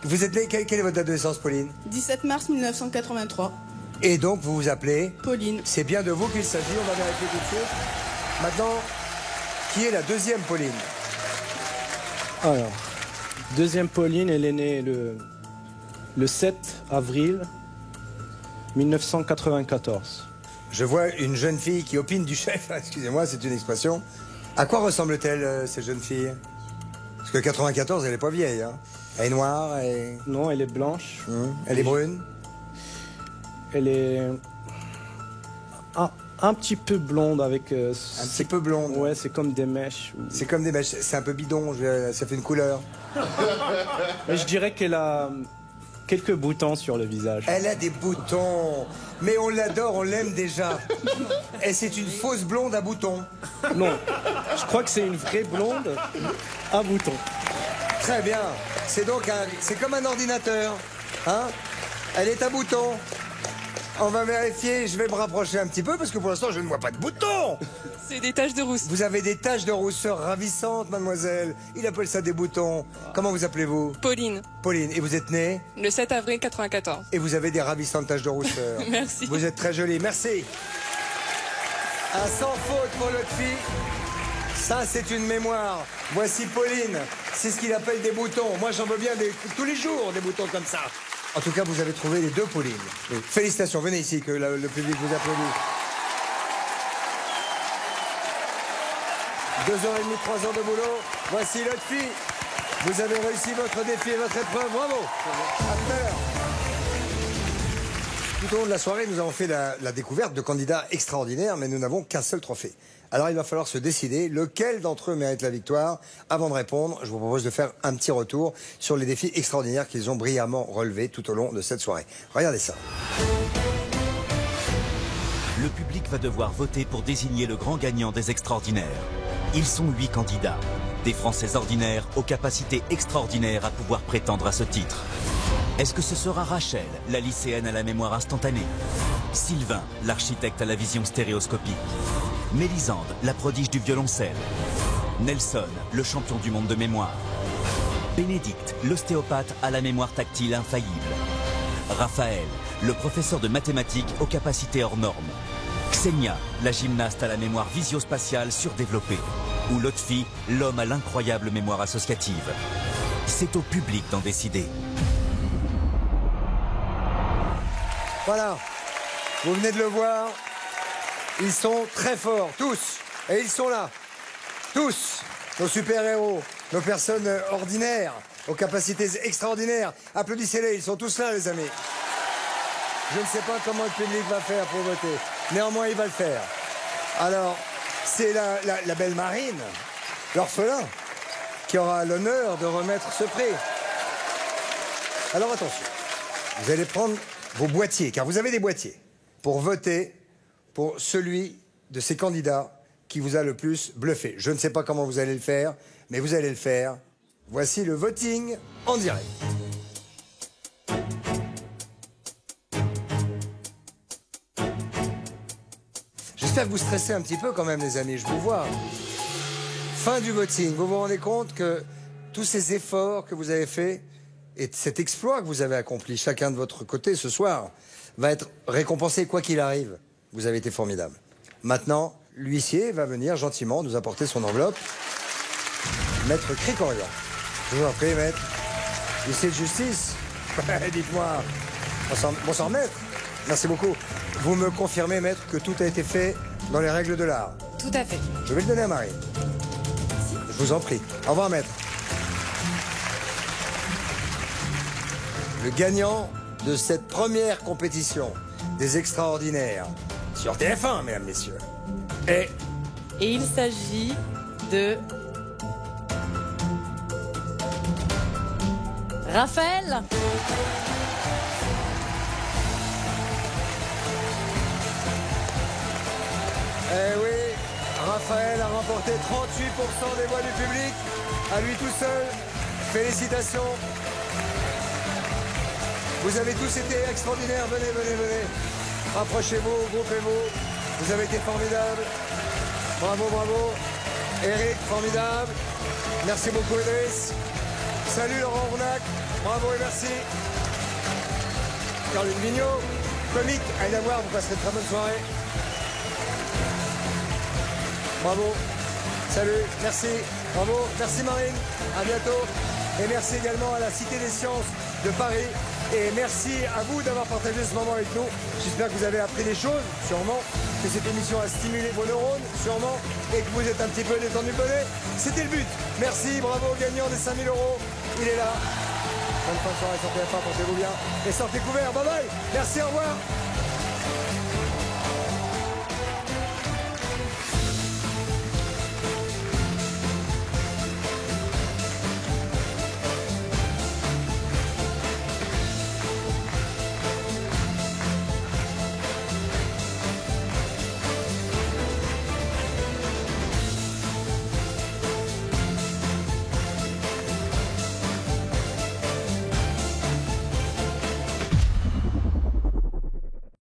Vous êtes née, quelle est votre date de naissance, Pauline? 17 mars 1983. Et donc, vous vous appelez? Pauline. C'est bien de vous qu'il s'agit, on va vérifier tout de suite. Maintenant, qui est la deuxième Pauline? Alors, deuxième Pauline, elle est née le 7 avril 1994. Je vois une jeune fille qui opine du chef. Excusez-moi, c'est une expression. À quoi ressemble-t-elle, cette jeune fille? Parce que 94, elle est pas vieille. Hein. Elle est noire, Non, elle est blanche. Elle est brune. Elle est un petit peu blonde avec... un petit peu blonde? Ouais, c'est comme des mèches. C'est comme des mèches. C'est un peu bidon, ça fait une couleur. Mais je dirais qu'elle a quelques boutons sur le visage. Elle a des boutons. Mais on l'adore, on l'aime déjà. Et c'est une fausse blonde à boutons. Non, je crois que c'est une vraie blonde à boutons. Très bien. C'est donc c'est comme un ordinateur. Hein? Elle est à boutons. On va vérifier, je vais me rapprocher un petit peu parce que pour l'instant je ne vois pas de boutons. C'est des taches de rousse. Vous avez des taches de rousseur ravissantes, mademoiselle. Il appelle ça des boutons. Comment vous appelez-vous? Pauline. Pauline. Et vous êtes née? Le 7 avril 94. Et vous avez des ravissantes taches de rousseur. Merci. Vous êtes très jolie. Merci. Un sans faute pour l'autre fille. Ça, c'est une mémoire. Voici Pauline. C'est ce qu'il appelle des boutons. Moi, j'en veux bien tous les jours des boutons comme ça. En tout cas, vous avez trouvé les deux Paulines. Oui. Félicitations. Venez ici, que le public vous applaudit. 2h30, 3 heures de boulot. Voici l'autre fille. Vous avez réussi votre défi et votre épreuve. Bravo. À tout à l'heure. Tout au long de la soirée, nous avons fait la découverte de candidats extraordinaires, mais nous n'avons qu'un seul trophée. Alors il va falloir se décider lequel d'entre eux mérite la victoire. Avant de répondre, je vous propose de faire un petit retour sur les défis extraordinaires qu'ils ont brillamment relevés tout au long de cette soirée. Regardez ça. Le public va devoir voter pour désigner le grand gagnant des extraordinaires. Ils sont 8 candidats, des Français ordinaires aux capacités extraordinaires à pouvoir prétendre à ce titre. Est-ce que ce sera Rachel, la lycéenne à la mémoire instantanée? Sylvain, l'architecte à la vision stéréoscopique? Mélisande, la prodige du violoncelle? Nelson, le champion du monde de mémoire? Bénédicte, l'ostéopathe à la mémoire tactile infaillible? Raphaël, le professeur de mathématiques aux capacités hors normes? Xenia, la gymnaste à la mémoire visio-spatiale surdéveloppée? Ou Lotfi, l'homme à l'incroyable mémoire associative? C'est au public d'en décider. Voilà, vous venez de le voir, ils sont très forts, tous, et ils sont là, tous, nos super-héros. nos personnes ordinaires, aux capacités extraordinaires. Applaudissez-les, ils sont tous là, les amis. Je ne sais pas comment le public va faire pour voter. Néanmoins, il va le faire. Alors, c'est la belle Marine, l'orphelin, qui aura l'honneur de remettre ce prix. Alors attention, vous allez prendre vos boîtiers, car vous avez des boîtiers, pour voter pour celui de ces candidats qui vous a le plus bluffé. Je ne sais pas comment vous allez le faire, mais vous allez le faire. Voici le voting en direct. J'espère que vous stressez un petit peu quand même, les amis, je vous vois. Fin du voting, vous vous rendez compte que tous ces efforts que vous avez faits et cet exploit que vous avez accompli, chacun de votre côté ce soir, va être récompensé quoi qu'il arrive. Vous avez été formidable. Maintenant, l'huissier va venir gentiment nous apporter son enveloppe. Maître Cricorian. Je vous en prie, maître. Huissier de justice. Dites-moi. Bonsoir, maître. Merci beaucoup. Vous me confirmez, maître, que tout a été fait dans les règles de l'art? Tout à fait. Je vais le donner à Marie. Je vous en prie. Au revoir, maître. Le gagnant de cette première compétition des extraordinaires sur TF1, mesdames, messieurs, est... Et il s'agit de... Raphaël. Eh oui, Raphaël a remporté 38% des voix du public, à lui tout seul. Félicitations. Vous avez tous été extraordinaires, venez, venez, venez. Rapprochez-vous, groupez-vous. Vous avez été formidables. Bravo, bravo. Eric, formidable. Merci beaucoup, Idriss. Salut, Laurent Rounac. Bravo et merci. Caroline Mignot, comique, allez la voir, vous passerez une très bonne soirée. Bravo. Salut, merci. Bravo. Merci Marine. À bientôt. Et merci également à la Cité des Sciences de Paris. Et merci à vous d'avoir partagé ce moment avec nous. J'espère que vous avez appris des choses, sûrement. Que cette émission a stimulé vos neurones, sûrement. Et que vous êtes un petit peu détendu le bonnet. C'était le but. Merci, bravo au gagnant des 5 000 €. Il est là. Bonne fin de soirée sur TF1, portez-vous bien. Et sortez couverts. Bye bye. Merci, au revoir.